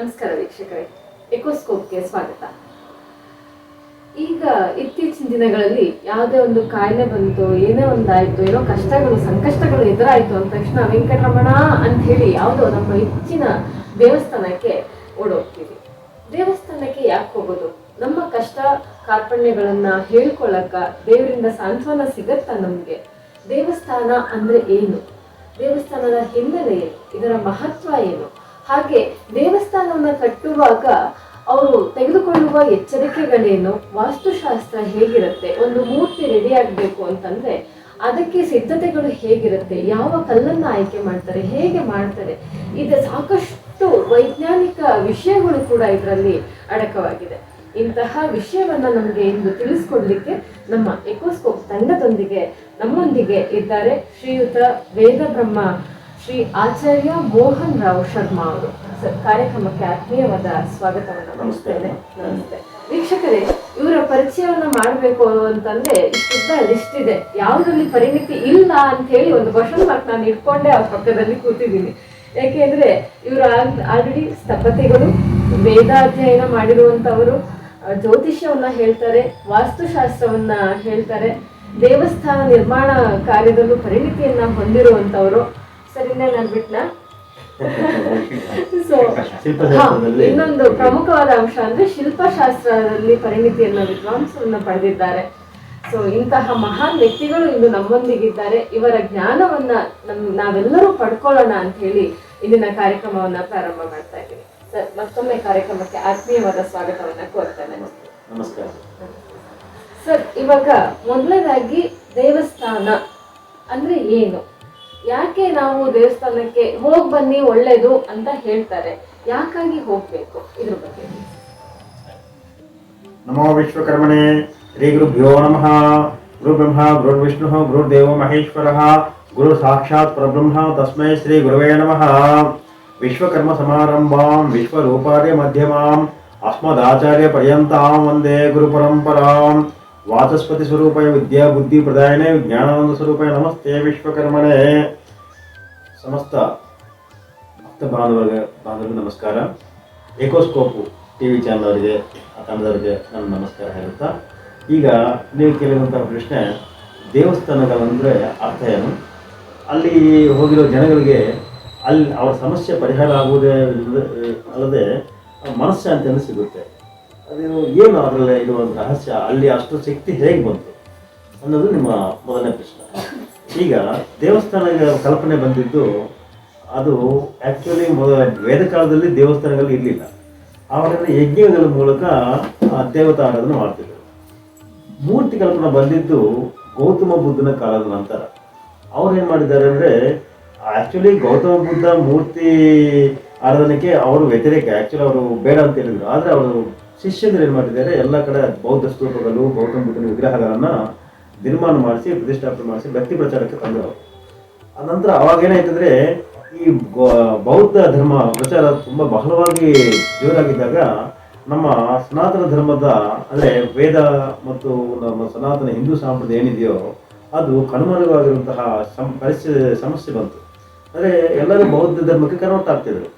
ನಮಸ್ಕಾರ ವೀಕ್ಷಕರೇ, ಎಕೋಸ್ಕೋಪ್ಗೆ ಸ್ವಾಗತ. ಈಗ ಇತ್ತೀಚಿನ ದಿನಗಳಲ್ಲಿ ಯಾವುದೇ ಒಂದು ಕಾಯಿಲೆ ಬಂತು, ಏನೇ ಒಂದಾಯ್ತು, ಏನೋ ಕಷ್ಟಗಳು ಸಂಕಷ್ಟಗಳು ಎದುರಾಯ್ತು ಅಂದ ತಕ್ಷಣ ವೆಂಕಟರಮಣ ಅಂತ ಹೇಳಿ ಯಾವುದೋ ನಮ್ಮ ಹೆಚ್ಚಿನ ದೇವಸ್ಥಾನಕ್ಕೆ ಓಡೋಗ್ತೀವಿ. ದೇವಸ್ಥಾನಕ್ಕೆ ಯಾಕೆ ಹೋಗೋದು? ನಮ್ಮ ಕಷ್ಟ ಕಾರ್ಪಣ್ಯಗಳನ್ನ ಹೇಳ್ಕೊಳ್ಳಕ್ಕ, ದೇವರಿಂದ ಸಾಂತ್ವನ ಸಿಗತ್ತಾ ನಮ್ಗೆ? ದೇವಸ್ಥಾನ ಅಂದ್ರೆ ಏನು? ದೇವಸ್ಥಾನದ ಹಿನ್ನೆಲೆ ಏನು? ಇದರ ಮಹತ್ವ ಏನು? ಹಾಗೆ ದೇವಸ್ಥಾನವನ್ನ ಕಟ್ಟುವಾಗ ಅವರು ತೆಗೆದುಕೊಳ್ಳುವ ಎಚ್ಚರಿಕೆಗಳೇನು? ವಾಸ್ತುಶಾಸ್ತ್ರ ಹೇಗಿರುತ್ತೆ? ಒಂದು ಮೂರ್ತಿ ರೆಡಿ ಆಗಬೇಕು ಅಂತಂದ್ರೆ ಅದಕ್ಕೆ ಸಿದ್ಧತೆಗಳು ಹೇಗಿರುತ್ತೆ? ಯಾವ ಕಲ್ಲನ್ನ ಆಯ್ಕೆ ಮಾಡ್ತಾರೆ? ಹೇಗೆ ಮಾಡ್ತಾರೆ? ಇದು ಸಾಕಷ್ಟು ವೈಜ್ಞಾನಿಕ ವಿಷಯಗಳು ಕೂಡ ಇದರಲ್ಲಿ ಅಡಕವಾಗಿದೆ. ಇಂತಹ ವಿಷಯವನ್ನ ನಮಗೆ ಇಂದು ತಿಳಿಸ್ಕೊಡ್ಲಿಕ್ಕೆ ನಮ್ಮ ಎಕೋಸ್ಕೋಪ್ ತಂಡದೊಂದಿಗೆ ನಮ್ಮೊಂದಿಗೆ ಇದ್ದಾರೆ ಶ್ರೀಯುತ ವೇದ ಬ್ರಹ್ಮ ಶ್ರೀ ಆಚಾರ್ಯ ಮೋಹನ್ ರಾವ್ ಶರ್ಮಾ ಅವರು. ಸರ್, ಕಾರ್ಯಕ್ರಮಕ್ಕೆ ಆತ್ಮೀಯವಾದ ಸ್ವಾಗತವನ್ನ ಬಯಸ್ತೇನೆ. ನಮಸ್ತೆ ವೀಕ್ಷಕರೇ, ಇವರ ಪರಿಚಯವನ್ನ ಮಾಡಬೇಕು ಅಂತಂದ್ರೆ ಇಷ್ಟುದ್ದ ಲಿಸ್ಟ್ ಇದೆ. ಯಾವುದ್ರಲ್ಲಿ ಪರಿಣಿತಿ ಇಲ್ಲ ಅಂತ ಹೇಳಿ ಒಂದು ಕ್ವಶನ್ ಮಾರ್ಕ್ ನಾನು ಇಟ್ಕೊಂಡೆ ಅವ್ರ ಪಕ್ಕದಲ್ಲಿ ಕೂತಿದ್ದೀನಿ. ಯಾಕೆಂದ್ರೆ ಇವರು ಆಲ್ರೆಡಿ ಸ್ತಪತಿಗಳು, ವೇದಾಧ್ಯಯನ ಮಾಡಿರುವಂತವರು, ಜ್ಯೋತಿಷ್ಯವನ್ನ ಹೇಳ್ತಾರೆ, ವಾಸ್ತುಶಾಸ್ತ್ರವನ್ನ ಹೇಳ್ತಾರೆ, ದೇವಸ್ಥಾನ ನಿರ್ಮಾಣ ಕಾರ್ಯದಲ್ಲೂ ಪರಿಣಿತಿಯನ್ನ ಹೊಂದಿರುವಂತವರು. ಸರಿನೇ ನಾನು ಬಿಟ್ನಾ? ಸೊ ಇನ್ನೊಂದು ಪ್ರಮುಖವಾದ ಅಂಶ ಅಂದ್ರೆ ಶಿಲ್ಪಶಾಸ್ತ್ರದಲ್ಲಿ ಪರಿಣಿತಿಯನ್ನ ವಿದ್ವಾಂಸರನ್ನ ಪಡೆದಿದ್ದಾರೆ. ಸೊ ಇಂತಹ ಮಹಾನ್ ವ್ಯಕ್ತಿಗಳು ಇಂದು ನಮ್ಮೊಂದಿಗಿದ್ದಾರೆ. ಇವರ ಜ್ಞಾನವನ್ನ ನಾವೆಲ್ಲರೂ ಪಡ್ಕೊಳ್ಳೋಣ ಅಂತ ಹೇಳಿ ಇಂದಿನ ಕಾರ್ಯಕ್ರಮವನ್ನ ಪ್ರಾರಂಭ ಮಾಡ್ತಾ ಇದ್ದೀವಿ. ಸರ್, ಮತ್ತೊಮ್ಮೆ ಕಾರ್ಯಕ್ರಮಕ್ಕೆ ಆತ್ಮೀಯವಾದ ಸ್ವಾಗತವನ್ನ ಕೋರ್ತೇನೆ. ನಮಸ್ಕಾರ ಸರ್, ಇವಾಗ ಮೊದಲನೇದಾಗಿ ದೇವಸ್ಥಾನ ಅಂದ್ರೆ ಏನು? ಯಾಕೆ ನಾವು ದೇವಸ್ಥಾನಕ್ಕೆ ಹೋಗ್ ಬನ್ನಿ ಒಳ್ಳೇದು ಅಂತ ಹೇಳ್ತಾರೆ? ಯಾಕಾಗಿ ಹೋಗ್ಬೇಕು? ಇದ್ರ ಬಗ್ಗೆ. ನಮೋ ವಿಶ್ವಕರ್ಮಣೆ ಶ್ರೀ ಗುರುಭ್ಯೋ ನಮಃ. ಗುರು ಬ್ರಹ್ಮ ಗುರು ವಿಷ್ಣು ಗುರುದೇವ ಮಹೇಶ್ವರ ಗುರು ಸಾಕ್ಷಾತ್ ಪರಬ್ರಹ್ಮ ತಸ್ಮೈ ಶ್ರೀ ಗುರವೇ ನಮಃ. ವಿಶ್ವಕರ್ಮ ಸಮಾರಂಭಾಂ ವಿಶ್ವರೂಪಾರ್ಯ ಮಧ್ಯಮಾಂ ಅಸ್ಮದಾಚಾರ್ಯ ಪರ್ಯಂತಾಂ ವಂದೇ ಗುರು ಪರಂಪರಾಂ. ವಾಚಸ್ಪತಿ ಸ್ವರೂಪಾಯ ವಿದ್ಯಾ ಬುದ್ಧಿ ಪ್ರದಾಯನೇ ಜ್ಞಾನಾನಂದ ಸ್ವರೂಪಾಯ ನಮಸ್ತೆ ವಿಶ್ವಕರ್ಮಣೆ. ಸಮಸ್ತ ಭಕ್ತ ಬಾಂಧವರಿಗೆ ನಮಸ್ಕಾರ. ಎಕೋಸ್ಕೋಪು ಟಿವಿ ಚಾನಲ್ ಅವರಿಗೆ, ಆ ತಂಡದವರಿಗೆ ನನ್ನ ನಮಸ್ಕಾರ ಹೇಳುತ್ತಾ, ಈಗ ನೀವು ಕೇಳಿರುವಂತಹ ಪ್ರಶ್ನೆ, ದೇವಸ್ಥಾನಗಳಂದರೆ ಅರ್ಥ ಏನು? ಅಲ್ಲಿ ಹೋಗಿರೋ ಜನಗಳಿಗೆ ಅಲ್ಲಿ ಅವರ ಸಮಸ್ಯೆ ಪರಿಹಾರ ಆಗುವುದೇ ಅಲ್ಲದೆ ಮನಃಶಾಂತಿಯನ್ನು ಸಿಗುತ್ತೆ. ಅದು ಏನು ಅದರಲ್ಲಿ ಇರುವಂಥ ರಹಸ್ಯ, ಅಲ್ಲಿ ಅಷ್ಟು ಶಕ್ತಿ ಹೇಗೆ ಬಂತು ಅನ್ನೋದು ನಿಮ್ಮ ಮೊದಲನೇ ಪ್ರಶ್ನೆ. ಈಗ ದೇವಸ್ಥಾನದ ಕಲ್ಪನೆ ಬಂದಿದ್ದು ಅದು ಆ್ಯಕ್ಚುಲಿ ವೇದ ಕಾಲದಲ್ಲಿ ದೇವಸ್ಥಾನಗಳು ಇರಲಿಲ್ಲ. ಆವಾಗ ಯಜ್ಞಗಳ ಮೂಲಕ ದೇವತಾ ಆರಾಧನೆ ಮಾಡ್ತಿದ್ರು. ಮೂರ್ತಿ ಕಲ್ಪನೆ ಬಂದಿದ್ದು ಗೌತಮ ಬುದ್ಧನ ಕಾಲದ ನಂತರ. ಅವ್ರು ಏನು ಮಾಡಿದ್ದಾರೆ ಅಂದರೆ, ಆ್ಯಕ್ಚುಲಿ ಗೌತಮ ಬುದ್ಧ ಮೂರ್ತಿ ಆರಾಧನೆಗೆ ಅವರು ವ್ಯತಿರೇಕ, ಆ್ಯಕ್ಚುಲಿ ಅವರು ಬೇಡ ಅಂತ ಹೇಳಿದ್ರು. ಆದರೆ ಅವರು ಶಿಷ್ಯರು ಏನು ಮಾಡಿದ್ದಾರೆ, ಎಲ್ಲ ಕಡೆ ಬೌದ್ಧ ಸ್ತೂಪಗಳು, ಗೌತಮ ಬುದ್ಧನ ವಿಗ್ರಹಗಳನ್ನು ನಿರ್ಮಾಣ ಮಾಡಿಸಿ ಪ್ರತಿಷ್ಠಾಪನೆ ಮಾಡಿಸಿ ಭಕ್ತಿ ಪ್ರಚಾರಕ್ಕೆ ತಂದರು. ಅನಂತರ ಅವಾಗೇನಾಯ್ತಂದರೆ, ಈ ಬೌದ್ಧ ಧರ್ಮ ಪ್ರಚಾರ ತುಂಬ ಬಹಳವಾಗಿ ಜೋರಾಗಿದ್ದಾಗ ನಮ್ಮ ಸನಾತನ ಧರ್ಮದ ಅಂದರೆ ವೇದ ಮತ್ತು ನಮ್ಮ ಸನಾತನ ಹಿಂದೂ ಸಂಪ್ರದಾಯ ಏನಿದೆಯೋ ಅದು ಕಣ್ಮರೆವಾಗಿರುವಂತಹ ಸಮಸ್ಯೆ ಬಂತು. ಅಂದರೆ ಎಲ್ಲರೂ ಬೌದ್ಧ ಧರ್ಮಕ್ಕೆ ಕನ್ವರ್ಟ್ ಆಗ್ತಿದ್ರು.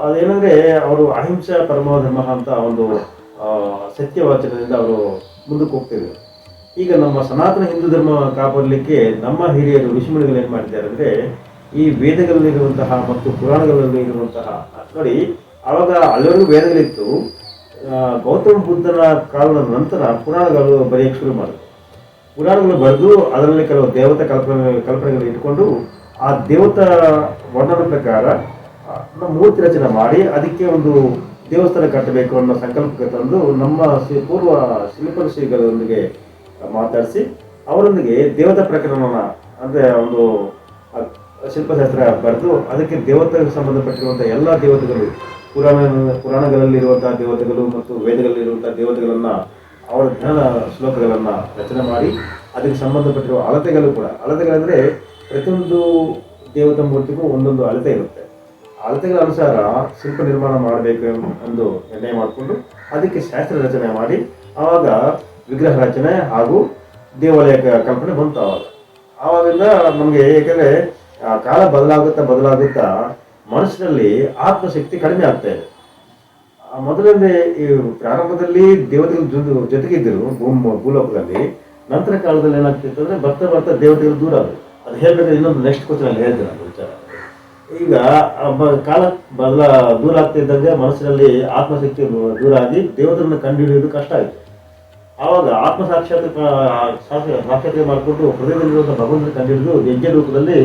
ಅದೇನೆಂದರೆ ಅವರು ಅಹಿಂಸಾ ಪರಮ ಧರ್ಮ ಅಂತ ಒಂದು ಸತ್ಯವಾಚನದಿಂದ ಅವರು ಮುಂದಕ್ಕೆ ಹೋಗ್ತಿದ್ರು. ಈಗ ನಮ್ಮ ಸನಾತನ ಹಿಂದೂ ಧರ್ಮ ಕಾಪಾಡಲಿಕ್ಕೆ ನಮ್ಮ ಹಿರಿಯರು ಋಷಿಮುನಿಗಳು ಏನು ಮಾಡಿದ್ದಾರೆ ಅಂದರೆ, ಈ ವೇದಗಳಲ್ಲಿರುವಂತಹ ಮತ್ತು ಪುರಾಣಗಳಲ್ಲಿ ಇರುವಂತಹ, ನೋಡಿ ಆವಾಗ ಅಲ್ಲಿವರೆಗೂ ವೇದಗಳಿತ್ತು, ಗೌತಮ ಬುದ್ಧನ ಕಾಲದ ನಂತರ ಪುರಾಣಗಳು ಬರೆಯೋಕ್ಕೆ ಶುರು ಮಾಡಿದ್ರು. ಪುರಾಣಗಳು ಬರೆದು ಅದರಲ್ಲಿ ಕೆಲವು ದೇವತಾ ಕಲ್ಪನೆಗಳು ಇಟ್ಕೊಂಡು ಆ ದೇವತಾ ವರ್ಣನ ಪ್ರಕಾರ ಮೂರ್ತಿ ರಚನೆ ಮಾಡಿ ಅದಕ್ಕೆ ಒಂದು ದೇವಸ್ಥಾನ ಕಟ್ಟಬೇಕು ಅನ್ನೋ ಸಂಕಲ್ಪಕ್ಕೆ ತಂದು ನಮ್ಮ ಪೂರ್ವ ಶಿಲ್ಪಋಷಿಗಳೊಂದಿಗೆ ಮಾತಾಡಿಸಿ ಅವರೊಂದಿಗೆ ದೇವತಾ ಪ್ರಕರಣನ ಅಂದರೆ ಒಂದು ಶಿಲ್ಪಶಾಸ್ತ್ರ ಬರೆದು ಅದಕ್ಕೆ ದೇವತೆಗೆ ಸಂಬಂಧಪಟ್ಟಿರುವಂಥ ಎಲ್ಲ ದೇವತೆಗಳು, ಪುರಾಣಗಳಲ್ಲಿರುವಂತಹ ದೇವತೆಗಳು ಮತ್ತು ವೇದಗಳಲ್ಲಿರುವಂಥ ದೇವತೆಗಳನ್ನು ಅವರ ಜ್ಞಾನ ಶ್ಲೋಕಗಳನ್ನು ರಚನೆ ಮಾಡಿ ಅದಕ್ಕೆ ಸಂಬಂಧಪಟ್ಟಿರುವ ಅಳತೆಗಳಂದರೆ ಪ್ರತಿಯೊಂದು ದೇವತಾ ಮೂರ್ತಿಗೂ ಒಂದೊಂದು ಅಳತೆ ಇರುತ್ತೆ. ಅಳತೆಗಳ ಅನುಸಾರ ಶಿಲ್ಪ ನಿರ್ಮಾಣ ಮಾಡಬೇಕು ಎಂದು ನಿರ್ಣಯ ಮಾಡಿಕೊಂಡು ಅದಕ್ಕೆ ಶಾಸ್ತ್ರ ರಚನೆ ಮಾಡಿ ಆವಾಗ ವಿಗ್ರಹ ರಚನೆ ಹಾಗೂ ದೇವಾಲಯ ಕಲ್ಪನೆ ಬಂತು. ಆವಾಗಿಂದ ನಮಗೆ, ಏಕೆಂದರೆ ಕಾಲ ಬದಲಾಗುತ್ತಾ ಮನಸ್ಸಿನಲ್ಲಿ ಆತ್ಮಶಕ್ತಿ ಕಡಿಮೆ ಆಗ್ತಾ ಇದೆ. ಮೊದಲನೇ ಈ ಪ್ರಾರಂಭದಲ್ಲಿ ದೇವತೆಗಳು ಜೊತೆಗಿದ್ದರು ಭೂಲೋಕದಲ್ಲಿ. ನಂತರ ಕಾಲದಲ್ಲಿ ಏನಾಗ್ತಿತ್ತು ಅಂದ್ರೆ ಬರ್ತಾ ಬರ್ತಾ ದೇವತೆಗಳು ದೂರ ಆದರು. ಅದು ಹೇಳ್ಬೇಕಾದ್ರೆ ಇನ್ನೊಂದು ನೆಕ್ಸ್ಟ್ ಕ್ವಶನ್ ಅಲ್ಲಿ ಹೇಳ್ತೀನಿ ಅದು ವಿಚಾರ. ಈಗ ಕಾಲ ದೂರ ಆಗ್ತಿದ್ದಂಗೆ ಮನಸ್ಸಿನಲ್ಲಿ ಆತ್ಮಶಕ್ತಿ ದೂರ ಆಗಿ ದೇವತೆಗಳನ್ನ ಕಂಡುಹಿಡಿಯೋದು ಕಷ್ಟ ಆಯಿತು. ಆವಾಗ ಸಾಕ್ಷಾತ್ಕಾರ ಮಾಡಿಕೊಂಡು ಹೃದಯದಲ್ಲಿರುವಂತಹ ಭಗವಂತನ ಕಂಡುಹಿಡಿದು ಯಜ್ಞ ರೂಪದಲ್ಲಿ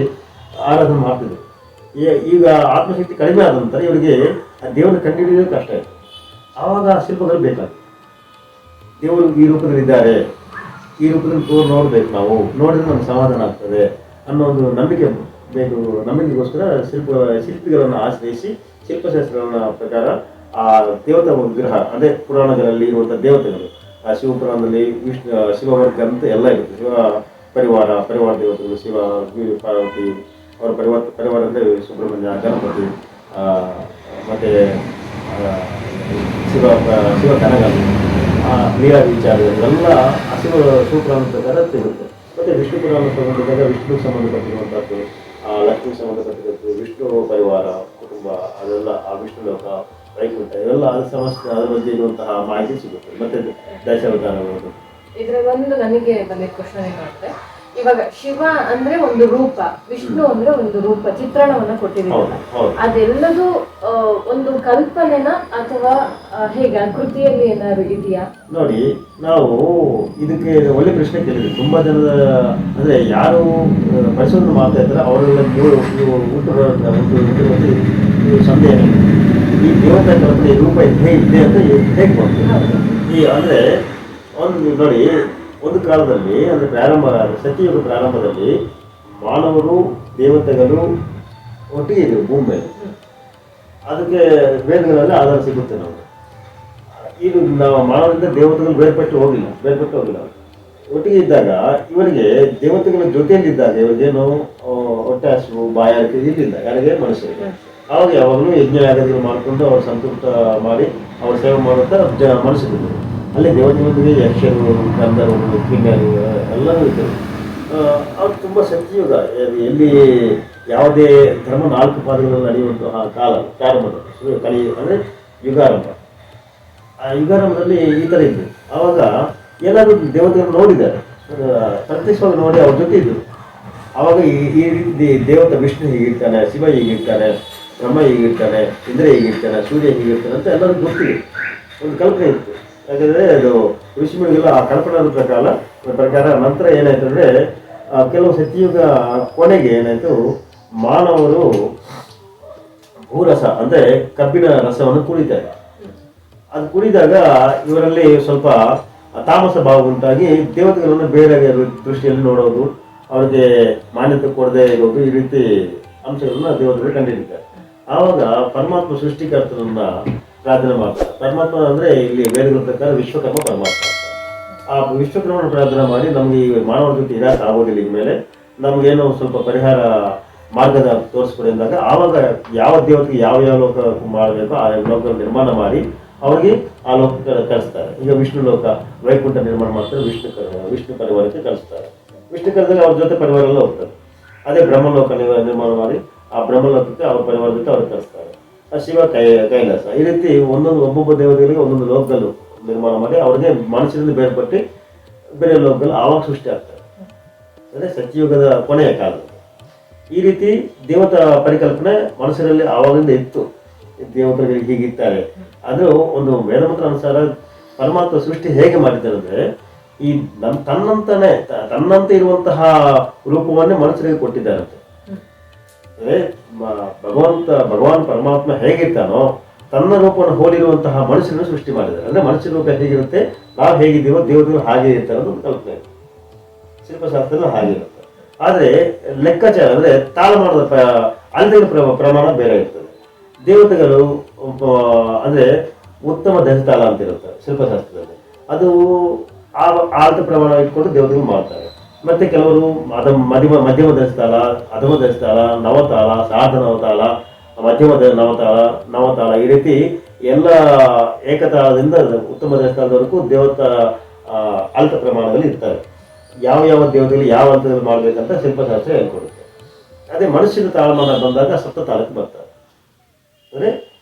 ಆರಾಧನೆ ಮಾಡ್ತಿದ್ರು. ಈಗ ಆತ್ಮಶಕ್ತಿ ಕಡಿಮೆ ಆದ ನಂತರ ಇವರಿಗೆ ಆ ದೇವರನ್ನ ಕಂಡುಹಿಡಿಯೋದು ಕಷ್ಟ ಆಯಿತು. ಆವಾಗ ಶಿಲ್ಪಗಳು ಬೇಕಾಗಿತ್ತು. ದೇವರು ಈ ರೂಪದಲ್ಲಿ ಇದ್ದಾರೆ, ಈ ರೂಪದಲ್ಲಿ ನೋಡ್ಬೇಕು, ನಾವು ನೋಡಿದ್ರೆ ನಮ್ಗೆ ಸಮಾಧಾನ ಆಗ್ತದೆ ಅನ್ನೋ ಒಂದು ನಂಬಿಕೆ ಬೇಕು. ನಂಬಿಕೆಗೋಸ್ಕರ ಶಿಲ್ಪಿಗಳನ್ನು ಆಶ್ರಯಿಸಿ ಶಿಲ್ಪಶಾಸ್ತ್ರಗಳ ಪ್ರಕಾರ ಆ ದೇವತಾ ವಿಗ್ರಹ, ಅದೇ ಪುರಾಣಗಳಲ್ಲಿ ಇರುವಂಥ ದೇವತೆಗಳು, ಆ ಶಿವಪುರಾಣದಲ್ಲಿ ಶಿವವರ್ಗ ಅಂತ ಎಲ್ಲ ಇರುತ್ತೆ. ಶಿವ ಪರಿವಾರ ದೇವತೆಗಳು, ಶಿವ, ಪಾರ್ವತಿ, ಅವರ ಪರಿವಾರ ಅಂದರೆ ಸುಬ್ರಹ್ಮಣ್ಯ, ಗಣಪತಿ, ಮತ್ತು ಶಿವ ಕನಗಲ್, ಲೀಲಾ ವಿಚಾರ ಇವೆಲ್ಲ ಶಿವಪುರಾಣ ಪ್ರಕಾರ ಸಿಗುತ್ತೆ. ಮತ್ತು ವಿಷ್ಣು ಪುರಾಣ ಸಂಬಂಧಿಸಿದಾಗ ವಿಷ್ಣುಗೆ ಸಂಬಂಧಪಟ್ಟಿರುವಂಥದ್ದು, ಲಕ್ಷ್ಮಿಗೆ ಸಂಬಂಧಪಟ್ಟಿರೋದು, ವಿಷ್ಣು ಪರಿವಾರ ಕುಟುಂಬ, ಅದೆಲ್ಲ ಆ ವಿಷ್ಣು ಲೋಕ, ವೈಕುಂಠ, ಇವೆಲ್ಲ ಅದರ ಬಗ್ಗೆ ಇರುವಂತಹ ಮಾಹಿತಿ ಸಿಗುತ್ತೆ. ಮತ್ತೆ ದಶಾವತಾರಗಳು. ಇದ್ರಲ್ಲಿ ಒಂದು ನನಗೆ ಬಂದಿದ್ದ ಕ್ವಶನ್ ಏನು ಅಂದ್ರೆ, ಇವಾಗ ಶಿವ ಅಂದ್ರೆ ಒಂದು ರೂಪ, ವಿಷ್ಣು ಅಂದ್ರೆ ಒಂದು ರೂಪ, ಚಿತ್ರಣವನ್ನ ಕೊಟ್ಟಿದ್ದೀರಲ್ಲ, ಅದೆಲ್ಲದೂ ಒಂದು ಕಲ್ಪನೆನ ಅಥವಾ ಹೇಗೆ ಕೃತಿಯಲ್ಲಿ ಏನಾದ್ರು ಇದೆಯಾ? ನೋಡಿ, ನಾವು ಇದಕ್ಕೆ ಒಳ್ಳೆ ಪ್ರಶ್ನೆ ಕೇಳಿದ್ವಿ. ತುಂಬಾ ಜನದ ಅಂದ್ರೆ ಯಾರು ಪರಿಶೋಧನೆ ಮಾಡ್ತಾ ಇದ್ದಾರೆ ಅವರೆಲ್ಲ ನೀವು ಸಂದೇಹ, ಈ ದೇವತಾ ಕಲ್ಪನೆ ರೂಪ ಹೇಗಿದೆ ಅಂತ ಹೇಗೆ ಮಾಡ್ತೀವಿ. ಈ ಅಂದ್ರೆ ಒಂದು ನೋಡಿ, ಒಂದು ಕಾಲದಲ್ಲಿ ಅಂದರೆ ಸತ್ಯಯುಗ ಪ್ರಾರಂಭದಲ್ಲಿ ಮಾನವರು ದೇವತೆಗಳು ಒಟ್ಟಿಗೆ ಇದ್ರು ಭೂಮಿ ಮೇಲೆ. ಅದಕ್ಕೆ ವೇದಗಳಲ್ಲಿ ಆಧಾರ ಸಿಗುತ್ತೆ. ನಾವು ಇದು ನಾವು ಮಾನವರಿಂದ ದೇವತೆಗಳು ಬೇರ್ಪಟ್ಟು ಹೋಗಿಲ್ಲ. ಒಟ್ಟಿಗೆ ಇದ್ದಾಗ ಇವರಿಗೆ ದೇವತೆಗಳ ಜೊತೆಯಲ್ಲಿದ್ದಾಗ ಇವರಿಗೇನು ಹೊಟ್ಟೆ ಹಸಿವು, ಬಾಯಾರಿಕೆ ಇರಲಿಲ್ಲ ಯಾರಿಗೆ, ಮನುಷ್ಯರಿಗೆ. ಆವಾಗ ಯಾವಾಗಲೂ ಯಜ್ಞ ಯಾಗಗಳು ಮಾಡಿಕೊಂಡು ಅವ್ರು ಸಂತೃಪ್ತ ಮಾಡಿ ಅವ್ರ ಸೇವೆ ಮಾಡುತ್ತಾ ಮನುಷ್ಯರಿದ್ದರು. ಅಲ್ಲಿ ದೇವತೆಗಳೊಂದಿಗೆ ಯಕ್ಷರು, ಗಂಧರ್ವರು, ಕಿನ್ನರು ಎಲ್ಲರೂ ಇದ್ದರು. ಅವ್ರು ತುಂಬ ಸತ್ಯಯುಗ, ಎಲ್ಲಿ ಯಾವುದೇ ಧರ್ಮ 4 ಪಾದಗಳಲ್ಲಿ ನಡೆಯುವಂತಹ ಕಾಲ ಪ್ರಾರಂಭದಲ್ಲಿ ಕಲಿ ಅಂದರೆ ಯುಗಾರಂಭ. ಆ ಯುಗಾರಂಭದಲ್ಲಿ ಈ ಥರ ಇದ್ದರು. ಆವಾಗ ಎಲ್ಲರೂ ದೇವತೆಗಳನ್ನು ನೋಡಿದ್ದಾರೆ, ಪ್ರತ್ಯಕ್ಷವಾಗಿ ನೋಡಿ ಅವ್ರ ಜೊತೆ ಇದ್ದರು. ಆವಾಗ ಈ ರೀತಿ ದೇವತೆ ವಿಷ್ಣು ಹೀಗಿರ್ತಾನೆ, ಶಿವ ಹೀಗಿರ್ತಾನೆ, ಬ್ರಹ್ಮ ಹೀಗಿರ್ತಾನೆ, ಇಂದ್ರ ಹೀಗಿರ್ತಾನೆ, ಸೂರ್ಯ ಹೀಗಿರ್ತಾನೆ ಅಂತ ಎಲ್ಲರಿಗೂ ಗೊತ್ತಿದೆ. ಒಂದು ಕಲ್ಪನೆ ಇತ್ತು. ಯಾಕಂದರೆ ಅದು ಋಷಿಮುನಿಗೆಲ್ಲ ಆ ಕಲ್ಪನಾ ಪ್ರಕಾರ ನಂತರ ಏನಾಯ್ತು ಅಂದರೆ, ಕೆಲವು ಸತ್ಯಯುಗ ಕೊನೆಗೆ ಏನಾಯಿತು, ಮಾನವರು ಭೂರಸ ಅಂದರೆ ಕಬ್ಬಿನ ರಸವನ್ನು ಕುಡಿತಾರೆ. ಅದು ಕುಡಿದಾಗ ಇವರಲ್ಲಿ ಸ್ವಲ್ಪ ತಾಮಸ ಭಾವ ಉಂಟಾಗಿ ದೇವತೆಗಳನ್ನು ಬೇರೆ ದೃಷ್ಟಿಯಲ್ಲಿ ನೋಡೋದು, ಅವ್ರಿಗೆ ಮಾನ್ಯತೆ ಕೊಡದೆ ಇರೋದು, ಈ ರೀತಿ ಅಂಶಗಳನ್ನ ದೇವತೆಗಳು ಕಂಡುಹಿಡಿತಾರೆ. ಆವಾಗ ಪರಮಾತ್ಮ ಸೃಷ್ಟಿಕರ್ತನನ್ನ ಪ್ರಾರ್ಥನೆ ಮಾಡ್ತಾರೆ. ಪರಮಾತ್ಮ ಅಂದರೆ ಇಲ್ಲಿ ವೇದಗಳ ಪ್ರಕಾರ ವಿಶ್ವಕರ್ಮ ಪರಮಾತ್ಮ. ಆ ವಿಶ್ವಕರ್ಮನ ಪ್ರಾರ್ಥನೆ ಮಾಡಿ ನಮಗೆ ಈ ಮಾನವರ ಜೊತೆ ಇರಕ್ಕೆ ಆಗೋದಿಲ್ಲ, ಈ ಮೇಲೆ ನಮಗೇನೋ ಸ್ವಲ್ಪ ಪರಿಹಾರ ಮಾರ್ಗದ ತೋರಿಸ್ಕೊಡಿ ಅಂದಾಗ ಆವಾಗ ಯಾವ ದೇವತೆಗೆ ಯಾವ ಲೋಕ ಮಾಡಬೇಕು ಆ ಲೋಕ ನಿರ್ಮಾಣ ಮಾಡಿ ಅವ್ರಿಗೆ ಆ ಲೋಕಕ್ಕೆ ಕಳಿಸ್ತಾರೆ. ಈಗ ವಿಷ್ಣು ಲೋಕ, ವೈಕುಂಠ ನಿರ್ಮಾಣ ಮಾಡ್ತಾರೆ, ವಿಷ್ಣು ಪರಿವಾರಕ್ಕೆ ಕಳಿಸ್ತಾರೆ. ವಿಷ್ಣು ಕರೆದಾಗ ಅವ್ರ ಜೊತೆ ಪರಿವಾರ ಎಲ್ಲ ಹೋಗ್ತಾರೆ. ಅದೇ ಬ್ರಹ್ಮಲೋಕ ನಿರ್ಮಾಣ ಮಾಡಿ ಆ ಬ್ರಹ್ಮಲೋಕಕ್ಕೆ ಅವ್ರ ಪರಿವಾರ ಜೊತೆ ಅವ್ರಿಗೆ ಕಳಿಸ್ತಾರೆ. ಆ ಶಿವ ಕೈಲಾಸ, ಈ ರೀತಿ ಒಬ್ಬೊಬ್ಬ ದೇವತೆಗಳಿಗೆ ಒಂದೊಂದು ಲೋಕದಲ್ಲೂ ನಿರ್ಮಾಣ ಮಾಡಿ ಅವ್ರಿಗೆ ಮನುಷ್ಯರಿಂದ ಬೇರ್ಪಟ್ಟು ಬೇರೆ ಲೋಕದಲ್ಲಿ ಆವಾಗ ಸೃಷ್ಟಿ ಆಗ್ತಾರೆ. ಅಂದರೆ ಸತ್ಯಯುಗದ ಕೊನೆಯ ಕಾಲ. ಈ ರೀತಿ ದೇವತಾ ಪರಿಕಲ್ಪನೆ ಮನುಷ್ಯರಲ್ಲಿ ಆವಾಗಿಂದ ಇತ್ತು. ದೇವತೆಗಳಿಗೆ ಹೀಗಿರ್ತಾರೆ. ಅದು ಒಂದು ವೇದಮಂತ್ರ ಅನುಸಾರ ಪರಮಾತ್ಮ ಸೃಷ್ಟಿ ಹೇಗೆ ಮಾಡಿದ್ದಾರೆ ಅಂದರೆ, ಈ ತನ್ನಂತೆ ಇರುವಂತಹ ರೂಪವನ್ನೇ ಮನುಷ್ಯರಿಗೆ ಕೊಟ್ಟಿದ್ದಾರಂತೆ. ಅಂದರೆ ಭಗವಾನ್ ಪರಮಾತ್ಮ ಹೇಗಿರ್ತಾನೋ ತನ್ನ ರೂಪವನ್ನು ಹೋಲಿರುವಂತಹ ಮನುಷ್ಯರನ್ನು ಸೃಷ್ಟಿ ಮಾಡಿದ್ದಾರೆ. ಅಂದರೆ ಮನುಷ್ಯರ ರೂಪ ಹೇಗಿರುತ್ತೆ, ನಾವು ಹೇಗಿದ್ದೀವೋ ದೇವತೆಗಳು ಹಾಗೆ ಇರ್ತಾರೆ ಅನ್ನೋದು ಕಲ್ಪನೆ. ಶಿಲ್ಪಶಾಸ್ತ್ರದಲ್ಲಿ ಹಾಗಿರುತ್ತೆ. ಆದರೆ ಲೆಕ್ಕಾಚಾರ ಅಂದರೆ ತಾಳಮಾನದ ಅಳತೆಗಳ ಪ್ರಮಾಣ ಬೇರೆ ಇರ್ತದೆ. ದೇವತೆಗಳು ಅಂದರೆ ಉತ್ತಮ ದಶತಾಳ ಅಂತ ಇರುತ್ತೆ ಶಿಲ್ಪಶಾಸ್ತ್ರದಲ್ಲಿ. ಅದು ಆ ಅಳತೆ ಪ್ರಮಾಣ ಇಟ್ಕೊಂಡು ದೇವತೆಗಳು ಮಾಡ್ತಾರೆ. ಮತ್ತೆ ಕೆಲವರು ಮಧ್ಯಮ ದಶತಾಳ, ಅಧಮ ದಶತಾಳ, ನವತಾಳ, ಸಾರ್ಧ ನವತಾಳ, ಮಧ್ಯಮ ನವತಾಳ, ಈ ರೀತಿ ಎಲ್ಲ ಏಕತಾಳದಿಂದ ಉತ್ತಮ ದಶತಾಳದವರೆಗೂ ದೇವತಾ ಅಳತೆ ಪ್ರಮಾಣದಲ್ಲಿ ಇರ್ತಾರೆ. ಯಾವ ದೇವತೆಗಳು ಯಾವ ಹಂತದಲ್ಲಿ ಮಾಡಬೇಕಂತ ಶಿಲ್ಪಶಾಸ್ತ್ರ ಹೇಳ್ಕೊಡುತ್ತೆ. ಅದೇ ಮನುಷ್ಯನ ತಾಳಮಾನ ಬಂದಾಗ ಸಪ್ತ ತಾಳಕ್ಕೆ ಬರ್ತಾರೆ. ಅಂದರೆ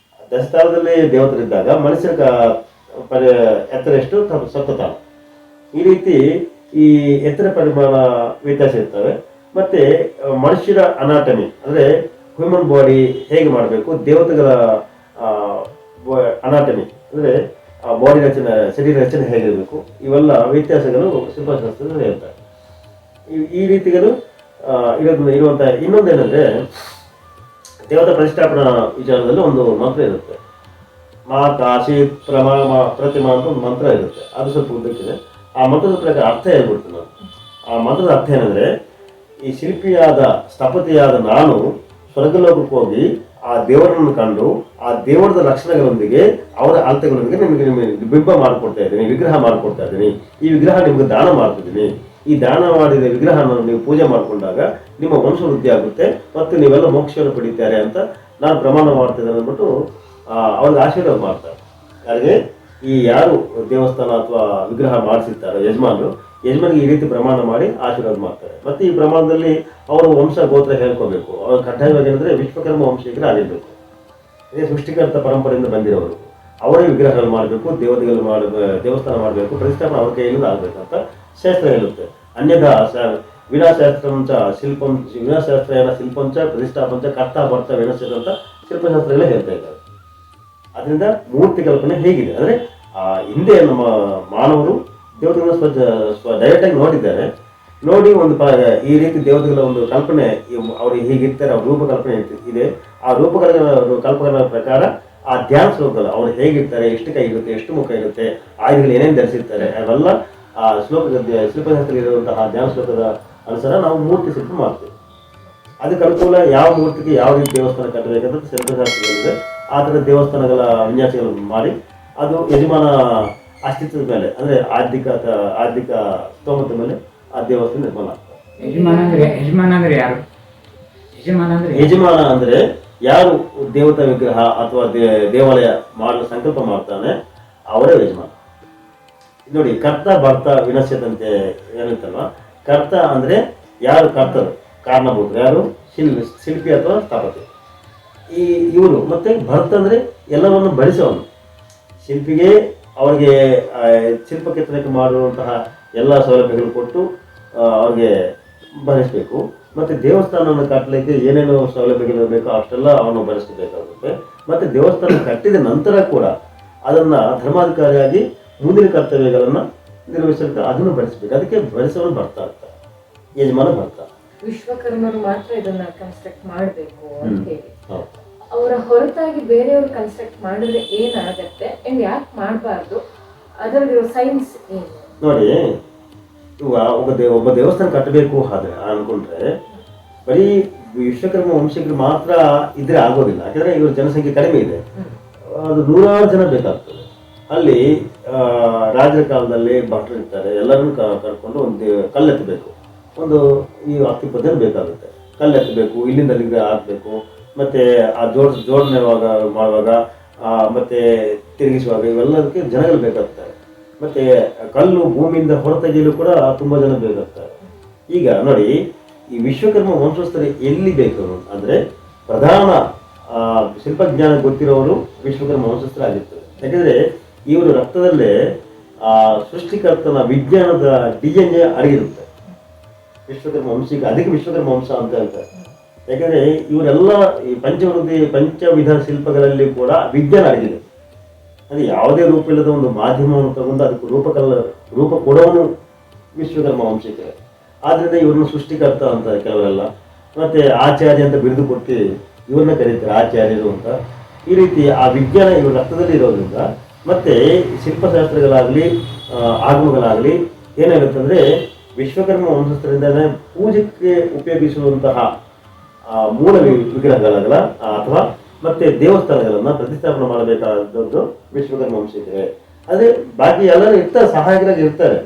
ದಶತಾಳದಲ್ಲಿ ದೇವತರಿದ್ದಾಗ ಮನುಷ್ಯರ ಎತ್ತರ ಎಷ್ಟು ಸಪ್ತತಾಳ. ಈ ರೀತಿ ಈ ಎತ್ತರ ಪರಿಮಾಣ ವ್ಯತ್ಯಾಸ ಇರ್ತವೆ. ಮತ್ತೆ ಮನುಷ್ಯರ ಅನಾಟಮಿ ಅಂದರೆ ಹ್ಯೂಮನ್ ಬಾಡಿ ಹೇಗೆ ಮಾಡಬೇಕು, ದೇವತೆಗಳ ಅನಾಟಮಿ ಅಂದರೆ ಬಾಡಿ ರಚನೆ, ಶರೀರ ರಚನೆ ಹೇಗಿರಬೇಕು, ಇವೆಲ್ಲ ವ್ಯತ್ಯಾಸಗಳು ಶಿಲ್ಪಶಾಸ್ತ್ರದಲ್ಲಿ ಹೇಳ್ತಾರೆ. ಈ ರೀತಿಗಳು ಇರುವಂಥ ಇನ್ನೊಂದೇನೆಂದರೆ ದೇವತಾ ಪ್ರತಿಷ್ಠಾಪನಾ ವಿಚಾರದಲ್ಲಿ ಒಂದು ಮಂತ್ರ ಇರುತ್ತೆ. ಮಾ ಕಾಶಿ ಪ್ರತಿಮಾ ಅಂತ ಒಂದು ಮಂತ್ರ ಇರುತ್ತೆ. ಅದು ಸ್ವಲ್ಪ ಉದ್ದಕ್ಕಿದೆ. ಆ ಮಂತ್ರದ ಪ್ರಕಾರ ಅರ್ಥ ಹೇಳ್ಬಿಡ್ತೀನಿ ನಾನು. ಆ ಮಂತ್ರದ ಅರ್ಥ ಏನಂದ್ರೆ, ಈ ಶಿಲ್ಪಿಯಾದ ಸ್ಥಪತಿಯಾದ ನಾನು ಸ್ವರ್ಗಲೋಕಕ್ಕೆ ಹೋಗಿ ಆ ದೇವರನ್ನು ಕಂಡು ಆ ದೇವರದ ಲಕ್ಷಣಗಳೊಂದಿಗೆ ಅವರ ಅಳತೆಗಳೊಂದಿಗೆ ನಿಮಗೆ ಬಿಂಬ ಮಾಡಿಕೊಡ್ತಾ ಇದ್ದೀನಿ, ವಿಗ್ರಹ ಮಾಡಿಕೊಡ್ತಾ ಇದ್ದೀನಿ. ಈ ವಿಗ್ರಹ ನಿಮ್ಗೆ ದಾನ ಮಾಡ್ತಿದ್ದೀನಿ. ಈ ದಾನ ಮಾಡಿದ ವಿಗ್ರಹವನ್ನು ನೀವು ಪೂಜೆ ಮಾಡಿಕೊಂಡಾಗ ನಿಮ್ಮ ವಂಶ ವೃದ್ಧಿ ಆಗುತ್ತೆ ಮತ್ತು ನೀವೆಲ್ಲ ಮೋಕ್ಷವನ್ನು ಪಡೀತಾರೆ ಅಂತ ನಾನು ಪ್ರಮಾಣ ಮಾಡ್ತಿದ್ದೇನೆ ಅಂದ್ಬಿಟ್ಟು ಅವ್ರಿಗೆ ಆಶೀರ್ವಾದ ಮಾಡ್ತಾರೆ. ಯಾರಿಗೆ ಈ ಯಾರು ದೇವಸ್ಥಾನ ಅಥವಾ ವಿಗ್ರಹ ಮಾಡಿಸಿರ್ತಾರೋ ಯಜಮಾನಿಗೆ ಈ ರೀತಿ ಪ್ರಮಾಣ ಮಾಡಿ ಆಶೀರ್ವಾದ ಮಾಡ್ತಾರೆ. ಮತ್ತೆ ಈ ಪ್ರಮಾಣದಲ್ಲಿ ಅವರು ವಂಶ ಗೋತ್ರ ಹೇಳ್ಕೋಬೇಕು. ಅವ್ರು ಕಡ್ಡಾಯವಾಗಿ ಏನಂದ್ರೆ ವಿಶ್ವಕರ್ಮ ವಂಶಿಕರು ಆಗಿರ್ಬೇಕು. ಇದೇ ಸೃಷ್ಟಿಕರ್ತ ಪರಂಪರೆಯಿಂದ ಬಂದಿರೋರು ಅವರೇ ವಿಗ್ರಹಗಳು ಮಾಡಬೇಕು, ದೇವಸ್ಥಾನ ಮಾಡಬೇಕು, ಪ್ರತಿಷ್ಠಾಪನೆ ಅವ್ರ ಕೈಯಿಂದ ಆಗ್ಬೇಕಂತ ಶಾಸ್ತ್ರ ಹೇಳುತ್ತೆ. ಅನ್ಯಥಾ ವಿನಾಶಾಸ್ತ್ರಂಚ ಶಿಲ್ಪಂ ವಿನಾಶಾಸ್ತ್ರ ಶಿಲ್ಪಂಚ ಪ್ರತಿಷ್ಠಾಪಂಚ ಕರ್ತ ಭರ್ತ ವಿನಾಶ ಅಂತ ಶಿಲ್ಪಶಾಸ್ತ್ರಗಳೇ ಹೇಳ್ತಾ ಇದ್ದಾರೆ. ಅದರಿಂದ ಮೂರ್ತಿ ಕಲ್ಪನೆ ಹೇಗಿದೆ ಅಂದ್ರೆ ಹಿಂದೆ ನಮ್ಮ ಮಾನವರು ದೇವತೆಗಳನ್ನ ಡೈರೆಕ್ಟ್ ಆಗಿ ನೋಡಿದ್ದಾರೆ. ನೋಡಿ ಒಂದು ಈ ರೀತಿ ದೇವತೆಗಳ ಒಂದು ಕಲ್ಪನೆ ಅವ್ರಿಗೆ ಹೀಗಿರ್ತಾರೆ, ಅವ್ರ ರೂಪಕಲ್ಪನೆ ಇದೆ. ಆ ಕಲ್ಪನೆಗಳ ಪ್ರಕಾರ ಆ ಧ್ಯಾನ ಶ್ಲೋಕಗಳು ಅವ್ರು ಹೇಗಿರ್ತಾರೆ, ಎಷ್ಟು ಕೈ ಇರುತ್ತೆ, ಎಷ್ಟು ಮುಖ ಇರುತ್ತೆ, ಆಯುಧಗಳು ಏನೇನು ಧರಿಸಿರ್ತಾರೆ, ಅವೆಲ್ಲ ಆ ಶಿಲ್ಪಶಾಸ್ತ್ರ ಇರುವಂತಹ ಧ್ಯಾನ ಶ್ಲೋಕದ ಅನುಸಾರ ನಾವು ಮೂರ್ತಿ ಶಿಲ್ಪ ಮಾಡ್ತೀವಿ. ಅದಕ್ಕೆ ಅನುಕೂಲ ಯಾವ ಮೂರ್ತಿಗೆ ಯಾವ ರೀತಿ ದೇವಸ್ಥಾನ ಕಟ್ಟಬೇಕಂತ ಶಿಲ್ಪಶಾಸ್ತ್ರಗಳಿದೆ. ಆ ಥರ ದೇವಸ್ಥಾನಗಳ ವಿನ್ಯಾಸಗಳನ್ನು ಮಾಡಿ ಅದು ಯಜಮಾನ ಅಸ್ತಿತ್ವದ ಮೇಲೆ ಅಂದರೆ ಆರ್ಥಿಕ ಸ್ತೋಮದ ಮೇಲೆ ಆ ದೇವಸ್ಥಾನ ನಿರ್ಮಾಣ ಆಗ್ತದೆ. ಯಜಮಾನ ಅಂದ್ರೆ ಯಾರು ದೇವತಾ ವಿಗ್ರಹ ಅಥವಾ ದೇವಾಲಯ ಮಾಡಲು ಸಂಕಲ್ಪ ಮಾಡ್ತಾನೆ ಅವರೇ ಯಜಮಾನ. ನೋಡಿ, ಕರ್ತ ಭರ್ತ ವಿನಶ್ಯದಂತೆ ಏನಿತ್ತಲ್ವ, ಕರ್ತ ಅಂದ್ರೆ ಯಾರು ಕರ್ತರು, ಕಾರಣಭೂತರು, ಯಾರು ಶಿಲ್ಪಿ ಅಥವಾ ಸ್ಥಾಪತಿ ಇವರು. ಮತ್ತೆ ಭರ್ತ ಅಂದ್ರೆ ಎಲ್ಲವನ್ನು ಬಳಸೋನು. ಶಿಲ್ಪಿಗೆ ಅವ್ರಿಗೆ ಶಿಲ್ಪ ಕೆತ್ತನೆಗೆ ಮಾಡುವಂತಹ ಎಲ್ಲ ಸೌಲಭ್ಯಗಳು ಕೊಟ್ಟು ಅವ್ರಿಗೆ ಭರಿಸಬೇಕು. ಮತ್ತೆ ದೇವಸ್ಥಾನವನ್ನು ಕಟ್ಟಲಿಕ್ಕೆ ಏನೇನು ಸೌಲಭ್ಯಗಳು ಬೇಕೋ ಅಷ್ಟೆಲ್ಲ ಅವನು ಭರಿಸಬೇಕಾಗುತ್ತೆ. ಮತ್ತೆ ದೇವಸ್ಥಾನ ಕಟ್ಟಿದ ನಂತರ ಕೂಡ ಅದನ್ನ ಧರ್ಮಾಧಿಕಾರಿಯಾಗಿ ಮುಂದಿನ ಕರ್ತವ್ಯಗಳನ್ನ ನಿರ್ವಹಿಸಲಿಕ್ಕೆ ಅದನ್ನು ಭರಿಸಬೇಕು. ಅದಕ್ಕೆ ಭರಿಸೋನು ಬರ್ತಾ ಇರ್ತಾರೆ, ಯಜಮಾನ ಬರ್ತಾ. ವಿಶ್ವಕರ್ಮರು ಮಾತ್ರ ಇದನ್ನ ಕನ್ಸ್ಟ್ರಕ್ಟ್ ಮಾಡಬೇಕು ಅಂತ ಹೇಳಿ, ಅವರ ಹೊರತಾಗಿ ಬೇರೆಯವರು ಕನ್ಸ್ಟ್ರಕ್ಟ್ ಮಾಡಿದ್ರೆ ಏನಾಗತ್ತೆ ಅಂಡ್ ಯಾಕೆ ಮಾಡಬಾರ್ದು, ಅದರಲ್ಲಿರೋ ಸೈನ್ಸ್ ಏನು? ನೋಡಿ, ಒಬ್ಬ ದೇವಸ್ಥಾನ ಕಟ್ಟಬೇಕು ಆದ್ರೆ ಅನ್ಕೊಂಡ್ರೆ ಬರೀ ವಿಶ್ವಕರ್ಮ ವಂಶಿಕರು ಮಾತ್ರ ಇದ್ರೆ ಆಗೋದಿಲ್ಲ. ಯಾಕಂದ್ರೆ ಇವ್ರ ಜನಸಂಖ್ಯೆ ಕಡಿಮೆ ಇದೆ, ಅದು 100 ಜನ ಬೇಕಾಗ್ತದೆ. ಅಲ್ಲಿ ರಾಜರ ಕಾಲದಲ್ಲಿ ಭಟ್ರು ಇರ್ತಾರೆ, ಎಲ್ಲರನ್ನು ಕರ್ಕೊಂಡು ಒಂದು ಕಲ್ಲೆತ್ತಬೇಕು. ಒಂದು ಈ 10-20 ಜನ ಬೇಕಾಗುತ್ತೆ. ಕಲ್ಲೆತ್ತಬೇಕು, ಇಲ್ಲಿಂದ ಅಲ್ಲಿಗೆ ಹಾಕಬೇಕು, ಮತ್ತೆ ಆ ಜೋಡಣೆ ಮಾಡುವಾಗ ಮತ್ತೆ ತಿರುಗಿಸುವಾಗ ಇವೆಲ್ಲದಕ್ಕೆ ಜನಗಳು ಬೇಕಾಗ್ತಾರೆ. ಮತ್ತೆ ಕಲ್ಲು ಭೂಮಿಯಿಂದ ಹೊರತೆಗೆಯಲು ಕೂಡ ತುಂಬಾ ಜನ ಬೇಕಾಗ್ತಾರೆ. ಈಗ ನೋಡಿ, ಈ ವಿಶ್ವಕರ್ಮ ವಂಶಸ್ಥರು ಎಲ್ಲಿ ಬೇಕು ಅಂದ್ರೆ ಪ್ರಧಾನ ಶಿಲ್ಪಜ್ಞಾನ ಗೊತ್ತಿರೋರು ವಿಶ್ವಕರ್ಮ ವಂಶಸ್ಥರಾಗಿರ್ತಾರೆ. ಯಾಕಂದ್ರೆ ಇವರು ರಕ್ತದಲ್ಲೇ ಸೃಷ್ಟಿಕರ್ತನ ವಿಜ್ಞಾನದ DNA ಅಡಗಿರುತ್ತೆ ವಿಶ್ವಕರ್ಮ ವಂಶಿಕ. ಅದಕ್ಕೆ ವಿಶ್ವಕರ್ಮ ವಂಶ ಅಂತ ಹೇಳ್ತಾರೆ. ಯಾಕಂದ್ರೆ ಇವರೆಲ್ಲ ಈ ಪಂಚವಿಧ ಶಿಲ್ಪಗಳಲ್ಲಿ ಕೂಡ ವಿಜ್ಞಾನ ಅಡಗಿದೆ. ಅದು ಯಾವುದೇ ರೂಪ ಇಲ್ಲದ ಒಂದು ಮಾಧ್ಯಮವನ್ನು ತಗೊಂಡು ಅದಕ್ಕೆ ರೂಪ ಕೊಡೋನು ವಿಶ್ವಕರ್ಮ ವಂಶಿಕರೇ. ಆದ್ರಿಂದ ಇವ್ರನ್ನ ಸೃಷ್ಟಿಕರ್ತ ಅಂತ ಕೆಲವರೆಲ್ಲ, ಮತ್ತೆ ಆಚಾರ್ಯ ಅಂತ ಬಿರುದು ಕೊಟ್ಟು ಇವ್ರನ್ನ ಕರೀತಾರೆ ಆಚಾರ್ಯರು ಅಂತ. ಈ ರೀತಿ ಆ ವಿಜ್ಞಾನ ಇವ್ರ ರಕ್ತದಲ್ಲಿ ಇರೋದ್ರಿಂದ ಮತ್ತೆ ಶಿಲ್ಪಶಾಸ್ತ್ರಗಳಾಗ್ಲಿ ಆಗಮಗಳಾಗ್ಲಿ ಏನಾಗುತ್ತೆ ಅಂದ್ರೆ ವಿಶ್ವಕರ್ಮ ವಂಶಸ್ಥರಿಂದಲೇ ಪೂಜೆಗೆ ಉಪಯೋಗಿಸುವಂತಹ ಮೂಲ ವಿಗ್ರಹಗಳ ಅಥವಾ ಮತ್ತೆ ದೇವಸ್ಥಾನಗಳನ್ನ ಪ್ರತಿಷ್ಠಾಪನೆ ಮಾಡಬೇಕಾದದ್ದು ವಿಶ್ವಕರ್ಮ ವಂಶಿಕರೇ. ಅದೇ ಬಾಕಿ ಎಲ್ಲರೂ ಇರ್ತಾರೆ, ಸಹಾಯಕರಾಗಿ ಇರ್ತಾರೆ.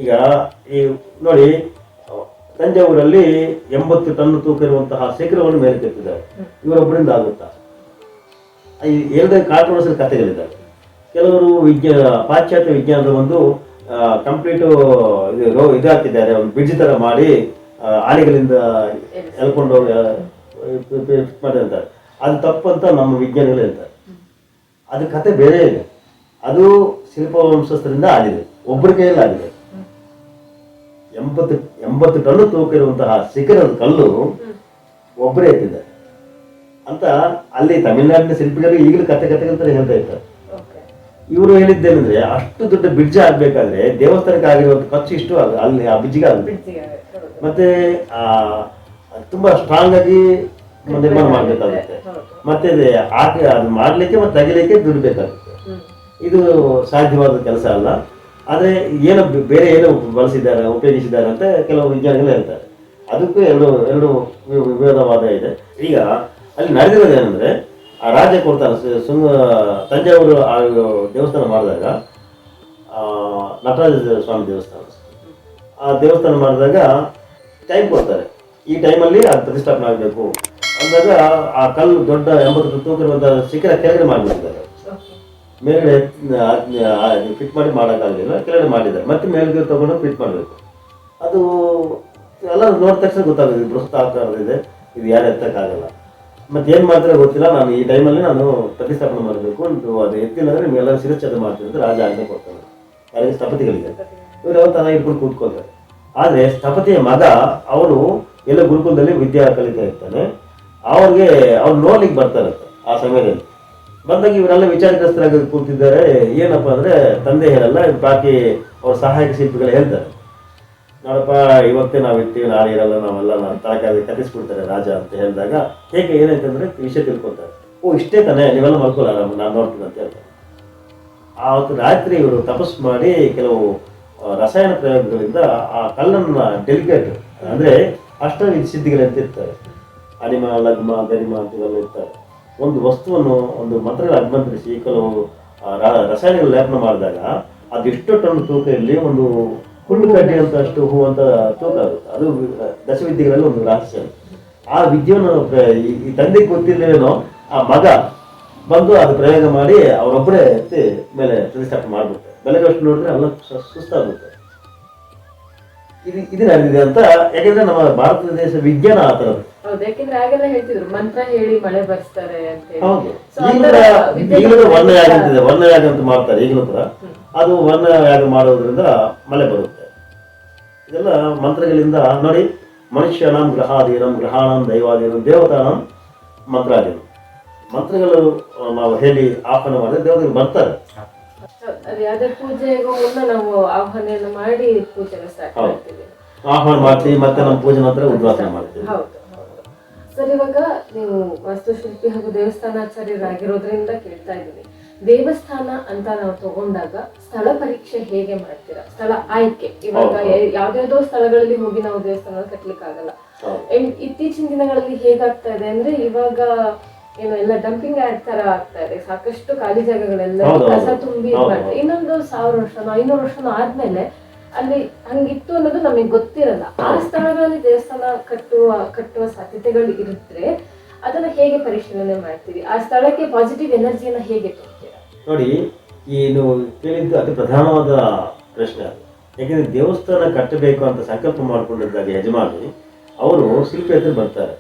ಈಗ ಈ ನೋಡಿ, ತಂಜಾವೂರಲ್ಲಿ 80 ಟನ್ ತೂಕ ಇರುವಂತಹ ಶಿಖರವನ್ನು ಮೇಲೆ ಕೆತ್ತಿದ್ದಾರೆ. ಇವರೊಬ್ಬರಿಂದ ಆಗುತ್ತಾ? ಈ 2 ಕಾರ್ಟೂನ್ಸ್ ಕಥೆಗಳಿದ್ದಾವೆ. ಕೆಲವರು ಪಾಶ್ಚಾತ್ಯ ವಿಜ್ಞಾನದ ಒಂದು ಕಂಪ್ಲೀಟ್ ಇದು ಹಾಕಿದ್ದಾರೆ, ಒಂದು ಬ್ರಿಡ್ಜ್ ತರ ಮಾಡಿ ಆನೆಗಳಿಂದ ಎಳ್ಕೊಂಡು ಹೋಗಿ ಮಾಡಿರ್ತಾರೆ. ಅದು ತಪ್ಪಂತ ನಮ್ಮ ವಿಜ್ಞಾನಿಗಳು ಹೇಳ್ತಾರೆ. ಅದು ಕತೆ ಬೇರೆ ಇದೆ. ಅದು ಶಿಲ್ಪವಂಶಸ್ಥರಿಂದ ಆಗಿದೆ, ಒಬ್ಬರ ಕೈಯಲ್ಲಿ ಆಗಿದೆ. 80 ಟನ್ ತೂಕ ಇರುವಂತಹ ಶಿಖರದ ಕಲ್ಲು ಒಬ್ಬರೇ ಎತ್ತಿದ್ದಾರೆ ಅಂತ ಅಲ್ಲಿ ತಮಿಳುನಾಡಿನ ಶಿಲ್ಪಿಗಳು ಈಗಲೂ ಕತೆ ಹೇಳ್ತಾ ಇರ್ತಾರೆ. ಇವರು ಹೇಳಿದ್ದೇನೆಂದ್ರೆ ಅಷ್ಟು ದೊಡ್ಡ ಬ್ರಿಡ್ಜ್ ಆಗ್ಬೇಕಾದ್ರೆ ದೇವಸ್ಥಾನಕ್ಕೆ ಆಗಿರುವಂತ ಖರ್ಚು ಇಷ್ಟು ಅಲ್ಲಿ ಆ ಬ್ರಿಡ್ಜ್ಗೆ ಆಗುತ್ತೆ. ಮತ್ತೆ ತುಂಬಾ ಸ್ಟ್ರಾಂಗ್ ಆಗಿ ನಿರ್ಮಾಣ ಮಾಡ್ಬೇಕಾಗುತ್ತೆ. ಮತ್ತೆ ಅದು ಮಾಡ್ಲಿಕ್ಕೆ ಮತ್ತೆ ತೆಗಿಲಿಕ್ಕೆ ದುಡ್ಡು ಬೇಕಾಗುತ್ತೆ. ಇದು ಸಾಧ್ಯವಾದ ಕೆಲಸ ಅಲ್ಲ. ಆದ್ರೆ ಏನು ಬೇರೆ ಏನು ಉಪಯೋಗಿಸಿದ್ದಾರೆ ಅಂತ ಕೆಲವು ವಿಜ್ಞಾನಿಗಳು ಹೇಳ್ತಾರೆ. ಅದಕ್ಕೂ ಎರಡು ವಿವಾದವಾದ ಇದೆ. ಈಗ ಅಲ್ಲಿ ನಡೆದಿರೋದು ಏನಂದ್ರೆ ಆ ರಾಜ ಕೊಡ್ತಾನೆ ತಂಜಾವೂರು ದೇವಸ್ಥಾನ ಮಾಡಿದಾಗ ನಟರಾಜ ಸ್ವಾಮಿ ದೇವಸ್ಥಾನ ಆ ದೇವಸ್ಥಾನ ಮಾಡಿದಾಗ ಟೈಮ್ ಕೊಡ್ತಾರೆ. ಈ ಟೈಮಲ್ಲಿ ಅದು ಪ್ರತಿಷ್ಠಾಪನೆ ಆಗಬೇಕು ಅಂದಾಗ ಆ ಕಲ್ಲು ದೊಡ್ಡ 80 ತೂಕ ಇರುವಂತಹ ಶಿಖರ ಕೆಳಗಡೆ ಮಾಡಿಬಿಟ್ಟಿದ್ದಾರೆ. ಮೇಲ್ಗಡೆ ಫಿಟ್ ಮಾಡಿ ಮಾಡೋಕ್ಕಾಗಲಿಲ್ಲ, ಕೆಳಗಡೆ ಮಾಡಿದ್ದಾರೆ. ಮತ್ತೆ ಮೇಲ್ಗಡೆ ತಗೊಂಡು ಫಿಟ್ ಮಾಡಬೇಕು. ಅದು ಎಲ್ಲ ನೋಡಿದ ತಕ್ಷಣ ಗೊತ್ತಾಗುತ್ತೆ ಬೃಹತ್ ಆಕಾರದಿದೆ, ಇದು ಯಾರು ಎತ್ತಕ್ಕಾಗಲ್ಲ. ಮತ್ತೆ ಏನು ಮಾಡ್ತಾರೆ ಗೊತ್ತಿಲ್ಲ. ನಾನು ಈ ಟೈಮಲ್ಲಿ ನಾನು ಪ್ರತಿಷ್ಠಾಪನೆ ಮಾಡಬೇಕು, ಅದು ಎತ್ತಿಲ್ಲ ಅಂದ್ರೆ ನಿಮ್ಗೆಲ್ಲ ಶಿರಚ್ಛೇದ ಮಾಡ್ತೀನಿ ಅಂತ ರಾಜ ಆಜ್ಞೆ ಕೊಡ್ತಾನೆ. ಯಾರಿಗೆ ಸ್ಥಪತಿಗಳಿಗೆ ಇವರು ಯಾವ ತನ ಇಟ್ಕೊಂಡು ಕೂತ್ಕೊಳ್ತಾರೆ. ಆದರೆ ಸ್ಥಪತಿಯ ಮಗ ಅವನು ಎಲ್ಲ ಗುರುಕುಲದಲ್ಲಿ ವಿದ್ಯಾ ಕಲಿತಾ ಇರ್ತಾನೆ. ಅವ್ರು ನೋಡ್ಲಿಕ್ಕೆ ಬರ್ತಾರಂತೆ. ಆ ಸಮಯದಲ್ಲಿ ಬಂದಾಗ ಇವರೆಲ್ಲ ವಿಚಾರಗ್ರಸ್ತರಾಗಿ ಕೂತಿದ್ದಾರೆ. ಏನಪ್ಪ ಅಂದ್ರೆ ತಂದೆ ಹೇಳಲ್ಲ, ಬಾಕಿ ಅವ್ರ ಸಹಾಯಕ ಶಿಲ್ಪಿಗಳು ಹೇಳ್ತಾರೆ, ನೋಡಪ್ಪ ಇವತ್ತೇ ನಾವು ಇರ್ತೀವಿ, ನಾಳೆ ಇರಲ್ಲ, ನಾವೆಲ್ಲ ತಳಕಾಗಿ ಕತ್ತಿಸ್ಬಿಡ್ತಾರೆ ರಾಜ ಅಂತ ಹೇಳಿದಾಗ ಹೇಗೆ ಏನಾಯ್ತು ಅಂದ್ರೆ ವಿಷಯ ತಿಳ್ಕೊತಾರೆ. ಓ ಇಷ್ಟೇ ತಾನೆ, ನೀವೆಲ್ಲ ಮಲ್ಕೊಳ್ಳ, ನಾನು ನೋಡ್ತೀನಿ ಅಂತ ಹೇಳ್ತಾರೆ. ಆವತ್ತು ರಾತ್ರಿ ಇವರು ತಪಸ್ ಮಾಡಿ ಕೆಲವು ರಸಾಯನ ಪ್ರಯೋಗಗಳಿಂದ ಆ ಕಲ್ಲನ್ನ ಡೆಲಿಕೇಟ್ ಅಂದ್ರೆ ಸಿದ್ಧಿಗಳಂತ ಇರ್ತಾರೆ. ಅನಿಮ, ಲಗ್ಮ, ಗರಿಮ ಅಂತೆಲ್ಲ ಇರ್ತಾರೆ. ಒಂದು ವಸ್ತುವನ್ನು ಒಂದು ಮಂತ್ರಗಳ ಅಗ್ಮಂತ್ರಿಸಿ ಕೆಲವು ರಸಾಯನಗಳ ಲೇಪನ ಮಾಡಿದಾಗ ಅದು ಎಷ್ಟು ಟನ್ ತೂಕ ಇರಲಿ, ಒಂದು ಹುಲ್ಲು ಕಡ್ಡಿ ಅಂತ ಅಷ್ಟು ಹೂ ಅಂತ ತೂಕ ಆಗುತ್ತೆ. ಅದು ದಶವಿದ್ಯೆಗಳಲ್ಲಿ ಒಂದು ರಹಸ್ಯ. ಆ ವಿದ್ಯೆಯನ್ನು ಈ ತಂದೆಗೆ ಗೊತ್ತಿರಲಿಲ್ಲೇನೋ ಆ ಮಗ ಬಂದು ಅದು ಪ್ರಯೋಗ ಮಾಡಿ ಅವರೊಬ್ಬರೇ ಎತ್ತಿ ಮೇಲೆ ಪ್ರತಿಷ್ಠಾಪನೆ ಮಾಡ್ಬಿಡ್ತಾರೆ. ಬೆಳಗಷ್ಟು ನೋಡಿದ್ರೆ ಎಲ್ಲ ಸುಸ್ತಾಗುತ್ತೆ. ಇದು ನಡೆದಿದೆ ಅಂತ. ಯಾಕಂದ್ರೆ ನಮ್ಮ ಭಾರತ ದೇಶ ವಿಜ್ಞಾನ ಆ ಥರದ್ದು. ಹೌದು, ಯಾಕೆಂದ್ರೆ ಆಗೆಲ್ಲ ಹೇಳ್ತಿದ್ರು ಮಂತ್ರ ಹೇಳಿ ಮಳೆ ಬರ್ಸ್ತಾರೆ ಅಂತ. ಹೌದು, ಈಗಲೂ ವರ್ಣಯಾಗ ಅಂತಿದೆ, ವರ್ಣಯಾಗ ಅಂತ ಮಾಡ್ತಾರೆ ಈಗಲೂ ಕೂಡ. ಅದು ವರ್ಣಯಾಗ ಮಾಡೋದ್ರಿಂದ ಮಳೆ ಬರುತ್ತೆ. ಇದೆಲ್ಲ ಮಂತ್ರಗಳಿಂದ ನೋಡಿ. ಮನುಷ್ಯನಾಂ ಗ್ರಹಾಧೀನಂ, ಗ್ರಹಾಣಂ ದೈವಾಧೀನಂ, ದೇವತಾನಂ ಮಂತ್ರಾಧೀನಂ. ಮಂತ್ರಗಳು ನಾವು ಹೇಳಿ ಆಹ್ವಾನ ಮಾಡಿದ್ರೆ ದೇವತೆಗಳು ಬರ್ತಾರೆ. ಅದು ಯಾವುದೇ ಪೂಜೆಗೂ ಮುನ್ನ ನಾವು ಆಹ್ವಾನ ಮಾಡಿ ಪೂಜೆನ ಸ್ಟಾರ್ಟ್ ಮಾಡ್ತೀವಿ. ಆಹ್ವಾನ ಮಾಡ್ತೀವಿ, ಮತ್ತೆ ನಮ್ಮ ಪೂಜೆ ನಂತರ ಉದ್ಘಾಟನೆ ಮಾಡ್ತೀವಿ. ಹೌದು ಹೌದು ಸರ್. ಇವಾಗ ನೀವು ವಾಸ್ತುಶಿಲ್ಪಿ ಹಾಗೂ ದೇವಸ್ಥಾನಾಚಾರ್ಯರಾಗಿರೋದ್ರಿಂದ ಕೇಳ್ತಾ ಇದ್ದೀನಿ, ದೇವಸ್ಥಾನ ಅಂತ ನಾವು ತಗೊಂಡಾಗ ಸ್ಥಳ ಪರೀಕ್ಷೆ ಹೇಗೆ ಮಾಡ್ತೀರಾ? ಸ್ಥಳ ಆಯ್ಕೆ ಇವಾಗ ಯಾವ್ದಾವ್ದೋ ಸ್ಥಳಗಳಲ್ಲಿ ಹೋಗಿ ನಾವು ದೇವಸ್ಥಾನ ಕಟ್ಲಿಕ್ಕೆ ಆಗಲ್ಲ. ಇತ್ತೀಚಿನ ದಿನಗಳಲ್ಲಿ ಹೇಗಾಗ್ತಾ ಇದೆ ಅಂದ್ರೆ ಇವಾಗ ಏನು ಎಲ್ಲ ಡಂಪಿಂಗ್ ಯಾರ್ಡ್ ತರ ಆಗ್ತಾ ಇದೆ. ಸಾಕಷ್ಟು ಖಾಲಿ ಜಾಗಗಳೆಲ್ಲ ಕಸ ತುಂಬಿ ಮಾಡ್ತಾರೆ. ಇನ್ನೊಂದು 1000 ವರ್ಷನೋ 500 ವರ್ಷನೋ ಆದ್ಮೇಲೆ ಅಲ್ಲಿ ಹಂಗಿತ್ತು ಅನ್ನೋದು ನಮಗೆ ಗೊತ್ತಿರಲ್ಲ. ಆ ಸ್ಥಳಗಳಲ್ಲಿ ದೇವಸ್ಥಾನ ಕಟ್ಟುವ ಸಾಧ್ಯತೆಗಳು ಇರುತ್ತೆ. ಅದನ್ನ ಹೇಗೆ ಪರಿಶೀಲನೆ ಮಾಡ್ತೀರಿ? ಆ ಸ್ಥಳಕ್ಕೆ ಪಾಸಿಟಿವ್ ಎನರ್ಜಿಯನ್ನ ಹೇಗೆ ತುಂಬ್ತೀರಾ? ನೋಡಿ, ಈ ನೀವು ಕೇಳಿದ್ದು ಅತಿ ಪ್ರಧಾನವಾದ ಪ್ರಶ್ನೆ. ಯಾಕೆಂದ್ರೆ ದೇವಸ್ಥಾನ ಕಟ್ಟಬೇಕು ಅಂತ ಸಂಕಲ್ಪ ಮಾಡಿಕೊಂಡಿದ್ದಾಗ ಯಜಮಾನಿ ಅವರು ಶಿಲ್ಪಿ ಹತ್ರ ಬರ್ತಾರೆ.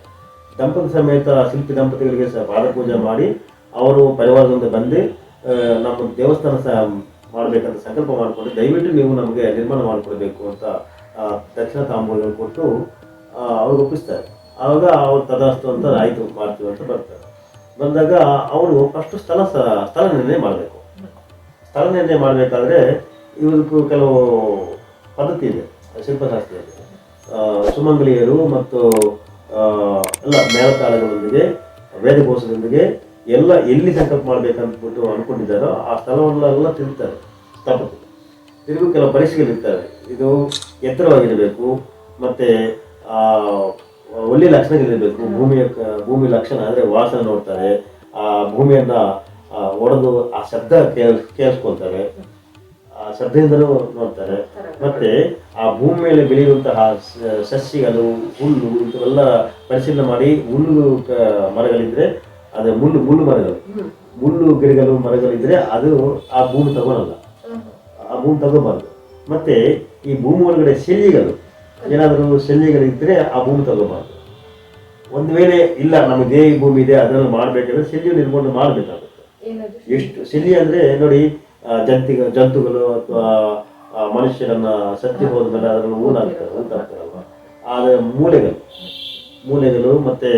ದಂಪತಿ ಸಮೇತ ಶಿಲ್ಪಿ ದಂಪತಿಗಳಿಗೆ ಪಾದ ಪೂಜೆ ಮಾಡಿ ಅವರು ಪರಿವಾರದಿಂದ ಬಂದು ನಮ್ಮ ದೇವಸ್ಥಾನ ಮಾಡಬೇಕಂತ ಸಂಕಲ್ಪ ಮಾಡಿಕೊಂಡು ದಯವಿಟ್ಟು ನೀವು ನಮಗೆ ನಿರ್ಮಾಣ ಮಾಡಿಕೊಡ್ಬೇಕು ಅಂತ ದಕ್ಷಿಣ ತಾಂಬೂಲಗಳು ಕೊಟ್ಟು ಅವ್ರಿಗೆ ಒಪ್ಪಿಸ್ತಾರೆ. ಆವಾಗ ಅವ್ರು ತದಾಸ್ತು ಅಂತ ಆಯಿತು ಮಾಡ್ತೀವಿ ಅಂತ ಬರ್ತಾರೆ. ಬಂದಾಗ ಅವರು ಫಸ್ಟ್ ಸ್ಥಳ ನಿರ್ಣಯ ಮಾಡಬೇಕು. ಸ್ಥಳ ನಿರ್ಣಯ ಮಾಡಬೇಕಾದ್ರೆ ಇವಕ್ಕೂ ಕೆಲವು ಪದ್ಧತಿ ಇದೆ ಶಿಲ್ಪಶಾಸ್ತ್ರದಲ್ಲಿ. ಸುಮಂಗಲಿಯರು ಮತ್ತು ಎಲ್ಲ ಮೇಳತಾಳಗಳೊಂದಿಗೆ ವೇದಘೋಷದೊಂದಿಗೆ ಎಲ್ಲ ಎಲ್ಲಿ ಸಂಕಲ್ಪ ಮಾಡ್ಬೇಕಂತಬಿಟ್ಟು ಅನ್ಕೊಂಡಿದ್ದಾರೋ ಆ ಸ್ಥಳವನ್ನೆಲ್ಲ ತಿರುಗ್ತಾರೆ. ಸ್ಥಾಪತಿ ತಿರುಗು ಕೆಲವು ಪರೀಕ್ಷೆಗಳು ಇರ್ತಾರೆ. ಇದು ಎತ್ತರವಾಗಿರಬೇಕು, ಮತ್ತೆ ಒಳ್ಳೆ ಲಕ್ಷಣಗಳಿರಬೇಕು. ಭೂಮಿ ಲಕ್ಷಣ ಅಂದರೆ ವಾಸನೆ ನೋಡ್ತಾರೆ. ಆ ಭೂಮಿಯನ್ನ ಒಡೆದು ಆ ಶಬ್ದ ಕೇಳಿಸ್ಕೊಳ್ತಾರೆ. ಆ ಶ್ರದ್ಧೆಯಿಂದಲೂ ನೋಡ್ತಾರೆ. ಮತ್ತೆ ಆ ಭೂಮಿ ಮೇಲೆ ಬೆಳೆಯುವಂತಹ ಸಸ್ಯಗಳು, ಹುಲ್ಲು ಇಂಥವೆಲ್ಲ ಪರಿಶೀಲನೆ ಮಾಡಿ. ಹುಲ್ಲು ಮರಗಳಿದ್ರೆ ಅದೇ ಮುಳ್ಳು ಮರಗಳು, ಮುಳ್ಳು ಗಿಡಗಳು ಮರಗಳಿದ್ರೆ ಅದು ಆ ಭೂಮಿ ತಗೊಳಲ್ಲ, ಆ ಭೂಮಿ ತಗೋಬಾರ್ದು. ಮತ್ತೆ ಈ ಭೂಮಿ ಒಳಗಡೆ ಶಲ್ಯಗಳು ಏನಾದರೂ ಶಲ್ಯಗಳಿದ್ರೆ ಆ ಭೂಮಿ ತಗೋಬಾರ್ದು. ಒಂದು ವೇಳೆ ಇಲ್ಲ ನಮಗೆ ದೇವಿ ಭೂಮಿ ಇದೆ ಅದರಲ್ಲಿ ಮಾಡಬೇಕಾದ್ರೆ ಶಲ್ಯ ನಿರ್ಮಾಣ ಮಾಡಬೇಕಾಗುತ್ತೆ. ಏನದು? ಎಷ್ಟು ಶಲ್ಯ ಅಂದ್ರೆ ನೋಡಿ, ಜಂತುಗಳು ಅಥವಾ ಮನುಷ್ಯರನ್ನ ಸತ್ಯ ಹೋದ್ಮೇಲೆ ಅದರಲ್ಲಿ ಊತಾಗ್ತಾರಲ್ವ, ಆದ್ರೆ ಮೂಳೆಗಳು ಮತ್ತೆ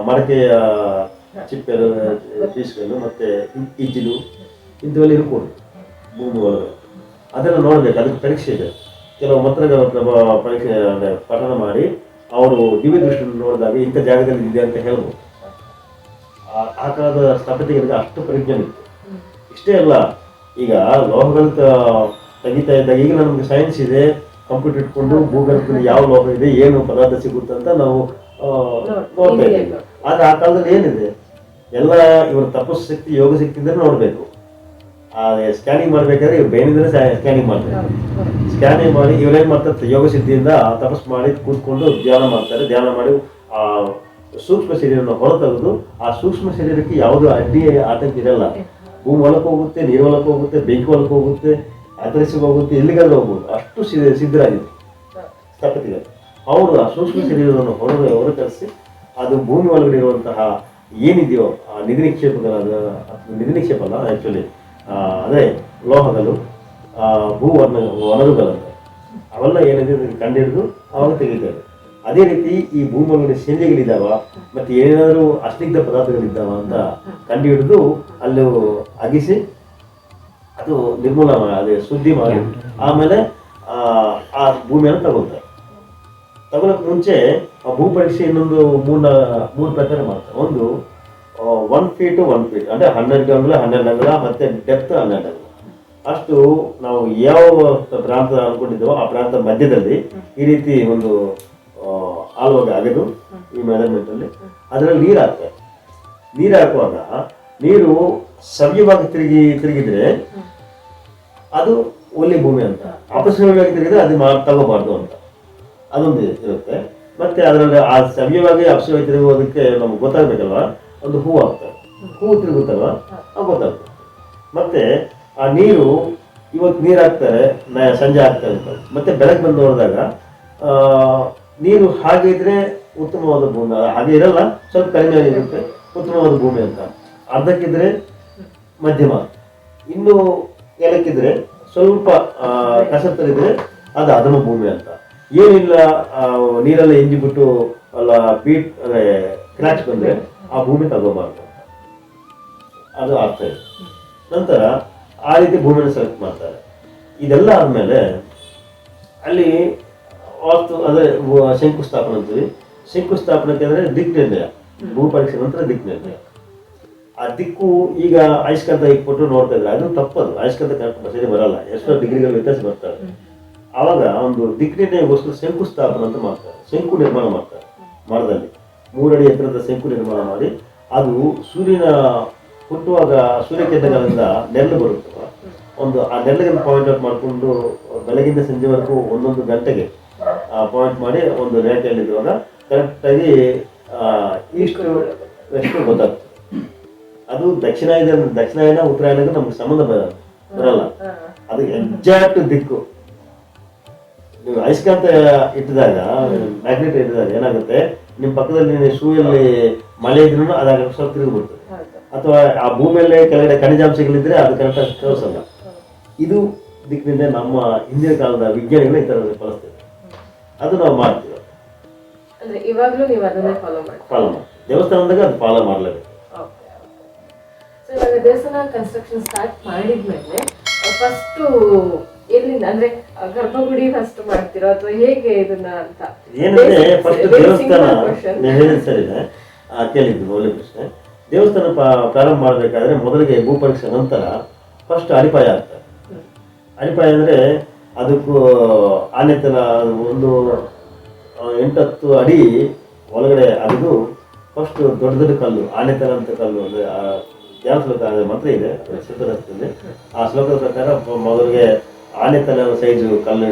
ಮಡಕೆಯ ಚಿಪ್ಪೆಗಳು, ಪೀಸ್ಗಳು ಮತ್ತೆ ಇಜ್ಜಿಲು ಇಂಥವೆಲ್ಲ ಇರ್ಬೋದು ಭೂಮಿ ಒಳಗೆ. ಅದನ್ನು ನೋಡ್ಬೇಕು, ಅದಕ್ಕೆ ಪರೀಕ್ಷೆ ಇದೆ. ಕೆಲವು ಮಂತ್ರಗಳ ಪರೀಕ್ಷೆ ಪಠಣ ಮಾಡಿ ಅವರು ದಿವ್ಯ ದೃಷ್ಟಿಯನ್ನು ನೋಡಿದಾಗ ಇಂಥ ಜಾಗದಲ್ಲಿ ಇದೆ ಅಂತ ಹೇಳ್ಬೋದು. ಆ ಕಾಲದ ಸ್ಥಪತಿಗಳಿಗೆ ಅಷ್ಟು ಪರಿಜ್ಞಾನ ಇತ್ತು. ಇಷ್ಟೇ ಅಲ್ಲ, ಈಗ ಲೋಹಗಳು ತೆಗಿತಾ ಇದ್ದಾಗ ಈಗ ನಮ್ಗೆ ಸೈನ್ಸ್ ಇದೆ, ಕಂಪ್ಯೂಟರ್ ಇಟ್ಕೊಂಡು ಭೂಗರ್ಭದಲ್ಲಿ ಯಾವ ಲೋಹ ಇದೆ, ಏನು ಪದಾರ್ಥ ಸಿಗುತ್ತೆ ಅಂತ ನಾವು ನೋಡ್ತಾ ಇದ್ದೀವಿ. ಆದ್ರೆ ಆ ಕಾಲದಲ್ಲಿ ಏನಿದೆ ಎಲ್ಲ ಇವ್ರ ತಪಸ್ಸು ಶಕ್ತಿ, ಯೋಗ ಶಕ್ತಿಯಿಂದ ನೋಡ್ಬೇಕು. ಸ್ಕ್ಯಾನಿಂಗ್ ಮಾಡ್ಬೇಕಾದ್ರೆ ಇವ್ರು ಬೇನಿದ್ರೆ ಸ್ಕ್ಯಾನಿಂಗ್ ಮಾಡ್ತಾರೆ. ಸ್ಕ್ಯಾನಿಂಗ್ ಮಾಡಿ ಇವ್ರೇನ್ ಮಾಡ್ತಾರೆ, ಯೋಗ ಸಿದ್ಧಿಯಿಂದ ತಪಸ್ಸು ಮಾಡಿ ಕೂತ್ಕೊಂಡು ಧ್ಯಾನ ಮಾಡ್ತಾರೆ. ಧ್ಯಾನ ಮಾಡಿ ಆ ಸೂಕ್ಷ್ಮ ಶರೀರವನ್ನು ಹೊರತೆಗೆದು ಆ ಸೂಕ್ಷ್ಮ ಶರೀರಕ್ಕೆ ಯಾವುದು ಅಡ್ಡಿ ಆತಂಕ ಇರಲ್ಲ. ಭೂಮಿ ಒಳಕ್ಕೆ ಹೋಗುತ್ತೆ, ನೀರು ಒಳಕ್ಕೆ ಹೋಗುತ್ತೆ, ಬೆಂಕಿ ಒಳಕ್ಕೆ ಹೋಗುತ್ತೆ, ಆತರಿಸಿ ಹೋಗುತ್ತೆ, ಎಲ್ಲಿಗಾದ್ರೂ ಹೋಗ್ಬೋದು. ಅಷ್ಟು ಸಿದ್ಧರಾಗಿದೆ ಸ್ಥಪತಿಗಳು. ಅವರು ಆ ಸೂಕ್ಷ್ಮ ಶರೀರವನ್ನು ಹೊರತರಿಸಿ ಅದು ಭೂಮಿ ಒಳಗಡೆ ಇರುವಂತಹ ಏನಿದೆಯೋ ಆ ನಿಧಿ ನಿಕ್ಷೇಪ ಅಲ್ಲ ಆ್ಯಕ್ಚುಲಿ ಅದೇ ಲೋಹಗಳು, ವನರುಗಳಂತ ಅವೆಲ್ಲ ಏನಿದೆ ಕಂಡಿಡಿದು ಅವಾಗ ತೆಗಿತಾರೆ. ಅದೇ ರೀತಿ ಈ ಭೂಮಿ ಒಳಗಡೆ ಶಲ್ಯಗಳಿದ್ದಾವ ಮತ್ತೆ ಏನಾದರೂ ಅಸ್ನಿಗ್ಧ ಪದಾರ್ಥಗಳಿದ್ದಾವ ಅಂತ ಕಂಡುಹಿಡಿದು ಅಲ್ಲೂ ಅಗಿಸಿ ಅದು ನಿರ್ಮೂಲ ಅದೇ ಶುದ್ಧಿ ಮಾಡಿ ಆಮೇಲೆ ಆ ಭೂಮಿಯನ್ನು ತಗೊಳ್ತಾರೆ. ತಗೊಳಕ್ ಮುಂಚೆ ಆ ಭೂ ಪರೀಕ್ಷೆ ಇನ್ನೊಂದು ಮೂರು ಪ್ರಕಾರ ಮಾಡ್ತಾರೆ. ಒಂದು 1 feet 1 feet ಅಂದ್ರೆ 12 ಅಂಗುಲ ಮತ್ತೆ ಡೆಪ್ತ್ 12 ಅಂಗುಲ. ಅಷ್ಟು ನಾವು ಯಾವ ಪ್ರಾಂತ ಅನ್ಕೊಂಡಿದ್ದೇವೋ ಆ ಪ್ರಾಂತ ಮಧ್ಯದಲ್ಲಿ ಈ ರೀತಿ ಒಂದು ಆಲ್ವಾಗ ಅಗೆದು ಈ ಮೆಜರ್ಮೆಂಟ್ ಅಲ್ಲಿ ಅದರಲ್ಲಿ ನೀರು ಹಾಕ್ತಾರೆ. ನೀರು ಹಾಕುವಾಗ ನೀರು ಸವ್ಯವಾಗಿ ತಿರುಗಿದ್ರೆ ಅದು ಒಳ್ಳೆ ಭೂಮಿ ಅಂತ, ಅಪಸವ್ಯವಾಗಿ ತಿರುಗಿದ್ರೆ ಅದು ತಗೋಬಾರ್ದು ಅಂತ ಅದೊಂದು ಇರುತ್ತೆ. ಮತ್ತೆ ಅದರಲ್ಲಿ ಆ ಸವ್ಯವಾಗಿ ಅಪಸವ್ಯವಾಗಿ ತಿರುಗುವುದಕ್ಕೆ ನಮ್ಗೆ ಗೊತ್ತಾಗ್ಬೇಕಲ್ವಾ, ಒಂದು ಹೂವು ಹಾಕ್ತಾರೆ. ಹೂವು ತಿರುಗುತ್ತಲ್ವ ಗೊತ್ತಾಗ್ತದೆ. ಮತ್ತೆ ಆ ನೀರು ಇವತ್ತು ನೀರು ಹಾಕ್ತಾರೆ, ಸಂಜೆ ಹಾಕ್ತಾರೆ ಅಂತ, ಮತ್ತೆ ಬೆಳಗ್ಗೆ ಬಂದು ನೋಡಿದಾಗ ನೀರು ಹಾಗೆ ಇದ್ರೆ ಉತ್ತಮವಾದ ಭೂಮಿ, ಹಾಗೆ ಇರಲ್ಲ, ಸ್ವಲ್ಪ ಕಡಿಮೆ ಇರುತ್ತೆ, ಉತ್ತಮವಾದ ಭೂಮಿ ಅಂತ. ಅರ್ಧಕ್ಕಿದ್ರೆ ಮಧ್ಯಮ, ಇನ್ನು ಏಲಕ್ಕಿದ್ರೆ ಸ್ವಲ್ಪ ಕಸತ್ತರಿದ್ರೆ ಅದು ಅಧಮ ಭೂಮಿ ಅಂತ. ಏನಿಲ್ಲ ನೀರೆಲ್ಲ ಎಂಜಿಬಿಟ್ಟು ಅಲ್ಲ ಬೀಟ್ ಅಂದ್ರೆ ಕ್ರ್ಯಾಕ್ಸ್ ಬಂದ್ರೆ ಆ ಭೂಮಿ ತಗೋಬಾರ್ದು ಅಂತ ಅದು ಅರ್ಥ ಇದೆ. ನಂತರ ಆ ರೀತಿ ಭೂಮಿಯನ್ನು ಸೆಲೆಕ್ಟ್ ಮಾಡ್ತಾರೆ. ಇದೆಲ್ಲ ಆದ್ಮೇಲೆ ಅಲ್ಲಿ ವಾಸ್ತು ಅದೇ ಶಂಕುಸ್ಥಾಪನೆ ಅಂತೀವಿ. ಶಂಕುಸ್ಥಾಪನಕ್ಕೆ ಅಂದ್ರೆ ದಿಕ್ ನಿರ್ಣಯ, ಭೂ ಪರೀಕ್ಷೆ ನಂತರ ದಿಕ್ ನಿರ್ಣಯ. ಆ ದಿಕ್ಕು ಈಗ ಅಯಸ್ಕಾಂತ ಇಟ್ಬಿಟ್ಟು ನೋಡ್ತಾ ಇದ್ರೆ ಅದು ತಪ್ಪದು. ಅಯಸ್ಕಾಂತ ಸರಿ ಬರಲ್ಲ, ಎಷ್ಟೋ ಡಿಗ್ರಿಗಳು ವ್ಯತ್ಯಾಸ ಬರ್ತಾರೆ. ಆವಾಗ ಒಂದು ದಿಕ್ ನಿರ್ಣಯಗೋಸ್ಕರ ಶಂಕುಸ್ಥಾಪನ ಅಂತ ಮಾಡ್ತಾರೆ. ಶಂಕು ನಿರ್ಮಾಣ ಮಾಡ್ತಾರೆ. ಮರದಲ್ಲಿ 3 ಅಡಿ ಎತ್ತರದ ಶಂಕು ನಿರ್ಮಾಣ ಮಾಡಿ ಅದು ಸೂರ್ಯನ ಹುಟ್ಟುವಾಗ ಸೂರ್ಯಕಿರಣಗಳಿಂದ ನೆರಳು ಬರುತ್ತವ, ಒಂದು ಆ ನೆರಳಿಗೆ ಪಾಯಿಂಟ್ ಔಟ್ ಮಾಡಿಕೊಂಡು ಬೆಳಗಿಂದ ಸಂಜೆವರೆಗೂ 1 ಗಂಟೆಗೆ ಪಾಯಿಂಟ್ ಮಾಡಿ ಒಂದು ರೇಖೆಯಲ್ಲಿರುವಾಗ ಕರೆಕ್ಟಾಗಿ ಈಸ್ಟ್ ವೆಸ್ಟ್ ಗೊತ್ತಾಗ್ತದೆ. ಅದು ದಕ್ಷಿಣಾಯನ ಉತ್ತರಾಯಣಕ್ಕೆ ನಮ್ಗೆ ಸಂಬಂಧ ಬರಲ್ಲ. ಅದು ಎಕ್ಸಾಕ್ಟ್ ದಿಕ್ಕು. ನೀವು ಅಯಸ್ಕಾಂತ ಇಟ್ಟಿದಾಗ, ಮ್ಯಾಗ್ನೆಟ್ ಇಟ್ಟಿದಾಗ ಏನಾಗುತ್ತೆ, ನಿಮ್ಮ ಪಕ್ಕದಲ್ಲಿ ಶೂಯಲ್ಲಿ ಮಳೆ ಇದ್ರೂ ಅದಾಗ ಸ್ವಲ್ಪ ತಿರುಗಿಬಿಡ್ತದೆ. ಅಥವಾ ಆ ಭೂಮಿಯಲ್ಲೇ ಕೆಳಗಡೆ ಖನಿಜಾಂಶಗಳಿದ್ರೆ ಅದು ಕರೆಕ್ಟಾಗಿ ತೋರಿಸಲ್ಲ. ಇದು ದಿಕ್ಕಿನಿಂದ ನಮ್ಮ ಹಿಂದಿನ ಕಾಲದ ವಿಜ್ಞಾನಿಗಳು ಈ ಥರ ಬಳಸ್ತಾರೆ. ಅದು ನಾವು ಮಾಡ್ತೀವಿ. ಫಾಲೋ ಮಾಡಿ ದೇವಸ್ಥಾನದಾಗ ಅದು ಫಾಲೋ ಮಾಡಲೇಬೇಕು. ಇವಾಗ ದೇವಸ್ಥಾನ ಕನ್ಸ್ಟ್ರಕ್ಷನ್ ಸ್ಟಾರ್ಟ್ ಮಾಡಿದ್ಮೇಲೆ ಫಸ್ಟ್ ಎಲ್ಲಿಂದ ಅಂದ್ರೆ ಗರ್ಭಗುಡಿ ಫಸ್ಟ್ ಮಾಡ್ತಿರೋ ಅಥವಾ ಹೇಗೆ ಇದನ್ನ ಅಂತ ಏನಂದ್ರೆ ಫಸ್ಟ್ ದೇವಸ್ಥಾನ ಸರಿದೆ ಕೇಳಿದ್ದು ಒಳ್ಳೆ ಪ್ರಶ್ನೆ. ದೇವಸ್ಥಾನ ಪ್ರಾರಂಭ ಮಾಡಬೇಕಾದ್ರೆ ಮೊದಲಿಗೆ ಭೂ ಪರೀಕ್ಷೆ ನಂತರ ಫಸ್ಟ್ ಅಡಿಪಾಯ ಆಗ್ತಾರೆ. ಅಡಿಪಾಯ ಅಂದ್ರೆ ಅದಕ್ಕೂ ಆನೆತನ ಒಂದು 8-10 ಅಡಿ ಒಳಗಡೆ ಅದಿದು ಫಸ್ಟ್ ದೊಡ್ಡ ಕಲ್ಲು ಆನೆತನ ಅಂತ ಕಲ್ಲು ಅಂದ್ರೆ ಧ್ಯಾನ ಶ್ಲೋಕ ಮಂತ್ರ ಇದೆ ಸಿದ್ಧರಸ್ತಲ್ಲಿ. ಆ ಶ್ಲೋಕದ ಪ್ರಕಾರ ಮೊದಲಿಗೆ ಆನೆತನ ಸೈಜು ಕಲ್ಲು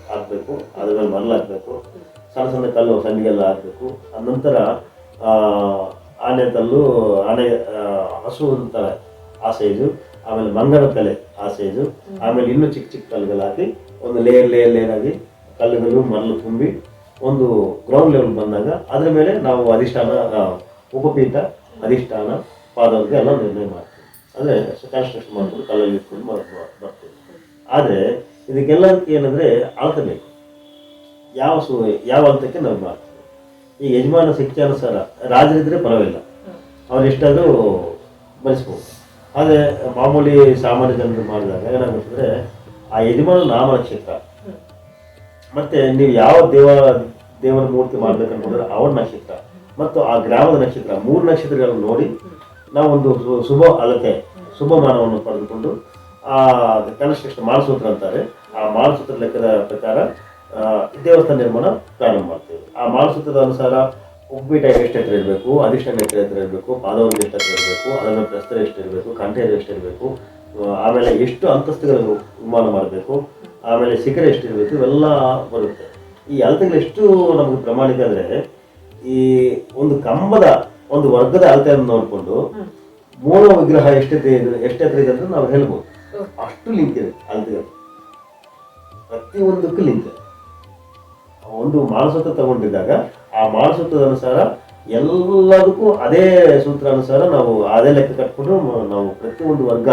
ಹಾಕ್ಬೇಕು, ಅದ್ರ ಮೇಲೆ ಮರಳು ಹಾಕ್ಬೇಕು, ಸಣ್ಣ ಸಣ್ಣ ಕಲ್ಲು ಸಂಡಿಗೆಲ್ಲ ಹಾಕ್ಬೇಕು. ಅದ ನಂತರ ಆನೆ ಹಸು ಅಂತಾರೆ ಆ ಸೈಜು, ಆಮೇಲೆ ಮಂಗನ ತಲೆ ಆ ಸೈಜು, ಆಮೇಲೆ ಇನ್ನೂ ಚಿಕ್ಕ ಚಿಕ್ಕ ಕಲ್ಲುಗಳು ಹಾಕಿ ಒಂದು ಲೇಯರ್ ಆಗಿ ಕಲ್ಲುಗಳು ಮರಳು ತುಂಬಿ ಒಂದು ಗ್ರೌಂಡ್ ಲೆವೆಲ್ ಬಂದಾಗ ಅದ್ರ ಮೇಲೆ ನಾವು ಅಧಿಷ್ಠಾನ, ಉಪಪೀಠ, ಅಧಿಷ್ಠಾನ, ಪಾದವರ್ಗ ಎಲ್ಲ ನಿರ್ಣಯ ಮಾಡ್ತೀವಿ. ಅಂದರೆ ಕನ್ಸ್ಟ್ರಕ್ಷನ್ ಮಾಡ್ಕೊಂಡು ಕಲ್ಲಲ್ಲಿ ಇಟ್ಕೊಂಡು ಬರ್ತೀವಿ. ಆದರೆ ಇದಕ್ಕೆಲ್ಲದಕ್ಕೆ ಏನಂದರೆ ಅಳತೆ ಬೇಕು. ಯಾವ ಹಂತಕ್ಕೆ ನಾವು ಮಾಡ್ತೀವಿ. ಈ ಯಜಮಾನ ಶಿಕ್ಷಾನುಸಾರ ರಾಜರಿದ್ರೆ ಪರವಾಗಿಲ್ಲ, ಅವ್ರು ಎಷ್ಟಾದರೂ ಬಲಿಸ್ಬೋದು. ಆದರೆ ಮಾಮೂಲಿ ಸಾಮಾನ್ಯ ಜನರು ಮಾಡಿದಾಗ ಏನಾಗುತ್ತಂದರೆ ಆ ಯಜಮಾನ ನಾಮ ನಕ್ಷತ್ರ ಮತ್ತು ನೀವು ಯಾವ ದೇವರ ಮೂರ್ತಿ ಮಾಡ್ಬೇಕಂತಂದ್ರೆ ಅವ್ರ ನಕ್ಷತ್ರ ಮತ್ತು ಆ ಗ್ರಾಮದ ನಕ್ಷತ್ರ 3 ನಕ್ಷತ್ರಗಳನ್ನು ನೋಡಿ ನಾವೊಂದು ಶುಭ ಅಳತೆ, ಶುಭಮಾನವನ್ನು ಪಡೆದುಕೊಂಡು ಆ ಕನ್ಸ್ಟ್ರಕ್ಷನ್ ಮಾನಸೂತ್ರ ಅಂತಾರೆ. ಆ ಮಾನಸೂತ್ರ ಲೆಕ್ಕದ ಪ್ರಕಾರ ದೇವಸ್ಥಾನ ನಿರ್ಮಾಣ ಪ್ರಾರಂಭ ಮಾಡ್ತೇವೆ. ಆ ಮಾನಸೂತ್ರದ ಅನುಸಾರ ಉಪ್ಪೀಠ ಎಷ್ಟು ಎತ್ತರ ಇರಬೇಕು, ಅಧಿಷ್ಠಾನ ಎಷ್ಟು ಎತ್ತರ ಇರಬೇಕು, ಪಾದವರ್ಗ ಎಷ್ಟು ಎತ್ತರ ಇರಬೇಕು, ಅದರ ಪ್ರಸ್ತರ ಎಷ್ಟು ಇರಬೇಕು, ಕಂಠೇರು ಎಷ್ಟು ಇರಬೇಕು, ಆಮೇಲೆ ಎಷ್ಟು ಅಂತಸ್ತುಗಳನ್ನು ನಿರ್ಮಾಣ ಮಾಡಬೇಕು, ಆಮೇಲೆ ಶಿಖರ ಎಷ್ಟು ಇರಬೇಕು, ಇವೆಲ್ಲ ಬರುತ್ತೆ. ಈ ಅಳತೆಗಳು ಎಷ್ಟು ನಮಗೆ ಪ್ರಾಮಾಣಿಕ ಅಂದರೆ ಈ ಒಂದು ಕಂಬದ ಒಂದು ವರ್ಗದ ಅಳತೆಯನ್ನು ನೋಡಿಕೊಂಡು ಮೂಲ ವಿಗ್ರಹ ಎಷ್ಟೆತ್ತರ ಇದೆ ಅಂತ ನಾವು ಹೇಳ್ಬೋದು. ಅಷ್ಟು ಲಿಂಕ್ ಇದೆ ಅಳತೆಗಳು, ಪ್ರತಿಯೊಂದಕ್ಕೂ ಲಿಂಕ್. ಒಂದು ಮಾನಸೂತ್ರ ತಗೊಂಡಿದ್ದಾಗ ಆ ಮಾನಸೂತ್ರದ ಅನುಸಾರ ಎಲ್ಲದಕ್ಕೂ ಅದೇ ಸೂತ್ರ ಅನುಸಾರ ನಾವು ಅದೇ ಲೆಕ್ಕ ಕಟ್ಕೊಂಡು ನಾವು ಪ್ರತಿಯೊಂದು ವರ್ಗ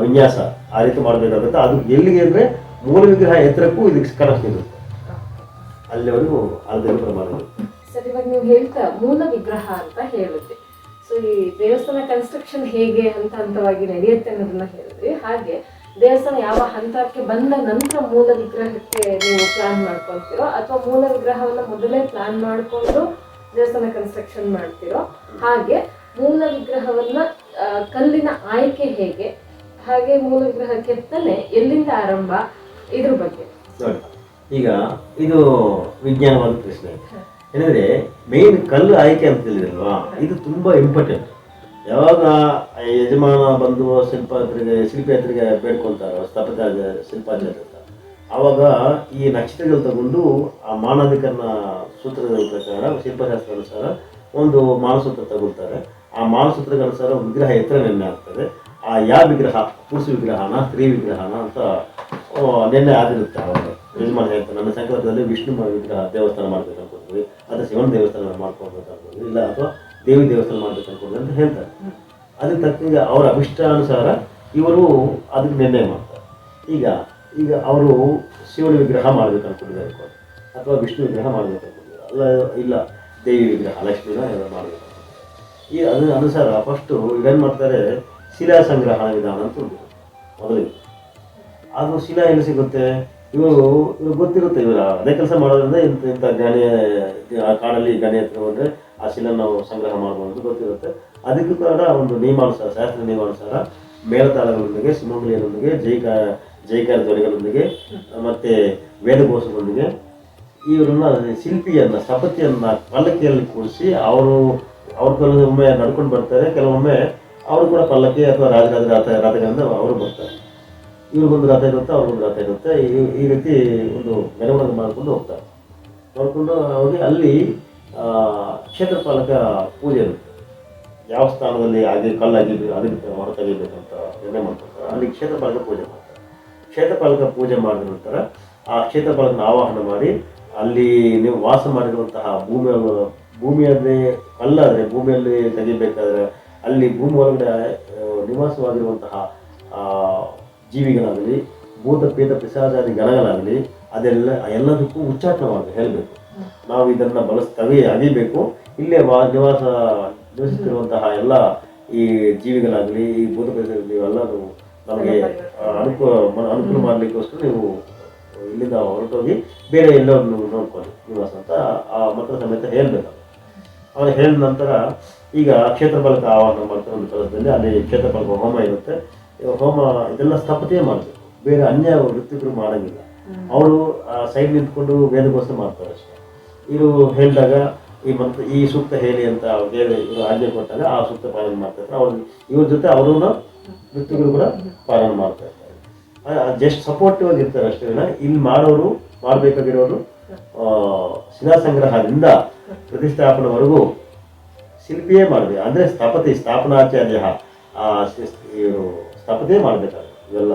ವಿನ್ಯಾಸ ಆ ರೀತಿ ಮಾಡಬೇಕಾಗುತ್ತೆ. ಅದು ಎಲ್ಲಿಗೆ ಅಂದರೆ ಮೂಲ ವಿಗ್ರಹ ಎತ್ತರಕ್ಕೂ ಇದಕ್ಕೆ ಕನೆಕ್ಷನ್ ಇರುತ್ತೆ, ಅಲ್ಲಿವರೆಗೂ ಅದೇ ಪ್ರಮಾಣ ಇರುತ್ತೆ. ಸರ್, ಇವಾಗ ನೀವು ಹೇಳ್ತಾ ಮೂಲ ವಿಗ್ರಹ ಅಂತ ಹೇಳಿದ್ರಿ. ಸೊ ಈ ದೇವಸ್ಥಾನ ಕನ್ಸ್ಟ್ರಕ್ಷನ್ ಹೇಗೆ ಹಂತ ಹಂತವಾಗಿ ನಡೆಯುತ್ತೆ ಅನ್ನೋದನ್ನ ಹೇಳಿದ್ರಿ. ಹಾಗೆ ದೇವಸ್ಥಾನ ಯಾವ ಹಂತಕ್ಕೆ ಬಂದ ನಂತರ ಮೂಲ ವಿಗ್ರಹಕ್ಕೆ ನೀವು ಪ್ಲಾನ್ ಮಾಡ್ಕೊಳ್ತೀರೋ ಅಥವಾ ಮೂಲ ವಿಗ್ರಹವನ್ನ ಮೊದಲೇ ಪ್ಲಾನ್ ಮಾಡಿಕೊಂಡು ದೇವಸ್ಥಾನ ಕನ್ಸ್ಟ್ರಕ್ಷನ್ ಮಾಡ್ತಿರೋ, ಹಾಗೆ ಮೂಲ ವಿಗ್ರಹವನ್ನ ಕಲ್ಲಿನ ಆಯ್ಕೆ ಹೇಗೆ, ಹಾಗೆ ಮೂಲ ವಿಗ್ರಹ ಕೆತ್ತನೆ ಎಲ್ಲಿಂದ ಆರಂಭ, ಇದ್ರ ಬಗ್ಗೆ ನೋಡಿ. ಈಗ ಇದು ವಿಜ್ಞಾನವಾದ ಪ್ರಶ್ನೆ. ಏನಂದ್ರೆ ಮೇನ್ ಕಲ್ಲು ಆಯ್ಕೆ ಅಂತ ಹೇಳಿದ್ರಲ್ವಾ, ಇದು ತುಂಬಾ ಇಂಪಾರ್ಟೆಂಟ್. ಯಾವಾಗ ಯಜಮಾನ ಬಂದು ಶಿಲ್ಪಿ ಹತ್ರಿಗೆ ಬೇಡ್ಕೊಂತಾರೋ ಶಿಲ್ಪಾಚಾರ್ಯ ಅಂತ, ಆವಾಗ ಈ ನಕ್ಷತ್ರಗಳು ತಗೊಂಡು ಆ ಮಾನವಿಕರಣ ಸೂತ್ರದ ಪ್ರಕಾರ ಶಿಲ್ಪಶಾಸ್ತ್ರ ಅನುಸಾರ ಒಂದು ಮಾನಸೂತ್ರ ತಗೊಳ್ತಾರೆ. ಆ ಮಾನಸೂತ್ರದ ಅನುಸಾರ ವಿಗ್ರಹ ಎತ್ತರ ನಿರ್ಣಯ ಆಗ್ತದೆ. ಆ ಯಾವ ವಿಗ್ರಹ ಪುರುಷ ವಿಗ್ರಹನ ಸ್ತ್ರೀ ವಿಗ್ರಹನ ಅಂತ ನಿರ್ಣಯ ಆಗಿರುತ್ತೆ. ಅವಾಗ ಯಜಮಾನ ಹೇಳ್ತಾರೆ, ನನ್ನ ಸಂಕಲ್ಪದಲ್ಲಿ ವಿಷ್ಣು ವಿಗ್ರಹ ದೇವಸ್ಥಾನ ಮಾಡ್ಬೇಕು ಅನ್ಕೊಳ್ತೀವಿ, ಅಥವಾ ಶಿವನ ದೇವಸ್ಥಾನ ಮಾಡ್ಕೊಳ್ಬೇಕು ಅನ್ಕೊಳ್ತೀವಿ, ಇಲ್ಲ ಅಥವಾ ದೇವಿ ದೇವಸ್ಥಾನ ಮಾಡ್ಬೇಕು ಅನ್ಕೊಂಡ್ವಿ ಅಂತ ಹೇಳ್ತಾರೆ. ಅದಕ್ಕೆ ತಕ್ಕಂಗೆ ಅವರ ಅಭಿಷ್ಟಾನುಸಾರ ಇವರು ಅದಕ್ಕೆ ನಿರ್ಣಯ ಮಾಡ್ತಾರೆ. ಈಗ ಅವರು ಶಿವನ ವಿಗ್ರಹ ಮಾಡ್ಬೇಕು ಅನ್ಕೊಂಡಿದ್ದಾರೆ, ಅಥವಾ ವಿಷ್ಣು ವಿಗ್ರಹ ಮಾಡ್ಬೇಕು ಅನ್ಕೊಂಡಿದ್ದಾರೆ, ಅಲ್ಲ ಇಲ್ಲ ದೇವಿ ವಿಗ್ರಹ ಲಕ್ಷ್ಮಿನ ಮಾಡ್ಬೇಕು. ಅದರ ಅನುಸಾರ ಫಸ್ಟು ಇವೇನು ಮಾಡ್ತಾರೆ, ಶಿಲಾ ಸಂಗ್ರಹಣ ವಿಧಾನ ಅಂತ ಉಂಟು ಮೊದಲಿಗೆ. ಅದು ಶಿಲಾ ಎಲ್ಲಿ ಸಿಗುತ್ತೆ, ಇವರು ಗೊತ್ತಿರುತ್ತೆ, ಇವರು ಅದೇ ಕೆಲಸ ಮಾಡೋದ್ರಿಂದ ಇಂಥ ಕಾಡಲ್ಲಿ ಗಣಿ ಹತ್ರ ಹೋದರೆ ಆ ಶಿಲೆ ನಾವು ಸಂಗ್ರಹ ಮಾಡ್ಬೋದು ಗೊತ್ತಿರುತ್ತೆ. ಅದಕ್ಕೂ ಕೂಡ ಒಂದು ನಿಯಮಾನುಸಾರ, ಶಾಸ್ತ್ರ ನಿಯಮಾನುಸಾರ ಮೇಳತಾಳಗಳೊಂದಿಗೆ, ಸುಮಂಗಲಿಯರೊಂದಿಗೆ, ಜೈಕಾರ ಧ್ವನಿಗಳೊಂದಿಗೆ ಮತ್ತು ವೇದಘೋಷಗಳೊಂದಿಗೆ ಇವರನ್ನ ಶಿಲ್ಪಿಯನ್ನು ಸ್ಥಪತಿಯನ್ನು ಪಲ್ಲಕ್ಕಿಯಲ್ಲಿ ಕೂರಿಸಿ ಅವ್ರ ಕೆಲವೊಮ್ಮೆ ನಡ್ಕೊಂಡು ಬರ್ತಾರೆ, ಕೆಲವೊಮ್ಮೆ ಅವರು ಕೂಡ ಪಲ್ಲಕ್ಕಿ ಅಥವಾ ರಾಜರಾಜ ರಥಗಳಿಂದ ಅವರು ಬರ್ತಾರೆ. ಇವ್ರಿಗೊಂದು ರಥ ಇರುತ್ತೆ, ಅವ್ರಿಗೊಂದು ರಥ ಇರುತ್ತೆ. ಈ ರೀತಿ ಒಂದು ಮೆರವಣಿಗೆ ಮಾಡಿಕೊಂಡು ಹೋಗ್ತಾರೆ. ನೋಡಿಕೊಂಡು ಹೋಗಿ ಅಲ್ಲಿ ಕ್ಷೇತ್ರಪಾಲಕ ಪೂಜೆ ಇರುತ್ತೆ. ಯಾವ ಸ್ಥಾನದಲ್ಲಿ ಕಲ್ಲಾಗಿ ಅದಕ್ಕೆ ಹೊರತೆಗಿಬೇಕಂತ ನಿರ್ಣಯ ಮಾಡ್ತಾರೆ. ಅಲ್ಲಿ ಕ್ಷೇತ್ರಪಾಲಕ ಪೂಜೆ ಮಾಡ್ತಾರೆ. ಕ್ಷೇತ್ರಪಾಲಕ ಪೂಜೆ ಮಾಡಿದ ನಂತರ ಆ ಕ್ಷೇತ್ರಪಾಲಕನ ಆವಾಹನ ಮಾಡಿ ಅಲ್ಲಿ ನೀವು ವಾಸ ಮಾಡಿರುವಂತಹ ಭೂಮಿಯಲ್ಲಿ ಕಲ್ಲಾದರೆ ಭೂಮಿಯಲ್ಲಿ ತೆಗಿಬೇಕಾದ್ರೆ ಅಲ್ಲಿ ಭೂಮಿ ಒಳಗಡೆ ನಿವಾಸವಾಗಿರುವಂತಹ ಜೀವಿಗಳಾಗಲಿ, ಭೂತ ಪೇತ ಪಿಶಾಚಾದಿ ಗಣಗಳಾಗಲಿ ಎಲ್ಲದಕ್ಕೂ ಉಚ್ಚಾಟನೆ ಮಾಡಬೇಕು, ಹೇಳಬೇಕು. ನಾವು ಇದನ್ನು ಅಗಿಬೇಕು. ಇಲ್ಲೇ ನಿವಸಿಸಿರುವಂತಹ ಎಲ್ಲ ಈ ಜೀವಿಗಳಾಗಲಿ, ಈ ಭೂತ ಪೇತಗಳು ಇವೆಲ್ಲರೂ ನಮಗೆ ಅನುಕೂಲ ಮಾಡಲಿಕ್ಕೋಸ್ಕರ ನೀವು ಇಲ್ಲಿಂದ ಹೊರಟೋಗಿ ಬೇರೆ ಎಲ್ಲರೂ ನೋಡ್ಕೊಳ್ಳಿ ನಿವಾಸ ಅಂತ ಆ ಮಕ್ಕಳ ಸಮೇತ ಹೇಳ್ಬೇಕು. ಅವ್ರು ಹೇಳಿದ ನಂತರ ಈಗ ಕ್ಷೇತ್ರಪಾಲಕ ಆಹ್ವಾನ ಮಾಡ್ತಾರೆ ಒಂದು ಸ್ಥಳದಲ್ಲಿ. ಅಲ್ಲಿ ಕ್ಷೇತ್ರಪಾಲಕ ಹೋಮ ಇರುತ್ತೆ. ಹೋಮ ಇದೆಲ್ಲ ಸ್ಥಪತಿಯೇ ಮಾಡಬೇಕು, ಬೇರೆ ಅನ್ಯ ವೃತ್ತಿಕರು ಮಾಡೋಂಗಿಲ್ಲ. ಅವರು ಸೈಡ್ ನಿಂತ್ಕೊಂಡು ವೇದಘೋಷ ಮಾಡ್ತಾರೆ ಅಷ್ಟೇ. ಇವರು ಹೇಳಿದಾಗ ಈ ಸೂಕ್ತ ಹೇಳಿ ಅಂತ ಹೇಳಿ ಇವರು ಆಜ್ಞೆ ಕೊಟ್ಟಾಗ ಆ ಸೂಕ್ತ ಪಾಲನೆ ಮಾಡ್ತಾ ಇರ್ತಾರೆ. ಇವ್ರ ಜೊತೆ ಅವರನ್ನ ವೃತ್ತಿಗಳು ಕೂಡ ಪಾಲನೆ ಮಾಡ್ತಾ ಇರ್ತಾರೆ. ಜಸ್ಟ್ ಸಪೋರ್ಟಿವ್ ಆಗಿರ್ತಾರೆ ಅಷ್ಟೇ. ಇಲ್ಲಿ ಮಾಡಬೇಕಾಗಿರೋರು ಶಿಲಾ ಸಂಗ್ರಹದಿಂದ ಪ್ರತಿಷ್ಠಾಪನೆವರೆಗೂ ಶಿಲ್ಪಿಯೇ ಮಾಡಬೇಕು. ಅಂದರೆ ಸ್ಥಾಪನಾಚಾರ್ಯ ಇವರು ಸ್ಥಪತಿಯೇ ಮಾಡಬೇಕಾಗುತ್ತೆ. ಇವೆಲ್ಲ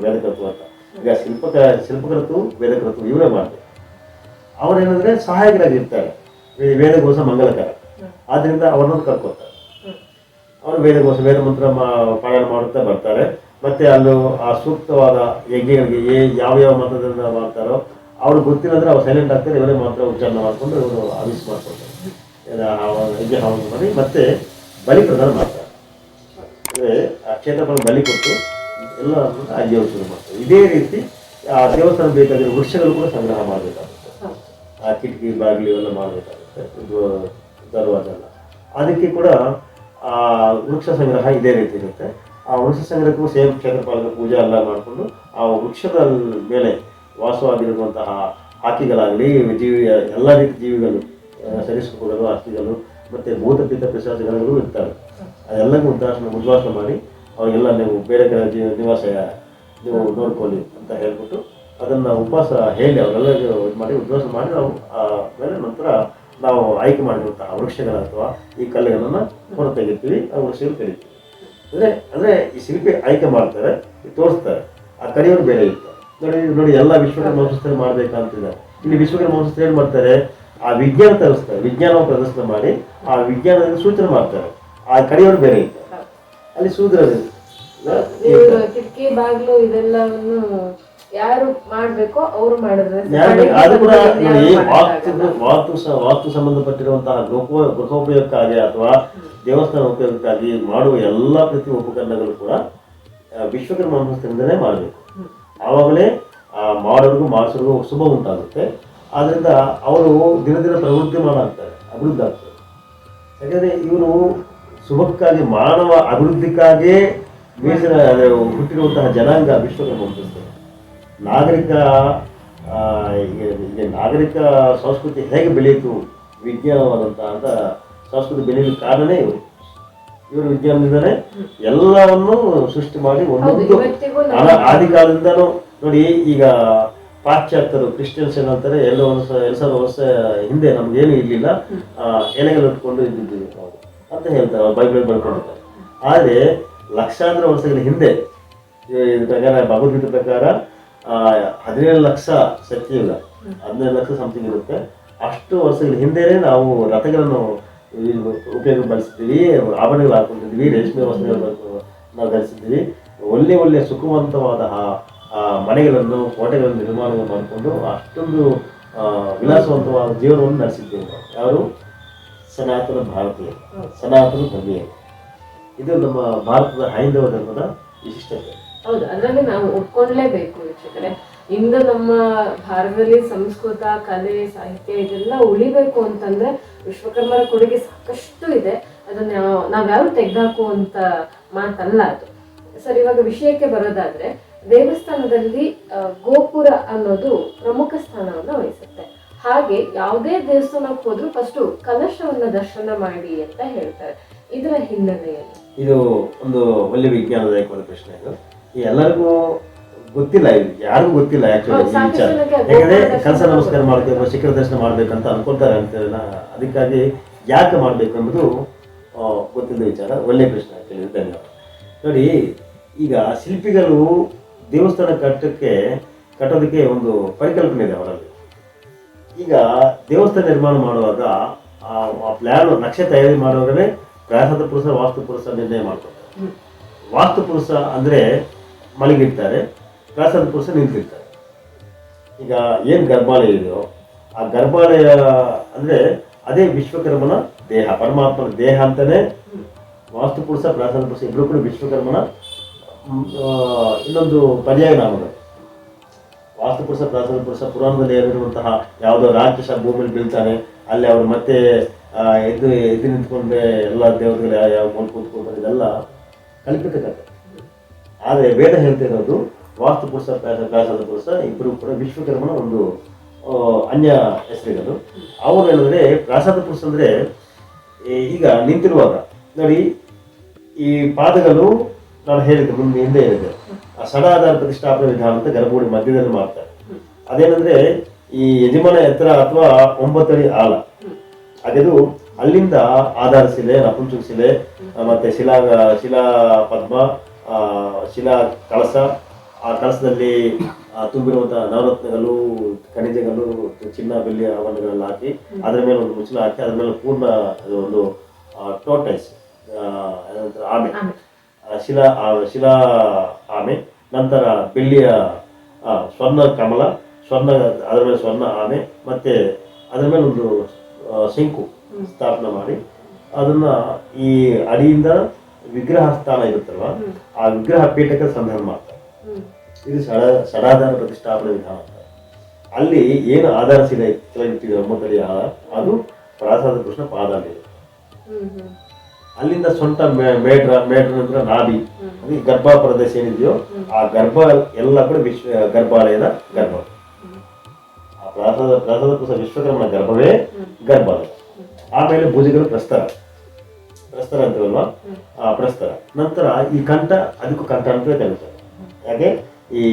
ವೇದಕೃತು ಅಂತ. ಈಗ ಶಿಲ್ಪಕೃತು ವೇದಕೃತು ಇವರೇ ಮಾಡಬೇಕು. ಅವರೇನಂದ್ರೆ ಸಹಾಯಕರಾಗಿರ್ತಾರೆ, ವೇದಘೋಷ ಮಂಗಲಕರ, ಆದ್ರಿಂದ ಅವ್ರನ್ನ ಕರ್ಕೊತಾರೆ. ಅವರು ವೇದಘೋಷ ವೇದ ಮಂತ್ರ ಪಾರಾಯಣ ಮಾಡುತ್ತಾ ಬರ್ತಾರೆ. ಮತ್ತೆ ಅಲ್ಲೂ ಆ ಸೂಕ್ತವಾದ ಯಜ್ಞಗಳಿಗೆ ಯಾವ ಮಂತ್ರದಿಂದ ಮಾಡ್ತಾರೋ ಅವ್ರಿಗೆ ಗೊತ್ತಿಲ್ಲಂದ್ರೆ ಅವ್ರು ಸೈಲೆಂಟ್ ಆಗ್ತಾರೆ, ಇವರೇ ಮಾತ್ರ ಉಚ್ಚಾರಣೆ ಮಾಡಿಕೊಂಡು ಇವರು ಆವಿಸ್ ಮಾಡ್ಕೊಳ್ತಾರೆ, ಯಜ್ಞ ಹವನ ಮಾಡಿ ಮತ್ತೆ ಬಲಿ ಪ್ರದಾನ ಮಾಡ್ತಾರೆ. ಅಂದರೆ ಆ ಕ್ಷೇತ್ರಗಳನ್ನು ಬಲಿ ಕೊಟ್ಟು ಎಲ್ಲ ಅಜ್ಜಿಯವರು ಶುರು ಮಾಡ್ತಾರೆ. ಇದೇ ರೀತಿ ಆ ದೇವಸ್ಥಾನ ಬೇಕಾಗಿರೋ ವೃಕ್ಷಗಳು ಕೂಡ ಸಂಗ್ರಹ ಮಾಡಬೇಕಾಗುತ್ತೆ. ಆ ಕಿಟಕಿ ಬಾಗಿಲು ಎಲ್ಲ ಮಾಡಬೇಕಾಗುತ್ತೆ, ಇದು ದರ್ವಾಜ ಎಲ್ಲ. ಅದಕ್ಕೆ ಕೂಡ ಆ ವೃಕ್ಷ ಸಂಗ್ರಹ ಇದೇ ರೀತಿ ಇರುತ್ತೆ. ಆ ವೃಕ್ಷ ಸಂಗ್ರಹಕ್ಕೂ ಸೇಮ್ ಕ್ಷೇತ್ರಪಾಲಕ ಪೂಜೆ ಎಲ್ಲ ಮಾಡಿಕೊಂಡು ಆ ವೃಕ್ಷದ ಮೇಲೆ ವಾಸವಾಗಿರುವಂತಹ ಹಾಕಿಗಳಾಗಲಿ ಎಲ್ಲ ರೀತಿ ಜೀವಿಗಳು, ಸರೀಸೃಪಗಳು, ಹಕ್ಕಿಗಳು ಮತ್ತು ಭೂತ ಪಿತ್ತ ಪಿಶಾಚಿಗಳು ಇರ್ತಾರೆ. ಅದೆಲ್ಲಗೂ ಉದ್ವಾಸನೆ ಮಾಡಿ ಅವಾಗೆಲ್ಲ ನೀವು ಬೇರೆ ಕಡೆ ನಿವಾಸ ನೀವು ನೋಡ್ಕೊಳ್ಳಿ ಅಂತ ಹೇಳ್ಬಿಟ್ಟು ಅದನ್ನು ಉಪವಾಸ ಹೇಳಿ ಅವರೆಲ್ಲ ಇದು ಮಾಡಿ ಉದ್ವಾಸ ಮಾಡಿ ನಾವು ಆಮೇಲೆ ನಂತರ ನಾವು ಆಯ್ಕೆ ಮಾಡಿರುವಂತಹ ವೃಕ್ಷಗಳ ಅಥವಾ ಈ ಕಲ್ಲುಗಳನ್ನು ಹೊರ ತೆಗಿತೀವಿ, ಆ ವೃಕ್ಷಗಳು ಕರೀತೀವಿ. ಅಂದರೆ ಈ ಶಿಲ್ಪಿ ಆಯ್ಕೆ ಮಾಡ್ತಾರೆ, ತೋರಿಸ್ತಾರೆ, ಆ ಕಡೆಯವರು ಬೇರೆ ಇರ್ತಾರೆ. ನೋಡಿ ಎಲ್ಲ ವಿಶ್ವಕರ್ಮ ವಂಶಸ್ಥರು ಮಾಡ್ಬೇಕಂತಿದೆ. ಇಲ್ಲಿ ವಿಶ್ವಕರ್ಮ ವಂಶಸ್ಥರು ಏನು ಮಾಡ್ತಾರೆ, ಆ ವಿಜ್ಞಾನ ತರಿಸ್ತಾರೆ, ವಿಜ್ಞಾನವನ್ನು ಪ್ರದರ್ಶನ ಮಾಡಿ ಆ ವಿಜ್ಞಾನದಲ್ಲಿ ಸೂಚನೆ ಮಾಡ್ತಾರೆ. ಆ ಕಡೆಯವರು ಬೇರೆ ಇರ್ತಾರೆ, ಅಲ್ಲಿ ಶೂದ್ರರು. ಕಿಟಕಿ ಬಾಗಿಲು ಇದೆಲ್ಲವನ್ನು ಯಾರು ಮಾಡ್ಬೇಕೋ ಅವರು ಮಾಡಿದ್ರೆ ಅದು ಕೂಡ ನೋಡಿ, ವಾಸ್ತು ಸಂಬಂಧಪಟ್ಟಿರುವಂತಹ ಗೃಹೋಪಯೋಗಕ್ಕಾಗಿ ಅಥವಾ ದೇವಸ್ಥಾನ ಉಪಯೋಗಕ್ಕಾಗಿ ಮಾಡುವ ಎಲ್ಲ ಪ್ರತಿ ಉಪಕರಣಗಳು ಕೂಡ ವಿಶ್ವಕರ್ಮ ವಂಶಸ್ಥರಿಂದಲೇ ಮಾಡಬೇಕು. ಆವಾಗಲೇ ಮಾಡೋರಿಗೂ ಮಾಡಿಸೋರಿಗೂ ಶುಭ ಉಂಟಾಗುತ್ತೆ. ಆದ್ರಿಂದ ಅವರು ದಿನ ದಿನ ಪ್ರವೃತ್ತಿ ಮಾಡಾಗ್ತಾರೆ, ಅಭಿವೃದ್ಧಿ ಆಗ್ತಾರೆ. ಯಾಕಂದ್ರೆ ಇವರು ಶುಭಕ್ಕಾಗಿ ಮಾನವ ಅಭಿವೃದ್ಧಿಕ್ಕಾಗಿಯೇ ಮೀಸಲ ಹುಟ್ಟಿರುವಂತಹ ಜನಾಂಗ ವಿಶ್ವಕರ್ಮ ವಂಶಸ್ಥರು. ನಾಗರಿಕ ಸಂಸ್ಕೃತಿ ಹೇಗೆ ಬೆಳೆಯಿತು, ವಿಜ್ಞಾನವಾದಂತಹ ಅಂತ ಸಂಸ್ಕೃತಿ ಬೆಳೆಯಲಿಕ್ಕೆ ಕಾರಣನೇ ಇವರು ವಿಜ್ಞಾನದಿಂದನೇ ಎಲ್ಲವನ್ನು ಸೃಷ್ಟಿ ಮಾಡಿ ಒಂದೊಂದು ಆದಿಕಾಲದಿಂದನೂ ನೋಡಿ. ಈಗ ಪಾಶ್ಚಾತ್ಯರು ಕ್ರಿಶ್ಚಿಯನ್ಸ್ ಏನಂತಾರೆ, 2000 ವರ್ಷ ಹಿಂದೆ ನಮ್ಗೇನು ಇರಲಿಲ್ಲ, ಎಲೆಗಳು ಇಟ್ಕೊಂಡು ಇದ್ದಿದ್ದೀವಿ ನಾವು ಅಂತ ಹೇಳ್ತಾರೆ, ಅವ್ರು ಬೈಬಲ್ ಬರ್ಕೊಂಡಿರ್ತಾರೆ. ಆದರೆ ಲಕ್ಷಾಂತರ ವರ್ಷಗಳ ಹಿಂದೆ ಪ್ರಕಾರ ಭಗವದ್ಗೀತೆ ಪ್ರಕಾರ 17 ಲಕ್ಷ ಸತ್ಯಯುಗ, 17 ಲಕ್ಷ ಸಮಥಿಂಗ್ ಇರುತ್ತೆ. ಅಷ್ಟು ವರ್ಷಗಳ ಹಿಂದೆನೇ ನಾವು ರಥಗಳನ್ನು ಉಪಯೋಗ ಬಳಸಿದ್ದೀವಿ, ಆಭರಣಗಳು ಹಾಕೊಂಡಿದ್ವಿ, ರೇಷ್ಮೆ ವಸ್ತ್ರಗಳನ್ನು ನಾವು ಧರಿಸಿದ್ದೀವಿ. ಒಳ್ಳೆ ಸುಖವಂತವಾದ ಮನೆಗಳನ್ನು, ಕೋಟೆಗಳನ್ನು ನಿರ್ಮಾಣ ಮಾಡಿಕೊಂಡು ಅಷ್ಟೊಂದು ವಿಲಾಸವಂತವಾದ ಜೀವನವನ್ನು ನಡೆಸಿದ್ದೇವೆ ನಾವು. ಯಾರು? ಸನಾತನ ಭಾರತೀಯರು, ಸನಾತನ ಧರ್ಮೀಯರು. ಇದು ನಮ್ಮ ಭಾರತದ ಹೈಂದವ ಧರ್ಮದ ವಿಶಿಷ್ಟತೆ. ಹೌದು, ಅದರಲ್ಲಿ ನಾವು ಒಪ್ಕೊಳ್ಳೇಬೇಕು ವೀಕ್ಷಕರೇ. ಇಂದು ನಮ್ಮ ಭಾರತದಲ್ಲಿ ಸಂಸ್ಕೃತ, ಕಲೆ, ಸಾಹಿತ್ಯ ಇದೆಲ್ಲ ಉಳಿಬೇಕು ಅಂತಂದ್ರೆ ವಿಶ್ವಕರ್ಮರ ಕೊಡುಗೆ ಸಾಕಷ್ಟು ಇದೆ. ಅದನ್ನ ನಾವ್ಯಾರು ತೆಗೆದಾಕುವಂತ ಮಾತಲ್ಲ ಅದು. ಸರ್, ಇವಾಗ ವಿಷಯಕ್ಕೆ ಬರೋದಾದ್ರೆ, ದೇವಸ್ಥಾನದಲ್ಲಿ ಗೋಪುರ ಅನ್ನೋದು ಪ್ರಮುಖ ಸ್ಥಾನವನ್ನ ವಹಿಸುತ್ತೆ. ಹಾಗೆ ಯಾವುದೇ ದೇವಸ್ಥಾನಕ್ಕೆ ಹೋದ್ರು ಫಸ್ಟ್ ಕಲಶವನ್ನ ದರ್ಶನ ಮಾಡಿ ಅಂತ ಹೇಳ್ತಾರೆ. ಇದರ ಹಿನ್ನೆಲೆಯಲ್ಲಿ ಇದು ಒಂದು ಒಳ್ಳೆ ವಿಜ್ಞಾನದಾಯಕವಾದ ಪ್ರಶ್ನೆ. ಇದು ಎಲ್ಲರಿಗೂ ಗೊತ್ತಿಲ್ಲ, ಇದು ಯಾರಿಗೂ ಗೊತ್ತಿಲ್ಲ ಆಕ್ಚುಲಿ ಈ ವಿಚಾರ. ಯಾಕಂದ್ರೆ ಕಲಶ ನಮಸ್ಕಾರ ಮಾಡ್ಬೇಕು, ಶಿಖರ ದರ್ಶನ ಮಾಡ್ಬೇಕಂತ ಅನ್ಕೊಳ್ತಾರೆ ಅಂತೇಳಿ, ಅದಕ್ಕಾಗಿ ಯಾಕೆ ಮಾಡ್ಬೇಕು ಎಂಬುದು ಗೊತ್ತಿದ್ದ ವಿಚಾರ. ಒಳ್ಳೆ ಪ್ರಶ್ನೆ ಆಕ್ಚುಲಿ, ಧನ್ಯವಾದ. ನೋಡಿ, ಈಗ ಶಿಲ್ಪಿಗಳು ದೇವಸ್ಥಾನ ಕಟ್ಟೋದಕ್ಕೆ ಒಂದು ಪರಿಕಲ್ಪನೆ ಇದೆ ಅವರಲ್ಲಿ. ಈಗ ದೇವಸ್ಥಾನ ನಿರ್ಮಾಣ ಮಾಡುವಾಗ ಆ ಪ್ಲಾನ್ ನಕ್ಷೆ ತಯಾರಿ ಮಾಡುವಾಗಲೇ ಪ್ರಾಸಾದ ಪುರುಷ, ವಾಸ್ತು ಪುರುಷ ನಿರ್ಣಯ ಮಾಡ್ಕೊತಾರೆ. ವಾಸ್ತು ಪುರುಷ ಅಂದ್ರೆ ಮಲಗಿರ್ತಾರೆ, ಪ್ರಾಸಾದ ಪುರುಷ ನಿಂತಿರ್ತಾರೆ. ಈಗ ಏನು ಗರ್ಭಾಲಯ ಇದೆಯೋ ಆ ಗರ್ಭಾಲಯ ಅಂದ್ರೆ ಅದೇ ವಿಶ್ವಕರ್ಮನ ದೇಹ, ಪರಮಾತ್ಮನ ದೇಹ ಅಂತಾನೆ ವಾಸ್ತು ಪುರುಷ, ಪ್ರಾಸಾದ ಪುರುಷ ಇಬ್ಬರು ಕೂಡ ವಿಶ್ವಕರ್ಮನ ಇನ್ನೊಂದು ಪರ್ಯಾಯ ನಾಮಗಳು. ವಾಸ್ತುಪುರುಷ, ಪ್ರಾಸಾದ ಪುರುಷ ಪುರಾಣದಲ್ಲಿ ಏನಿರುವಂತಹ ಯಾವುದೋ ರಾಕ್ಷಸ ಭೂಮಿಯಲ್ಲಿ ಬೀಳ್ತಾನೆ, ಅಲ್ಲಿ ಅವರು ಮತ್ತೆ ಎದ್ದು ನಿಂತ್ಕೊಂಡ್ರೆ ಎಲ್ಲ ದೇವತೆಗಳು ಯಾವ ಮೂಲ ಕೂತ್ಕೊಳ್ತಾರೆ, ಇದೆಲ್ಲ ಕಲ್ಪಿತ ಕಥೆ. ಆದರೆ ವೇದ ಹೇಳ್ತಿರೋದು ವಾಸ್ತುಪುರುಷ, ಪ್ರಾಸಾದ ಪುರುಷ ಇಬ್ಬರು ಕೂಡ ವಿಶ್ವಕರ್ಮನ ಒಂದು ಅನ್ಯ ಹೆಸರುಗಳು. ಅವರು ಏನಂದ್ರೆ ಪ್ರಾಸಾದ ಪುರುಷ ಅಂದ್ರೆ ಈಗ ನಿಂತಿರುವಾಗ ನೋಡಿ, ಈ ಪಾದಗಳು ನಾನು ಹೇಳಿದ್ದೆ ಹಿಂದೆ ಹೇಳಿದ್ದೆ, ಆ ಸಡಾಧಾರ ಪ್ರತಿಷ್ಠಾಪನೆ ವಿಧಾನ ಅಂತ ಗರ್ಭಗುಡಿ ಮಧ್ಯದಲ್ಲಿ ಮಾಡ್ತಾರೆ. ಅದೇನಂದ್ರೆ ಈ ಯಜಮಾನ ಎತ್ತರ ಅಥವಾ 9 ಅಡಿ ಆಳ ಹಾಗೆದು, ಅಲ್ಲಿಂದ ಆಧಾರ ಶಿಲೆ, ನಪುಂಸಕ ಶಿಲೆ, ಮತ್ತೆ ಶಿಲಾ ಪದ್ಮ, ಶಿಲಾ ಕಳಸ, ಆ ಕಳಸದಲ್ಲಿ ತುಂಬಿರುವಂತಹ ನವರತ್ನಗಳು, ಖನಿಜಗಳು, ಚಿನ್ನ, ಬೆಳ್ಳಿ ಆಭರಣಗಳೆಲ್ಲ ಹಾಕಿ ಅದರ ಮೇಲೆ ಒಂದು ಮುಚ್ಚಳ ಹಾಕಿ ಅದ್ರ ಮೇಲೆ ಪೂರ್ಣ ಒಂದು ಟೋಟೈಸ್ ಆಮೆ, ಶಿಲಾ ಆಮೆ, ನಂತರ ಬೆಳ್ಳಿಯ ಸ್ವರ್ಣ ಕಮಲ, ಅದರ ಮೇಲೆ ಸ್ವರ್ಣ ಆಮೆ, ಮತ್ತೆ ಅದರ ಮೇಲೆ ಒಂದು ಶಂಕು ಸ್ಥಾಪನೆ ಮಾಡಿ ಅದನ್ನ ಈ ಅಡಿಯಿಂದ ವಿಗ್ರಹ ಸ್ಥಾನ ಇರುತ್ತಲ್ವ ಆ ವಿಗ್ರಹ ಪೀಠಕ್ಕೆ ಸಂಧಾನ ಮಾಡ್ತಾರೆ. ಇದು ಷಡಾಧಾರ ಪ್ರತಿಷ್ಠಾಪನೆ ವಿಧಾನ ಅಂತ. ಅಲ್ಲಿ ಏನು ಆಧಾರ ಶಿಲೆ ಕೆಳಗಿಟ್ಟಿದೆ 9 ಅಡಿ ಅದು ಪ್ರಾಸಾದ ಕೃಷ್ಣ ಪಾದ ಇದೆ. ಅಲ್ಲಿಂದ ಸೊಂಟ ಮೇಡ್ರ ನಂತರ ನಾಭಿ, ಅದು ಗರ್ಭ ಪ್ರದೇಶ ಏನಿದೆಯೋ ಆ ಗರ್ಭ ಎಲ್ಲ ಕೂಡ ಗರ್ಭಾಲಯದ ಗರ್ಭ. ಆ ಪ್ರಾಸಾದ ಕೃಷ್ಣ ವಿಶ್ವಕರ್ಮನ ಗರ್ಭವೇ ಗರ್ಭಾಲಯ. ಆಮೇಲೆ ಭುಜಗಳು ಪ್ರಸ್ತರ ಅಂತೀವಲ್ವಾ, ಆ ಪ್ರಸ್ತರ. ನಂತರ ಈ ಕಂಠ, ಅದಕ್ಕೂ ಕಂಠ ಅಂತ ಕರೀತಾರೆ. ಯಾಕೆ ಈ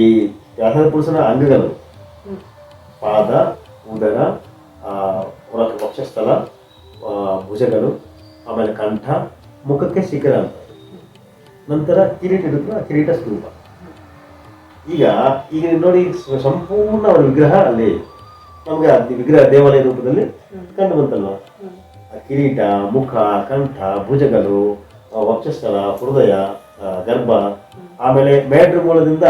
ವ್ಯಾಸದ ಪುರುಷನ ಅಂಗಗಳು ಪಾದ, ಉದರ, ವಕ್ಷಸ್ಥಲ, ಭುಜಗಳು, ಆಮೇಲೆ ಕಂಠ, ಮುಖಕ್ಕೆ ಶಿಖರ ಅಂತ. ನಂತರ ಕಿರೀಟ ಇರುತ್ತೆ, ಕಿರೀಟ ಸ್ತೂಪ. ಈಗ ನೋಡಿ ಸಂಪೂರ್ಣ ಅವರ ವಿಗ್ರಹ ಅಲ್ಲಿ ನಮ್ಗೆ ವಿಗ್ರಹ ದೇವಾಲಯ ರೂಪದಲ್ಲಿ ಕಂಡು ಬಂತಲ್ವ. ಕಿರೀಟ, ಮುಖ, ಕಂಠ, ಭುಜಗಳು, ವಕ್ಷಸ್ಥಲ, ಹೃದಯ, ಗರ್ಭ, ಆಮೇಲೆ ಮೇಡ್ರ ಮೂಲದಿಂದ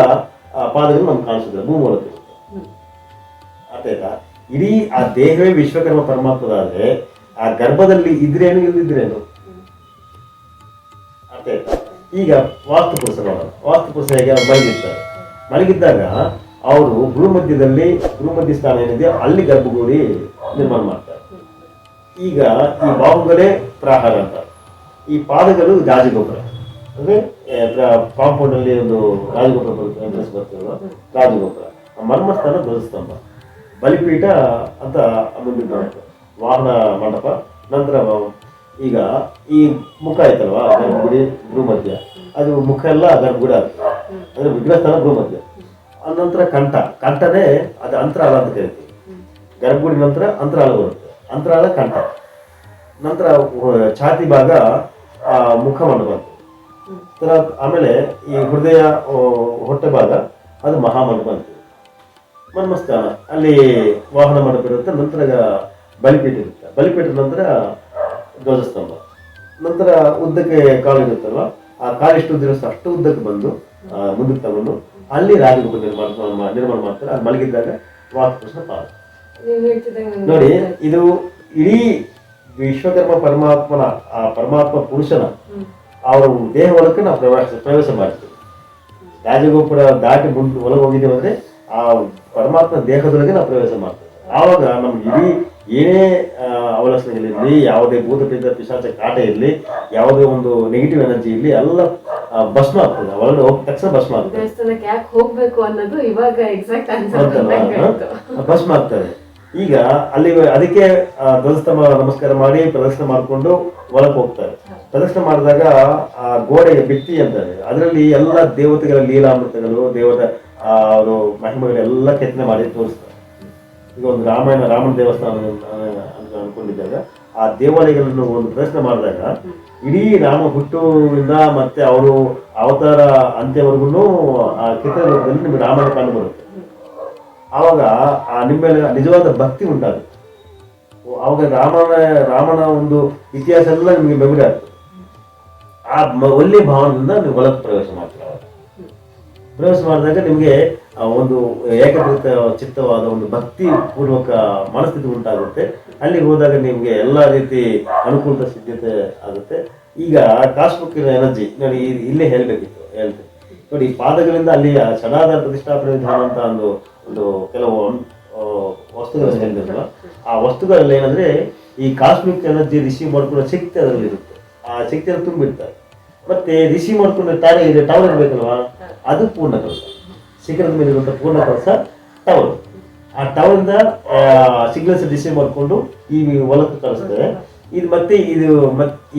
ಪಾದಗಳು ನಮ್ಗೆ ಕಾಣಿಸುತ್ತೆ, ಭೂಮೂಲಕ್ಕೆ ಅರ್ಥ ಆಯ್ತಾ. ಇಡೀ ಆ ದೇಹವೇ ವಿಶ್ವಕರ್ಮ ಪರಮಾತ್ಮದಾದ್ರೆ ಆ ಗರ್ಭದಲ್ಲಿ ಇದ್ರೇನು ಇಲ್ದಿದ್ರೇನು ಅರ್ಥ ಆಯ್ತಾ. ಈಗ ವಾಸ್ತುಪುರುಷ ನೋಡೋಣ. ವಾಸ್ತುಪುರುಷ ಹೇಗೆ ಮಲಗಿದ್ದಾಗ ಅವರು ಭೂಮಧ್ಯ ಸ್ಥಾನ ಏನಿದೆಯೋ ಅಲ್ಲಿ ಗರ್ಭಗುಡಿ ನಿರ್ಮಾಣ ಮಾಡ್ತಾರೆ. ಈಗ ಈ ಬಾಹುಗಳೇ ಪ್ರಾಹಾರ ಅಂತ, ಈ ಪಾದಗಳು ರಾಜಗೋಪುರ. ಅಂದ್ರೆ ಕಾಂಪೌಂಡ್ ಅಲ್ಲಿ ಒಂದು ರಾಜಗೋಪುರ ಬರ್ತದಲ್ವ, ರಾಜಗೋಪುರ. ಮರ್ಮಸ್ಥಾನ ಧ್ವಜಸ್ತಂಭ, ಬಲಿಪೀಠ ಅಂತ ಮುಂದಿನ ವಾಹನ ಮಂಟಪ. ನಂತರ ಈಗ ಈ ಮುಖ ಆಯ್ತಲ್ವಾ, ಗರ್ಭಗುಡಿ ಭೂಮಧ್ಯ, ಅದು ಮುಖ ಎಲ್ಲ ಗರ್ಭಗುಡಿ ಆಗ್ತದೆ, ಅಂದ್ರೆ ವಿಗ್ರಹಸ್ಥಾನ ಭೂಮಧ್ಯ. ನಂತರ ಕಂಠನೇ ಅದು ಅಂತರಾಳ ಅಂತ ಕರಿತೀವಿ. ಗರ್ಭಗುಡಿ ನಂತರ ಅಂತರಾಳ ಬರುತ್ತೆ, ಅಂತರಾಳ ಕಂಠ. ನಂತರ ಛಾತಿ ಭಾಗ ಮುಖ ಮಂಟಪ. ಆಮೇಲೆ ಈ ಹೃದಯ ಹೊಟ್ಟೆ ಭಾಗ ಅದು ಮಹಾಮಂಟಪ ಅಂತೀವಿ. ಮರ್ಮಸ್ಥಾನ ಅಲ್ಲಿ ವಾಹನ ಮಂಟಪ ಇರುತ್ತೆ. ನಂತರ ಬಲಿಪೀಠ ಇರುತ್ತೆ, ಬಲಿಪೀಠ ನಂತರ ಧ್ವಜಸ್ತಂಭ. ನಂತರ ಉದ್ದಕ್ಕೆ ಕಾಲು ಇರುತ್ತಲ್ವ, ಆ ಕಾಲಿಷ್ಟು ಉದ್ದಿರೋಷ್ಟು ಅಷ್ಟು ಉದ್ದಕ್ಕೆ ಬಂದು ಮುಂದಕ್ಕೆ ತಗೊಂಡು ಅಲ್ಲಿ ರಾಜಗೋಪುರ ನಿರ್ಮಾಣ ಮಾಡ್ತಾರೆ. ಅದು ಮಲಗಿದ್ದಾಗ ವಾಸ್ತುಕೃಷ್ಣ ಪಾದ. ನೋಡಿ, ಇದು ಇಡೀ ವಿಶ್ವಕರ್ಮ ಪರಮಾತ್ಮನ ಆ ಪರಮಾತ್ಮ ಪುರುಷನ ಅವರ ದೇಹ ಒಳಕ್ಕೆ ನಾವು ಪ್ರವೇಶ ಮಾಡ್ತೀವಿ. ರಾಜಗೋಪುರ ದಾಟಿ ಮುಂದೆ ಒಳಗೆ ಹೋಗಿದ್ದೇವೆ ಅಂದ್ರೆ ಆ ಪರಮಾತ್ಮ ದೇಹದೊಳಗೆ ನಾವು ಪ್ರವೇಶ ಮಾಡ್ತೇವೆ. ಆವಾಗ ನಮ್ಗೆ ಇಡೀ ಏನೇ ಅವಲಕ್ಷಣಗಳಿರಲಿ, ಯಾವುದೇ ಭೂತ ಪ್ರೇತ ಪಿಶಾಚ ಕಾಟ ಇರಲಿ, ಯಾವುದೇ ಒಂದು ನೆಗೆಟಿವ್ ಎನರ್ಜಿ ಇರಲಿ, ಎಲ್ಲ ಭಸ್ಮ ಆಗ್ತದೆ. ಒಳಗಡೆ ಹೋದ ತಕ್ಷಣ ಭಸ್ಮ ಆಗ್ತದೆ. ಭಸ್ಮ ಆಗ್ತದೆ. ಈಗ ಅಲ್ಲಿ ಅದಕ್ಕೆ ಧ್ವಜಸ್ತಂಭ ನಮಸ್ಕಾರ ಮಾಡಿ ಪ್ರದಕ್ಷಿಣೆ ಮಾಡಿಕೊಂಡು ಒಳಗೆ ಹೋಗ್ತಾರೆ. ಪ್ರದಕ್ಷಿಣೆ ಮಾಡಿದಾಗ ಆ ಗೋಡೆಗೆ ಭಿತ್ತಿ ಅಂತಾರೆ, ಅದರಲ್ಲಿ ಎಲ್ಲ ದೇವತೆಗಳ ಲೀಲಾಮೃತಗಳು, ದೇವತೆ ಅವರು ಮಹಿಮೆಗಳೆಲ್ಲ ಕೆತ್ತನೆ ಮಾಡಿ ತೋರಿಸ್ತಾರೆ. ಈಗ ಒಂದು ರಾಮನ ದೇವಸ್ಥಾನ ಅಂತ ಅನ್ಕೊಂಡಿದ್ದಾಗ ಆ ದೇವಾಲಯಗಳನ್ನು ಒಂದು ಪ್ರದರ್ಶನ ಮಾಡಿದಾಗ ಇಡೀ ರಾಮ ಹುಟ್ಟುವಿಂದ ಮತ್ತೆ ಅವರು ಅವತಾರ ಅಂತ್ಯವರೆಗೂ ಆ ಚಿತ್ರದಲ್ಲಿ ನಿಮ್ಗೆ ರಾಮನ ಕಂಡು ಬರುತ್ತೆ. ಆವಾಗ ನಿಮ್ಮ ಮೇಲೆ ನಿಜವಾದ ಭಕ್ತಿ ಉಂಟಾಗುತ್ತೆ. ಆವಾಗ ರಾಮನ ಒಂದು ಇತಿಹಾಸ ಎಲ್ಲ ನಿಮಗೆ ಮೆಮೊರಿ ಆಗ್ತದೆ. ಆ ಒಳ್ಳೆ ಭಾವನೆಯಿಂದ ನೀವು ಒಳಗೆ ಪ್ರವೇಶ ಮಾಡ್ತೀರ. ಪ್ರವೇಶ ಮಾಡಿದಾಗ ನಿಮಗೆ ಒಂದು ಏಕೀಕೃತ ಚಿತ್ತವಾದ ಒಂದು ಭಕ್ತಿ ಪೂರ್ವಕ ಮನಸ್ಥಿತಿ ಉಂಟಾಗುತ್ತೆ. ಅಲ್ಲಿಗೆ ಹೋದಾಗ ನಿಮಗೆ ಎಲ್ಲ ರೀತಿ ಅನುಕೂಲತೆ ಸಿದ್ಧತೆ ಆಗುತ್ತೆ. ಈಗ ಕಾಸ್ಮಿಕ್ ಎನರ್ಜಿ ನೋಡಿ, ಇಲ್ಲೇ ಹೇಳ್ತೇನೆ ನೋಡಿ, ಪಾದಗಳಿಂದ ಅಲ್ಲಿ ಷಡಾಧಾರ ಪ್ರತಿಷ್ಠಾಪನೆ ವಿಧಾನ ಅಂತ ಒಂದು ಕೆಲವು ವಸ್ತುಗಳನ್ನು ಹೇಳಿದ್ರಲ್ಲ, ಆ ವಸ್ತುಗಳಲ್ಲಿ ಏನಂದ್ರೆ ಈ ಕಾಸ್ಮಿಕ್ ಎನರ್ಜಿ ರಿಸೀವ್ ಮಾಡ್ಕೊಳ್ಳೋ ಶಕ್ತಿ ಅದರಲ್ಲಿ ಇರುತ್ತೆ. ಆ ಶಕ್ತಿಯನ್ನು ತುಂಬಿರ್ತಾರೆ. ಮತ್ತೆ ರಿಸೀವ್ ಮಾಡ್ಕೊಂಡ್ರೆ ಟವರ್ ಇರ್ಬೇಕಲ್ವಾ, ಅದು ಪೂರ್ಣ ಕಲಸ. ಶಿಖರದ ಮೇಲೆ ಇರುವಂತ ಪೂರ್ಣ ಕಲಸ ಟವರ್. ಆ ಟವರಿಂದ ಸಿಗ್ನಲ್ಸ್ ರಿಸೀವ್ ಮಾಡಿಕೊಂಡು ಈ ಹೊಲಕ್ಕೆ ಕಳಿಸ್ತೇವೆ. ಇದು ಮತ್ತೆ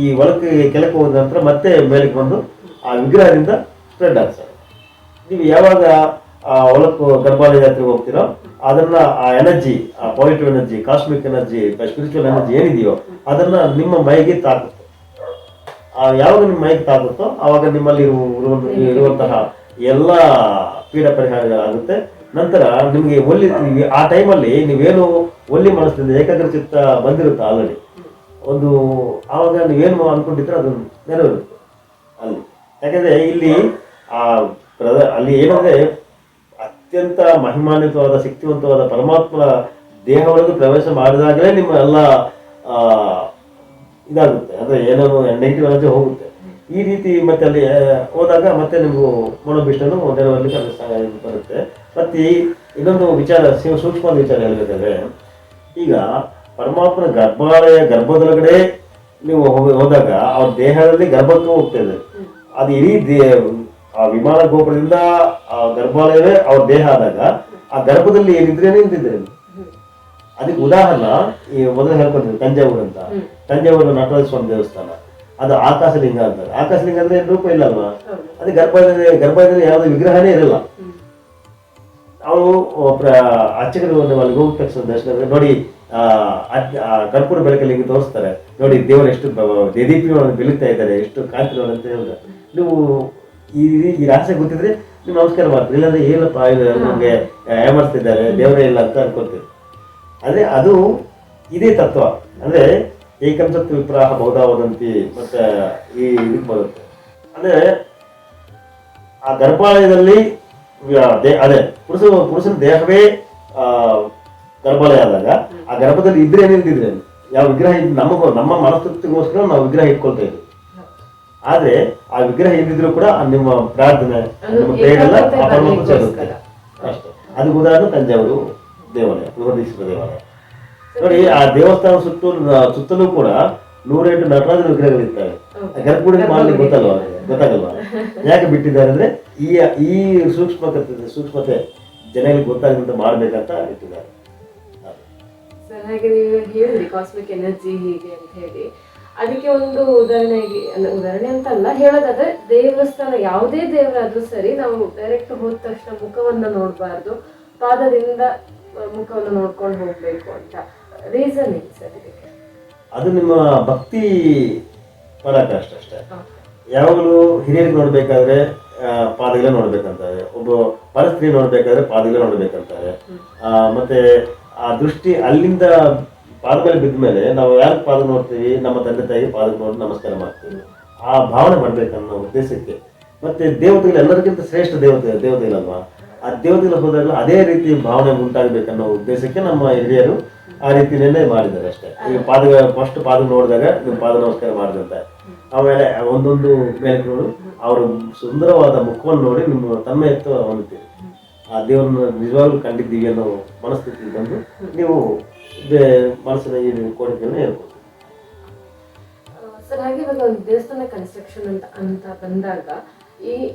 ಈ ಹೊಲಕ್ಕೆ ಕೆಳಕ್ಕೆ ಹೋದ ನಂತರ ಮತ್ತೆ ಮೇಲಕ್ಕೆ ಬಂದು ಆ ವಿಗ್ರಹದಿಂದ ಸ್ಪ್ರೆಡ್ ಆಗ್ತದೆ. ನೀವು ಯಾವಾಗ ಆ ಹೊಲಕ್ಕೂ ಗರ್ಭಾಲಯ ಜಾತ್ರೆಗೆ ಹೋಗ್ತೀರೋ ಅದನ್ನ ಆ ಎನರ್ಜಿ, ಆ positive energy, cosmic energy, spiritual energy ಏನಿದೆಯೋ ಅದನ್ನ ನಿಮ್ಮ ಮೈಗೆ ತಾಕುತ್ತೆ. ಯಾವಾಗ ನಿಮ್ಮ ಮೈಗೆ ತಾಕುತ್ತೋ ಆವಾಗ ನಿಮ್ಮಲ್ಲಿ ಇರುವಂತಹ ಎಲ್ಲ ಪೀಡ ಪರಿಹಾರ ಆಗುತ್ತೆ. ನಂತರ ನಿಮಗೆ ಆ ಟೈಮಲ್ಲಿ ನೀವೇನು ಒಲ್ಲಿ ಮನಸ್ಸಿಂದ ಏಕಾಗ್ರ ಚಿತ್ತ ಬಂದಿರುತ್ತೆ ಆಲ್ರೆಡಿ ಒಂದು, ಆವಾಗ ನೀವೇನು ಅನ್ಕೊಂಡಿದ್ರೆ ಅದು ನೆರವೇರುತ್ತೆ ಅಲ್ಲಿ. ಯಾಕಂದ್ರೆ ಇಲ್ಲಿ ಅಲ್ಲಿ ಏನಂದ್ರೆ ಅತ್ಯಂತ ಮಹಿಮಾನ್ವಿತವಾದ ಶಕ್ತಿವಂತವಾದ ಪರಮಾತ್ಮನ ದೇಹ ಒಳಗೆ ಪ್ರವೇಶ ಮಾಡಿದಾಗಲೇ ನಿಮ್ಮ ಎಲ್ಲ ಇದಾಗುತ್ತೆ, ಅಂದ್ರೆ ಏನಾದ್ರು ನೆಗೆಟಿವ್ ಎನರ್ಜಿ ಹೋಗುತ್ತೆ. ಈ ರೀತಿ ಮತ್ತೆ ಅಲ್ಲಿ ಹೋದಾಗ ಮತ್ತೆ ನೀವು ಮನೋಭಿಷ್ಟನು ನೆರವೇರಲಿಕ್ಕೆ ಅದು ಬರುತ್ತೆ. ಮತ್ತೆ ಇನ್ನೊಂದು ವಿಚಾರ, ಸೂಕ್ಷ್ಮವಾದ ವಿಚಾರ ಹೇಳ್ಬೇಕಾದ್ರೆ, ಈಗ ಪರಮಾತ್ಮನ ಗರ್ಭದೊಳಗಡೆ ನೀವು ಹೋದಾಗ ಅವ್ರ ದೇಹದಲ್ಲಿ ಗರ್ಭಕ್ಕೆ ಹೋಗ್ತಾ ಇದೆ. ಅದು ಇಡೀ ಆ ವಿಮಾನ ಗೋಪುರದಿಂದ ಆ ಗರ್ಭಾಲಯವೇ ಅವ್ರ ದೇಹ ಆದಾಗ ಆ ಗರ್ಭದಲ್ಲಿ ಏನಿದ್ರೇನೆ ನಿಂತಿದ್ರೆ. ಅದಕ್ಕೆ ಉದಾಹರಣೆ ಈ ಮೊದಲು ಹೇಳ್ಕೊತೀವಿ ತಂಜಾವೂರು ಅಂತ. ತಂಜಾವೂರು ನಟರಾಜ ಸ್ವಾಮಿ ದೇವಸ್ಥಾನ, ಅದು ಆಕಾಶಲಿಂಗ ಅಂತಾರೆ. ಆಕಾಶಲಿಂಗ ಅಂದ್ರೆ ರೂಪ ಇಲ್ಲ ಅಲ್ವಾ, ಅದೇ ಗರ್ಭದಲ್ಲಿ ಯಾವುದೇ ವಿಗ್ರಹನೇ ಇರಲ್ಲ. ಅವರು ಅರ್ಚಕರು ಅಲ್ಲಿ ಹೋಗಿದ ತಕ್ಷಣ ದರ್ಶನ ನೋಡಿ ಕರ್ಪೂರ ಬೆಳಕಲ್ಲಿ ಹಿಂಗೆ ತೋರಿಸ್ತಾರೆ, ನೋಡಿ ದೇವರು ಎಷ್ಟು ದೇದೀಪಿನೊಳಗೆ ಬೆಳೀತಾ ಇದ್ದಾರೆ, ಎಷ್ಟು ಕಾಂತಿನೊಳ ಅಂತ ಹೇಳಿದ್ರೆ ನೀವು ಈ ರಹಸ್ಯ ಗೊತ್ತಿದ್ರೆ ನೀವು ನಮಸ್ಕಾರ ಮಾಡ್ತೀರಿ. ಇಲ್ಲಾಂದ್ರೆ ಏನಪ್ಪ ನಮ್ಗೆ ಏಮರ್ಸ್ತಿದ್ದಾರೆ, ದೇವರೇ ಇಲ್ಲ ಅಂತ ಅನ್ಕೊಳ್ತೀವಿ. ಅಂದ್ರೆ ಅದು ಇದೇ ತತ್ವ. ಅಂದ್ರೆ ಏಕಂಸತ್ವ ವಿಪ್ರಾಹ ಬಹುಧಾವದಂತಿ ಮತ್ತೆ ಈ ಇದಕ್ಕೆ ಬರುತ್ತೆ. ಅಂದ್ರೆ ಆ ಗರ್ಭಾಲಯದಲ್ಲಿ ಅದೇ ಪುರುಷನ ದೇಹವೇ ಗರ್ಭಾಲಯ ಆದಾಗ ಆ ಗರ್ಭದಲ್ಲಿ ಇದ್ರೆ ಏನಿಲ್ದಿದ್ರೆ ಯಾವ ವಿಗ್ರಹ ನಮ್ಮ ಮನಸ್ತೃಪ್ತಿಗೋಸ್ಕರ ನಾವು ವಿಗ್ರಹ ಇಟ್ಕೊಳ್ತಾ ಇದ್ವಿ. ಆದ್ರೆ ಆ ವಿಗ್ರಹ ಇದ್ದಿದ್ರು ಕೂಡ ನಿಮ್ಮ ಪ್ರಾರ್ಥನೆ ನಿಮ್ಮ ಪ್ರೇಯರೆಲ್ಲ ಸೇರುತ್ತೆ ಅಷ್ಟೇ. ಅದಕ್ಕೆ ಉದಾಹರಣೆ ತಂಜಾವೂರು ದೇವಾಲಯ, ಬೃಹದೀಶ್ವರ ದೇವಾಲಯ. ನೋಡಿ ಆ ದೇವಸ್ಥಾನ ಸುತ್ತಲೂ ಕೂಡ 108 ನಟರಾಜನ ವಿಗ್ರಹಗಳಿರ್ತವೆ. ಗರ್ಭಗುಡಿ ಮಾಡ್ಲಿಕ್ಕೆ ಗೊತ್ತಾಗಲ್ವಾ ಯಾಕೆ ಬಿಟ್ಟಿದ್ದಾರೆ ಅಂದ್ರೆ ಈ ಸೂಕ್ಷ್ಮತೆ ಜನಗಳಿಗೆ ಗೊತ್ತಾಗಂತ ಮಾಡ್ಬೇಕಂತ ಇಟ್ಟಿದ್ದಾರೆ. ಸರ್, ಹಾಗೆ ನೀವು ಹೇಳಿದ್ರಿ ಕಾಸ್ಮಿಕ್ ಎನರ್ಜಿ ಹೀಗೆ ಅಂತ ಹೇಳಿ, ಅದಕ್ಕೆ ಒಂದು ಉದಾಹರಣೆ ಅಂತಲ್ಲ ಹೇಳೋದಾದ್ರೆ, ದೇವಸ್ಥಾನ ಯಾವುದೇ ದೇವರಾದ್ರೂ ಸರಿ ನಾವು ಡೈರೆಕ್ಟ್ ಹೋದ ತಕ್ಷಣ ಮುಖವನ್ನ ನೋಡಬಾರ್ದು, ಪಾದದಿಂದ ಮುಖವನ್ನು ನೋಡ್ಕೊಂಡು ಹೋಗ್ಬೇಕು ಅಂತ ರೀಸನ್ ಏನು ಸರ್ ಇದಕ್ಕೆ? ಅದು ನಿಮ್ಮ ಭಕ್ತಿ ಪರಾಕಾಷ್ಠ ಅಷ್ಟೇ. ಯಾವಾಗಲೂ ಹಿರಿಯರಿಗೆ ನೋಡ್ಬೇಕಾದ್ರೆ ಪಾದಗಳೇ ನೋಡ್ಬೇಕಂತಾರೆ, ಒಬ್ಬ ಪರಸ್ತ್ರೀ ನೋಡ್ಬೇಕಾದ್ರೆ ಪಾದಗಳೇ ನೋಡ್ಬೇಕಂತಾರೆ. ಮತ್ತೆ ಆ ದೃಷ್ಟಿ ಅಲ್ಲಿಂದ ಪಾದ ಮೇಲೆ ಬಿದ್ದ ಮೇಲೆ ನಾವು ಯಾರು ಪಾದ ನೋಡ್ತೀವಿ, ನಮ್ಮ ತಂದೆ ತಾಯಿಗೆ ಪಾದ ನೋಡಿ ನಮಸ್ಕಾರ ಮಾಡ್ತೀವಿ. ಆ ಭಾವನೆ ಮಾಡ್ಬೇಕನ್ನೋ ಉದ್ದೇಶಕ್ಕೆ. ಮತ್ತೆ ದೇವತೆಗಳು ಎಲ್ಲರಿಗಿಂತ ಶ್ರೇಷ್ಠ ದೇವತೆಗಳಲ್ವಾ, ಆ ದೇವತೆಗಳು ಹೋದಾಗ ಅದೇ ರೀತಿ ಭಾವನೆ ಉಂಟಾಗಬೇಕನ್ನೋ ಉದ್ದೇಶಕ್ಕೆ ನಮ್ಮ ಹಿರಿಯರು ಆ ರೀತಿಯನ್ನೇ ಮಾಡಿದ್ದಾರೆ ಅಷ್ಟೇ. ಈಗ ಫಸ್ಟ್ ಪಾದ ನೋಡಿದಾಗ ನೀವು ಪಾದ ನಮಸ್ಕಾರ ಮಾಡಿದಂತೆ, ಆಮೇಲೆ ಒಂದೊಂದು ಮೇಲಕ್ಕೂ ಅವರು ಸುಂದರವಾದ ಮುಖವನ್ನು ನೋಡಿ ನಿಮ್ಮ ತನ್ಮಯತ್ವ ಹೊಂದುತ್ತೀರಿ. ಆ ದೇವರನ್ನ ನಿಜವಾಗ್ಲೂ ಕಂಡಿದ್ದೀವಿ ಅನ್ನೋ ಮನಸ್ಥಿತಿ ಬಂದು ನೀವು ಮನಸ್ಸಿನ ಈ ಕೋರಿಕೆಯನ್ನು ಹೇಳ್ಬೋದು. ಸರ್, ಹಾಗೆ ಇವಾಗ ಒಂದು ದೇವಸ್ಥಾನ ಕನ್ಸ್ಟ್ರಕ್ಷನ್ ಅಂತ ಬಂದಾಗ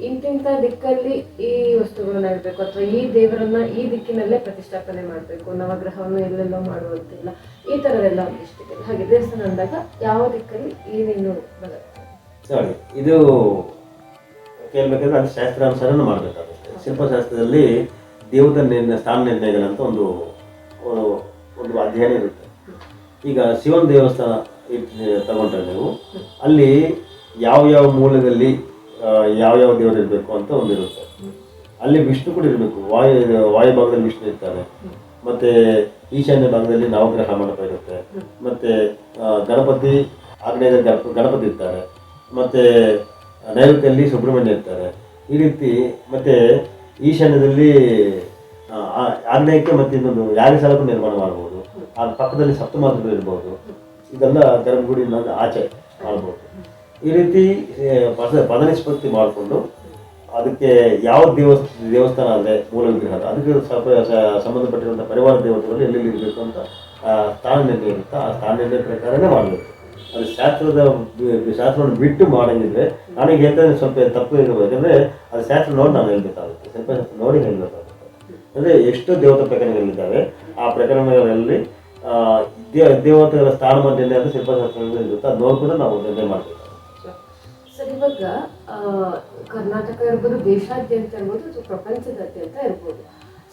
ಇಂತಿಂತ ದಿಕ್ಕಲ್ಲಿ ಈ ವಸ್ತುಗಳನ್ನ ಇಡಬೇಕು ಅಥವಾ ಈ ದೇವರನ್ನ ಈ ದಿಕ್ಕಿನಲ್ಲೇ ಪ್ರತಿಷ್ಠಾಪನೆ ಮಾಡಬೇಕು, ನವಗ್ರಹವನ್ನು ಎಲ್ಲೆಲ್ಲೋ ಮಾಡುವಂತಿಲ್ಲ, ಈ ತರದೆಲ್ಲ ಒಂದಿಷ್ಟಿದೆ. ಹಾಗೆ ದೇವಸ್ಥಾನ ಅಂದಾಗ ಯಾವ ದಿಕ್ಕಲ್ಲಿ ಏನೇನು ಬರುತ್ತೆ ನೋಡಿ, ಇದು ಕೇಳ್ಬೇಕಂದ್ರೆ ಅದು ಶಾಸ್ತ್ರಾನುಸಾರನೂ ಮಾಡಬೇಕಾಗುತ್ತೆ. ಶಿಲ್ಪಶಾಸ್ತ್ರದಲ್ಲಿ ದೇವತಾ ಸ್ಥಾನ ನಿರ್ಣಯಗಳಂತ ಒಂದು ಅಧ್ಯಯನ ಇರುತ್ತೆ. ಈಗ ಶಿವನ ದೇವಸ್ಥಾನ ತಗೊಂಡ್ರೆ ನೀವು ಅಲ್ಲಿ ಯಾವ ಮೂಲದಲ್ಲಿ ಯಾವ ದೇವರು ಇರಬೇಕು ಅಂತ ಒಂದಿರುತ್ತೆ. ಅಲ್ಲಿ ವಿಷ್ಣು ಕೂಡ ಇರಬೇಕು. ವಾಯು ಭಾಗದಲ್ಲಿ ವಿಷ್ಣು ಇರ್ತಾರೆ, ಮತ್ತೆ ಈಶಾನ್ಯ ಭಾಗದಲ್ಲಿ ನವಗ್ರಹ ಮಂಟಪ ಇರುತ್ತೆ, ಮತ್ತೆ ಗಣಪತಿ ಆಗ್ನೇಯದಲ್ಲಿ ಗಣಪತಿ ಇರ್ತಾರೆ, ಮತ್ತೆ ನೈಋತ್ಯದಲ್ಲಿ ಸುಬ್ರಹ್ಮಣ್ಯ ಇರ್ತಾರೆ. ಈ ರೀತಿ ಮತ್ತೆ ಈಶಾನ್ಯದಲ್ಲಿ ಆಗ್ನೇಯಕ್ಕೆ ಮತ್ತೆ ಇನ್ನೊಂದು ಯಾಗಶಾಲಕ್ಕೂ ನಿರ್ಮಾಣ ಮಾಡ್ಬೋದು. ಆ ಪಕ್ಕದಲ್ಲಿ ಸಪ್ತಮಾತೃಗಳು ಇರ್ಬೋದು. ಇದೆಲ್ಲ ಗರ್ಭಗುಡಿನ ಆಚೆ ಮಾಡ್ಬೋದು. ಈ ರೀತಿ ಪದ ನಿಷ್ಪತ್ತಿ ಮಾಡಿಕೊಂಡು ಅದಕ್ಕೆ ಯಾವ ದೇವಸ್ಥಾನ ಅಂದರೆ ಮೂಲ ವಿಗ್ರಹ ಅದಕ್ಕೆ ಸ್ವಲ್ಪ ಸಂಬಂಧಪಟ್ಟಿರುವಂಥ ಪರಿವಾರ ದೇವತೆಗಳು ಎಲ್ಲೆಲ್ಲಿ ಇರಬೇಕು ಅಂತ ಸ್ಥಾನ ನಿರ್ಣಯ ಇರುತ್ತೆ. ಆ ಸ್ಥಾನ ನಿರ್ಣಯ ಪ್ರಕಾರನೇ ಮಾಡಬೇಕು. ಅದು ಶಾಸ್ತ್ರವನ್ನು ಬಿಟ್ಟು ಮಾಡಂಗಿದ್ರೆ ನನಗೆ ಹೇಳ್ತಾರೆ ಸ್ವಲ್ಪ ತಪ್ಪು ಇರಬೇಕು. ಯಾಕಂದರೆ ಅದು ಶಾಸ್ತ್ರ ನೋಡಿ ನಾನು ಹೇಳ್ಬೇಕಾಗುತ್ತೆ, ಶಿಲ್ಪಶಾಸ್ತ್ರ ನೋಡಿ ಹೇಳಬೇಕಾಗುತ್ತೆ. ಅಂದರೆ ಎಷ್ಟು ದೇವತಾ ಪ್ರಕರಣಗಳಿದ್ದಾವೆ ಆ ಪ್ರಕರಣಗಳಲ್ಲಿ ದೇವತೆಗಳ ಸ್ಥಾನಮಾನ ನಿರ್ಣಯ ಅಂದರೆ ಶಿಲ್ಪಶಾಸ್ತ್ರದಲ್ಲಿ ಇರುತ್ತೆ. ಅದು ನೋಡ್ಕೊಂಡು ನಾವು ನಿರ್ಣಯ ಮಾಡಬೇಕು. ಸರ್, ಇವಾಗ ಕರ್ನಾಟಕ ಇರ್ಬೋದು, ದೇಶಾದ್ಯಂತ ಇರ್ಬೋದು ಅಥವಾ ಪ್ರಪಂಚದಾದ್ಯಂತ ಇರ್ಬೋದು,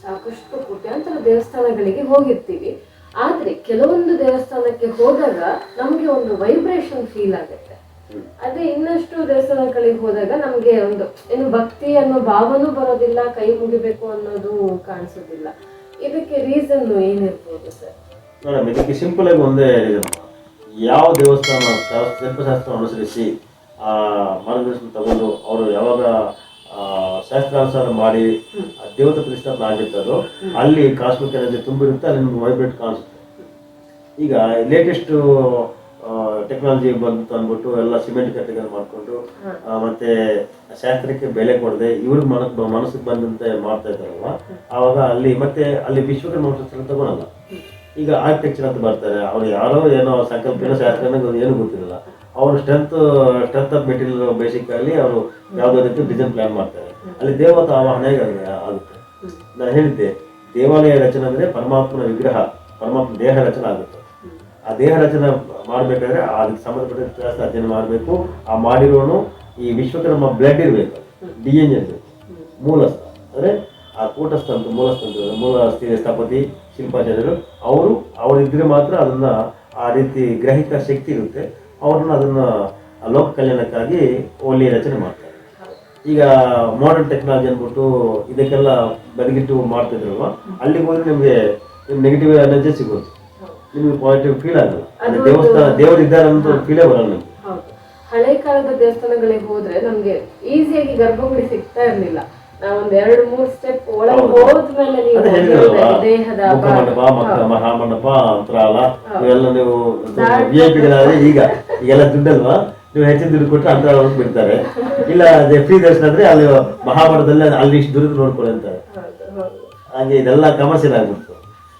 ಸಾಕಷ್ಟು ಕೋಟ್ಯಾಂತರ ದೇವಸ್ಥಾನಗಳಿಗೆ ಹೋಗಿರ್ತೀವಿ. ಆದ್ರೆ ಕೆಲವೊಂದು ದೇವಸ್ಥಾನಕ್ಕೆ ಹೋದಾಗ ನಮಗೆ ಒಂದು ವೈಬ್ರೇಷನ್ ಫೀಲ್ ಆಗುತ್ತೆ. ಅದೇ ಇನ್ನಷ್ಟು ದೇವಸ್ಥಾನಗಳಿಗೆ ಹೋದಾಗ ನಮ್ಗೆ ಒಂದು ಏನು ಭಕ್ತಿ ಅನ್ನೋ ಭಾವನೂ ಬರೋದಿಲ್ಲ, ಕೈ ಮುಗಿಬೇಕು ಅನ್ನೋದು ಕಾಣಿಸೋದಿಲ್ಲ. ಇದಕ್ಕೆ ರೀಸನ್ ಏನಿರ್ಬೋದು ಸರ್? ಮೇಡಮ್, ಇದಕ್ಕೆ ಸಿಂಪಲ್ ಆಗಿ ಒಂದೇ ರೀಸನ್. ಯಾವ ದೇವಸ್ಥಾನ ಶಿಲ್ಪಶಾಸ್ತ್ರ ಅನುಸರಿಸಿ ಆ ಮಾರ್ಗದರ್ಶನ ತಗೊಂಡು ಅವರು ಯಾವಾಗ ಶಾಸ್ತ್ರಾನುಸಾರ ಮಾಡಿ ದೇವತಾ ಪ್ರತಿಷ್ಠಾಪನೆ ಆಗಿರ್ತಾರೋ ಅಲ್ಲಿ ಕಾಸ್ಮಿಕ್ ಎನರ್ಜಿ ತುಂಬಿರುತ್ತೆ, ಅಲ್ಲಿ ನಿಮ್ಗೆ ವೈಬ್ರೇಟ್ ಕಾಣಿಸುತ್ತೆ. ಈಗ ಲೇಟೆಸ್ಟ್ ಟೆಕ್ನಾಲಜಿ ಬಂತು ಅಂದ್ಬಿಟ್ಟು ಎಲ್ಲ ಸಿಮೆಂಟ್ ಕಟ್ಟೆಗಳು ಮಾಡಿಕೊಂಡು ಮತ್ತೆ ಶಾಸ್ತ್ರಕ್ಕೆ ಬೆಲೆ ಕೊಡದೆ ಇವ್ರಿಗೆ ಮನಸ್ಸಿಗೆ ಬಂದಂತೆ ಮಾಡ್ತಾ ಇದ್ದಾರಲ್ವ, ಆವಾಗ ಅಲ್ಲಿ ವಿಶ್ವಕರ್ಮ ವಂಶಸ್ಥರು ತಗೊಳಲ್ಲ. ಈಗ ಆರ್ಕಿಟೆಕ್ಚರ್ ಅಂತ ಬರ್ತಾರೆ, ಅವ್ರು ಯಾರೋ ಏನೋ ಸಂಕಲ್ಪ ಏನೋ ಶಾಸ್ತ್ರ ಏನು ಗೊತ್ತಿರಲ್ಲ, ಅವರು ಸ್ಟ್ರೆಂತ್ ಆಫ್ ಮೆಟೀರಿಯಲ್ ಬೇಸಿಕ್ ಅಲ್ಲಿ ಅವರು ಯಾವುದೋ ರೀತಿ ಡಿಸೈನ್ ಪ್ಲಾನ್ ಮಾಡ್ತಾರೆ. ಅಲ್ಲಿ ದೇವತಾ ಆವಾಹನೆ ಆಗುತ್ತೆ. ನಾನು ಹೇಳಿದ್ದೆ, ದೇವಾಲಯ ರಚನೆ ಅಂದ್ರೆ ಪರಮಾತ್ಮನ ವಿಗ್ರಹ, ಪರಮಾತ್ಮ ದೇಹ ರಚನೆ ಆಗುತ್ತೆ. ಆ ದೇಹ ರಚನೆ ಮಾಡ್ಬೇಕಾದ್ರೆ ಅದಕ್ಕೆ ಸಂಬಂಧಪಟ್ಟ ಇತಿಹಾಸ ಅಧ್ಯಯನ ಮಾಡಬೇಕು. ಆ ಮಾಡಿರೋನು ಈ ವಿಶ್ವಕರ್ಮ ಬ್ಲಡ್ ಇರಬೇಕು, DNA ಇರಬೇಕು. ಮೂಲಸ್ಥ ಅಂದ್ರೆ ಆ ಕೂಟಸ್ಥ ಅಂತ ಮೂಲಸ್ಥ ಅಂತ ಮೂಲ ಸ್ಥಪತಿ ಶಿಲ್ಪಾಚಾರ್ಯರು ಅವರಿದ್ರೆ ಮಾತ್ರ ಅದನ್ನ ಆ ರೀತಿ ಗ್ರಹಿಕ ಶಕ್ತಿ ಇರುತ್ತೆ. ಅವ್ರನ್ನ ಅದನ್ನ ಲೋಕ ಕಲ್ಯಾಣಕ್ಕಾಗಿ ಒಳ್ಳೆಯ ರಚನೆ ಮಾಡ್ತಾರೆ. ಈಗ ಮಾಡರ್ನ್ ಟೆಕ್ನಾಲಜಿ ಅಂದ್ಬಿಟ್ಟು ಇದಕ್ಕೆಲ್ಲ ಬದಿಗಿಟ್ಟು ಮಾಡ್ತಿದ್ರಲ್ವ, ಅಲ್ಲಿಗೆ ಹೋದ್ರೆ ನಿಮ್ಗೆ ನೆಗೆಟಿವ್ ಎನರ್ಜಿ ಸಿಗುತ್ತೆ, ನಿಮ್ಗೆ ಪಾಸಿಟಿವ್ ಫೀಲ್ ಆಗಲ್ಲ. ದೇವರು ಇದ್ದಾರೆ ಅಂತ ಫೀಲೇ ಬರಲ್ಲ ನಿಮ್ಗೆ. ಹಳೆ ಕಾಲದ ದೇವಸ್ಥಾನಗಳಿಗೆ ಹೋದ್ರೆ ನಮ್ಗೆ ಈಸಿಯಾಗಿ ಗರ್ಭಗುಡಿ ಸಿಗ್ತಾ ಇರ್ಲಿಲ್ಲ. ನಾವೊಂದ್ 2-3 ಸ್ಟೆಪ್ ಒಳಗೆ ಹೋದ್ಮೇಲೆ ದೇಹದ ಮಹಾಮಂಡಪ ಅಂತರಾಲ ಇವೆಲ್ಲ ನೀವು VIP ಗಳಾದ್ರೆ ಈಗೆಲ್ಲ ದುಡ್ಡಲ್ವಾ, ನೀವು ಹೆಚ್ಚಿನ ದುಡ್ಡು ಕೊಟ್ಟರೆ ಅಂತರಾಳ ಬಿಡ್ತಾರೆ. ಇಲ್ಲ ಫ್ರೀ ದರ್ಶನ ಅಂದ್ರೆ ಅಲ್ಲಿ ಮಹಾಮಂಡಪದಲ್ಲಿ ಅಲ್ಲಿ ಇಷ್ಟು ದುಡ್ಡು ನೋಡ್ಕೊಳ್ಳಿ ಅಂತಾರೆ. ಹಾಗೆ ಇದೆಲ್ಲ ಕಮರ್ಷಿಯಲ್ ಆಗ್ಬಿಡ್ತು.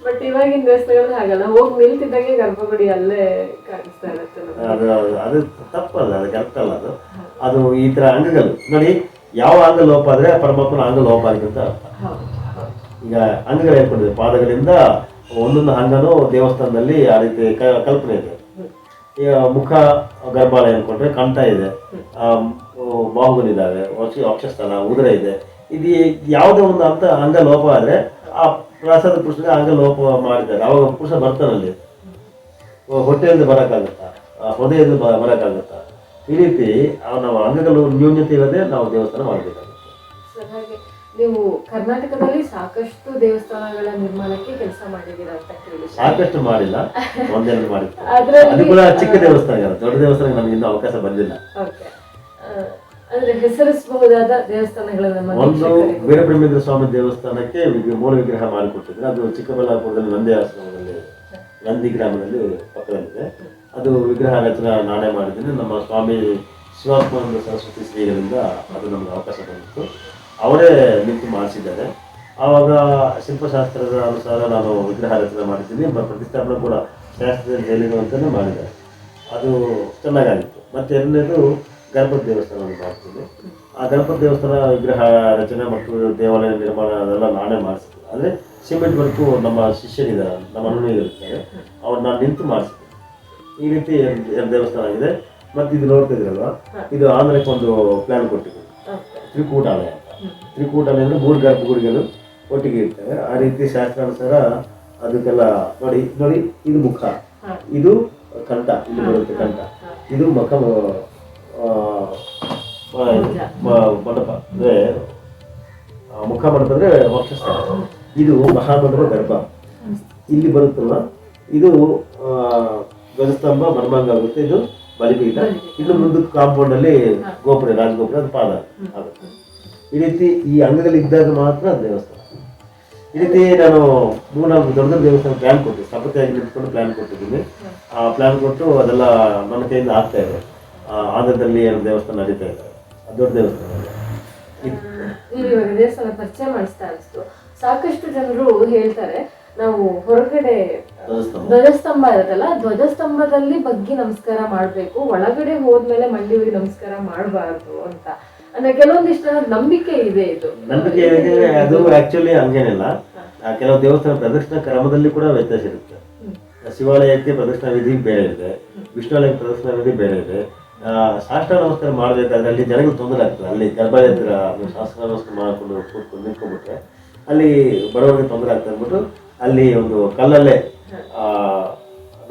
ಬಟ್ ಇವಾಗಿನ ದೇವಸ್ಥಾನಗಳು ಹಾಗಲ್ಲ, ಹೋಗಿ ನಿಲ್ತಿದ್ದಂಗೆ ಗರ್ಭಗುಡಿ ಅಲ್ಲೇ ಕಾಣಿಸ್ತಾ ಇರುತ್ತೆ. ಅದು ತಪ್ಪಲ್ಲ, ಅದು ಕರೆಕ್ಟ್ ಅಲ್ಲ. ಅದು ಈ ತರ ಅಂಗಗಳು ನೋಡಿ, ಯಾವ ಅಂಗ ಲೋಪ ಆದ್ರೆ ಪರಮಾತ್ಮನ ಅಂಗ ಲೋಪ ಆಗಿದೆ ಅಂತ ಅರ್ಥ. ಈಗ ಅಂಗಗಳು ಹೇಳ್ಕೊಂಡಿದೆ, ಪಾದಗಳಿಂದ ಒಂದೊಂದು ಅಂಗನೂ ದೇವಸ್ಥಾನದಲ್ಲಿ ಆ ರೀತಿ ಕಲ್ಪನೆ ಇದೆ. ಈಗ ಮುಖ ಗರ್ಭಾಲಯ ಅನ್ಕೊಂಡ್ರೆ ಕಂಠ ಇದೆ, ಬಾಹುಗಳಿದ್ದಾವೆ, ವಕ್ಷಸ್ಥಾನ, ಉದರ ಇದೆ. ಇದು ಯಾವುದೇ ಒಂದು ಅಂಗ ಲೋಪ ಆದ್ರೆ ಆ ಪ್ರಸಾದ ಪುರುಷನಿಗೆ ಅಂಗ ಲೋಪ ಮಾಡಿದ್ದಾರೆ, ಅವಾಗ ಪುರುಷ ಬರ್ತಾನಲ್ಲಿ ಹೊಟ್ಟೆಯಿಂದ ಬರೋಕ್ಕಾಗತ್ತಾ, ಹೃದಯದಿಂದ ಬರೋಕ್ಕಾಗತ್ತಾ? ಈ ರೀತಿ ನಾವು ಅಂಗಗಳು ನ್ಯೂನ್ಯತೆ ಇಲ್ಲದೆ ನಾವು ದೇವಸ್ಥಾನ ಮಾಡಬೇಕಾಗುತ್ತೆ. ಹಾಗೆ ನೀವು ಕರ್ನಾಟಕದಲ್ಲಿ ಸಾಕಷ್ಟು ದೇವಸ್ಥಾನಗಳ ನಿರ್ಮಾಣಕ್ಕೆ ಕೆಲಸ ಮಾಡಿದ್ದೀರಾ ಅಂತ ಕೇಳಿ. ಸಾಕಷ್ಟು ಮಾಡಿಲ್ಲ, ಒಂದೆರಡು ಮಾಡಿದ್ದೆ. ಅದು ಕೂಡ ಚಿಕ್ಕ ದೇವಸ್ಥಾನ, ದೊಡ್ಡ ದೇವಸ್ಥಾನ ನಮ್ಗೆ ಇನ್ನೂ ಅವಕಾಶ ಬಂದಿಲ್ಲ. ಅಂದ್ರೆ ಹೆಸರಿಸಬಹುದಾದ ದೇವಸ್ಥಾನಗಳನ್ನ ಒಂದು ವೀರಬ್ರಹ್ಮೇಂದ್ರ ಸ್ವಾಮಿ ದೇವಸ್ಥಾನಕ್ಕೆ ಮೂಲ ವಿಗ್ರಹ ಮಾಡಿಕೊಟ್ಟಿದ್ರೆ, ಅದು ಚಿಕ್ಕಬಳ್ಳಾಪುರದಲ್ಲಿ ನಂದಿ ಆಶ್ರಮದಲ್ಲಿ ನಂದಿ ಗ್ರಾಮದಲ್ಲಿ ಪಕ್ಕದಲ್ಲಿದೆ. ಅದು ವಿಗ್ರಹ ರಚನೆ ನಾನೇ ಮಾಡಿದ್ದೀನಿ. ನಮ್ಮ ಸ್ವಾಮಿ ಶಿವಾತ್ಮಾನಂದ ಸರಸ್ವತಿ ಶ್ರೀಗಳಿಂದ ಅದು ನಮ್ಗೆ ಅವಕಾಶ ಬಂದಿತ್ತು, ಅವರೇ ನಿಂತು ಮಾಡಿಸಿದ್ದಾರೆ. ಆವಾಗ ಶಿಲ್ಪಶಾಸ್ತ್ರದ ಅನುಸಾರ ನಾನು ವಿಗ್ರಹ ರಚನೆ ಮಾಡಿದ್ದೀನಿ, ಪ್ರತಿಷ್ಠಾಪನೆ ಕೂಡ ಶಾಸ್ತ್ರದಲ್ಲಿ ಹೇಳಿರುವಂತಲೇ ಮಾಡಿದ್ದಾರೆ. ಅದು ಚೆನ್ನಾಗಾಗಿತ್ತು. ಮತ್ತೆ ಎರಡನೇದು ಗಣಪತಿ ದೇವಸ್ಥಾನ ಮಾಡ್ತೀನಿ. ಆ ಗಣಪತಿ ದೇವಸ್ಥಾನ ವಿಗ್ರಹ ರಚನೆ ಮತ್ತು ದೇವಾಲಯ ನಿರ್ಮಾಣ ಅದೆಲ್ಲ ನಾನೇ ಮಾಡಿಸ್ತೀನಿ. ಅಂದರೆ ಸಿಮೆಂಟ್ ವರ್ಕು ನಮ್ಮ ಶಿಷ್ಯರಿದ್ದಾರೆ, ನಮ್ಮ ಅಣ್ಣನೇ ಇರ್ತಾರೆ, ಅವ್ರು ನಾನು ನಿಂತು ಮಾಡಿಸ್ತೀನಿ. ಈ ರೀತಿ ಎರಡು ದೇವಸ್ಥಾನ ಆಗಿದೆ. ಮತ್ತು ಇದು ನೋಡ್ತಾ ಇದ್ರಲ್ವ, ಇದು ಆಂಧ್ರಕ್ಕೆ ಒಂದು ಪ್ಲಾನ್ ಕೊಟ್ಟಿದ್ದೀವಿ, ತ್ರಿಕೂಟಾಲಯ ಅಂತ. ತ್ರಿಕೂಟಾಲಯ ಅಂದರೆ 3 ಗರ್ಭಗುಡಿಗಳು ಒಟ್ಟಿಗೆ ಇರ್ತವೆ. ಆ ರೀತಿ ಶಾಸ್ತ್ರಾನುಸಾರ ಅದಕ್ಕೆಲ್ಲ ನೋಡಿ ಇದು ಮುಖ, ಇದು ಕಂಠ, ಇಲ್ಲಿ ಬರುತ್ತೆ ಕಂಠ, ಇದು ಮುಖ ಮಂಟಪ ಅಂದ್ರೆ ಮುಖ ಮಂಟಪ ಅಂದ್ರೆ ವಕ್ಷಸ್ಥಾನ, ಇದು ಮಹಾಮಂಟಪ ಗರ್ಭ ಇಲ್ಲಿ ಬರುತ್ತಲ್ಲ, ಇದು ಧ್ವಜಸ್ತಂಭ ಮರ್ಮಾಂಗ ಆಗುತ್ತೆ, ಇದು ಬಲಿಪೀಠ, ಇನ್ನು ಮುಂದಕ್ಕೆ ಕಾಂಪೌಂಡ್ ಅಲ್ಲಿ ಗೋಪುರ, ರಾಜಗೋಪುರ, ಅದು ಪಾದ ಆಗುತ್ತೆ. ಈ ರೀತಿ ಈ ಅಂಗಗಳಿದ್ದಾಗ ಮಾತ್ರ ದೇವಸ್ಥಾನ. ಈ ರೀತಿ ನಾನು 3-4 ದೊಡ್ಡ ದೇವಸ್ಥಾನ ಪ್ಲಾನ್ ಕೊಟ್ಟಿದ್ದೆ, ಸ್ಥಪತಿಯಾಗಿ ನಿಂತ್ಕೊಂಡು ಪ್ಲಾನ್ ಕೊಟ್ಟಿದ್ದೀನಿ. ಆ ಪ್ಲಾನ್ ಕೊಟ್ಟು ಅದೆಲ್ಲ ನನ್ನ ಕೈಯಿಂದ ಆಗ್ತಾ ಇದೆ. ಆಂಧ್ರದಲ್ಲಿ 2 ದೇವಸ್ಥಾನ ನಡೀತಾ ಇದೆ, ದೊಡ್ಡ ದೇವಸ್ಥಾನ. ನೀವು ಇವಾಗ ದೇವಸ್ಥಾನ ಪರಿಚಯ ಮಾಡಿಸ್ತಾ ಅನಿಸ್ತು. ಸಾಕಷ್ಟು ಜನರು ಹೇಳ್ತಾರೆ, ನಾವು ಹೊರಗಡೆ ಧ್ವಜಸ್ತಂಭ ಇರುತ್ತಲ್ಲ, ಧ್ವಜಸ್ತಂಭದಲ್ಲಿ ಬಗ್ಗಿ ನಮಸ್ಕಾರ ಮಾಡ್ಬೇಕು, ಒಳಗಡೆ ಹೋದ್ಮೇಲೆ ಮಂಡಿ ಊರಿ ನಮಸ್ಕಾರ ಮಾಡಬಾರ್ದು ಅಂತ. ಅಂದ್ರೆ ಕೆಲವೊಂದಿಷ್ಟು ನಂಬಿಕೆ ಇದೆ. ಇದು ನಂಬಿಕೆ ಇದೆ, ಅದು ಆಕ್ಚುಲಿ ಹಂಗೇನಿಲ್ಲ. ಕೆಲವು ದೇವಸ್ಥಾನ ಪ್ರದಕ್ಷಿಣಾ ಕ್ರಮದಲ್ಲಿ ಕೂಡ ವ್ಯತ್ಯಾಸ ಇರುತ್ತೆ. ಶಿವಾಲಯಕ್ಕೆ ಪ್ರದಕ್ಷಿಣಾ ವಿಧಿ ಬೇರೆ ಇದೆ, ವಿಷ್ಣುವಾಲಯಕ್ಕೆ ಪ್ರದಕ್ಷಿಣಾ ವಿಧಿ ಬೇರೆ ಇದೆ. ಸಾಷ್ಟಾಂಗ ನಮಸ್ಕಾರ ಮಾಡಬೇಕಾದ್ರೆ ಅಲ್ಲಿ ಜನಗಳು ತೊಂದರೆ ಆಗ್ತದೆ. ಅಲ್ಲಿ ಗರ್ಭಾಲಯ ಹತ್ರ ಸಾಷ್ಟಾಂಗ ನಮಸ್ಕಾರ ಮಾಡಿಕೊಂಡು ಕೂತ್ಕೊಂಡು ನಿಂತ್ಕೊಂಡ್ಬಿಟ್ರೆ ಅಲ್ಲಿ ಬಡವರಿಗೆ ತೊಂದರೆ ಆಗ್ತದೆ ಅಂದ್ಬಿಟ್ಟು ಅಲ್ಲಿ ಒಂದು ಕಲ್ಲಲ್ಲೇ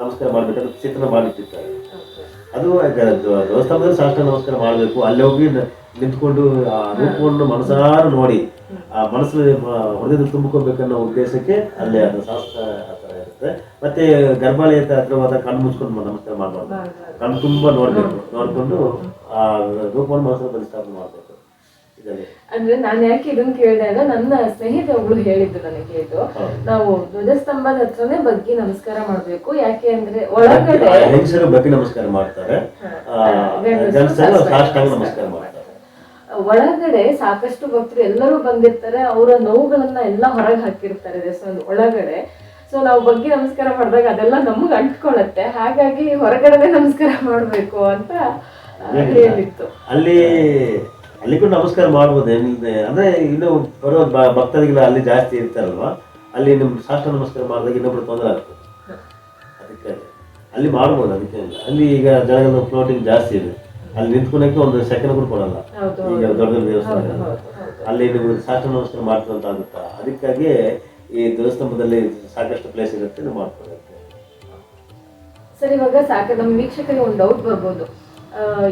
ನಮಸ್ಕಾರ ಮಾಡಬೇಕಾದ್ರೆ ಚಿತ್ರಣ ಮಾಡಿಟ್ಟಿರ್ತಾರೆ. ಅದು ದೇವಸ್ಥಾನದಲ್ಲಿ ಸಾಷ್ಟಾಂಗ ನಮಸ್ಕಾರ ಮಾಡಬೇಕು. ಅಲ್ಲಿ ಹೋಗಿ ನಿಂತ್ಕೊಂಡು ಆ ರೂಪವನ್ನು ಮನಸಾರ ನೋಡಿ ಆ ಮನಸ್ಸು ಹೃದಯದಲ್ಲಿ ತುಂಬಿಕೊಳ್ಬೇಕನ್ನೋ ಉದ್ದೇಶಕ್ಕೆ ಅಲ್ಲಿ ಅದು ಶಾಸ್ತ್ರ ಆ ಥರ ಇರುತ್ತೆ. ಮತ್ತೆ ಗರ್ಭಾಲಯ ಹತ್ರವಾದ ಕಣ್ಣು ಮುಚ್ಕೊಂಡು ನಮಸ್ಕಾರ ಮಾಡಬಾರ್ದು, ಕಣ್ಣು ತುಂಬ ನೋಡ್ಕೊಂಡು ಆ ರೂಪವನ್ನು ಮನಸ್ಸನ್ನು ಪ್ರತಿಷ್ಠಾಪನೆ ಮಾಡಬೇಕು. ಅಂದ್ರೆ ನಾನು ಯಾಕೆ ಇದನ್ನ ಕೇಳಿದೆ ಅಂದ್ರೆ ನನ್ನ ಸ್ನೇಹಿತೆ ಒಬ್ಳು ಹೇಳಿದ್ದು ನನಗೆ, ಇದು ನಾವು ಧ್ವಜಸ್ತಂಭದ ಹತ್ರನೇ ಬಗ್ಗಿ ನಮಸ್ಕಾರ ಮಾಡ್ಬೇಕು. ಯಾಕೆ ಅಂದ್ರೆ ಒಳಗಡೆ ಹೆಂಗಸರು ಬಗ್ಗಿ ನಮಸ್ಕಾರ ಮಾಡ್ತಾರೆ, ಗಂಡಸರು ಸಾಷ್ಟಾಂಗ ನಮಸ್ಕಾರ ಮಾಡ್ತಾರೆ. ಒಳಗಡೆ ಸಾಕಷ್ಟು ಭಕ್ತರು ಎಲ್ಲರೂ ಬಂದಿರ್ತಾರೆ, ಅವರ ನೋವುಗಳನ್ನ ಎಲ್ಲ ಹೊರಗೆ ಹಾಕಿರ್ತಾರೆ ದೇವಸ್ಥಾನದ ಒಳಗಡೆ. ಸೊ ನಾವು ಬಗ್ಗೆ ನಮಸ್ಕಾರ ಮಾಡಿದಾಗ ಅದೆಲ್ಲ ನಮ್ಗೆ ಅಂಟ್ಕೊಳತ್ತೆ, ಹಾಗಾಗಿ ಹೊರಗಡೆ ನಮಸ್ಕಾರ ಮಾಡ್ಬೇಕು ಅಂತ ಹೇಳಿತ್ತು. ಅಲ್ಲಿ ಕೂಡ ನಮಸ್ಕಾರ ಮಾಡ್ಬೋದು, ಏನಿದೆ ಅಂದ್ರೆ ಇನ್ನು ಬರೋ ಭಕ್ತರಿಗೆಲ್ಲ ಅಲ್ಲಿ ಜಾಸ್ತಿ ಇರ್ತಾರಲ್ವಾ, ಅಲ್ಲಿ ನಿಮ್ ಸಾಷ್ಟಾಂಗ ನಮಸ್ಕಾರ ಮಾಡಿದಾಗ ಇನ್ನೊಬ್ರು ತೊಂದರೆ ಆಗ್ತದೆ. ಅದಕ್ಕೆ ಅಲ್ಲಿ ಮಾಡ್ಬೋದು, ಅದಕ್ಕೆ ಅಲ್ಲಿ ಈಗ ಜನಗಳ ಫ್ಲೋಟಿಂಗ್ ಜಾಸ್ತಿ ಇದೆ, ಅಲ್ಲಿ ನಿಂತ್ಕೊಳಕ್ಕೆ ಒಂದು ಸೆಕೆಂಡ್ ಕೂಡ ಕೊಡಲ್ಲ. ಈಗ ದೊಡ್ಡ ದೊಡ್ಡ ದೇವಸ್ಥಾನ ಅಲ್ಲಿ ನೀವು ಸಾಷ್ಟಾಂಗ ನಮಸ್ಕಾರ ಮಾಡ್ಕೊಂತ ಆಗುತ್ತಾ, ಅದಕ್ಕಾಗಿ ಈ ದೇವಸ್ಥಾನದಲ್ಲಿ ಸಾಕಷ್ಟು ಪ್ಲೇಸ್ ಇರುತ್ತೆ, ನೀವು ಮಾಡ್ಕೊಳಕ್ಕೆ. ಸರ್, ಇವಾಗ ನಮ್ಮ ವೀಕ್ಷಕರಿಗೆ ಒಂದು ಡೌಟ್ ಬರ್ಬೋದು,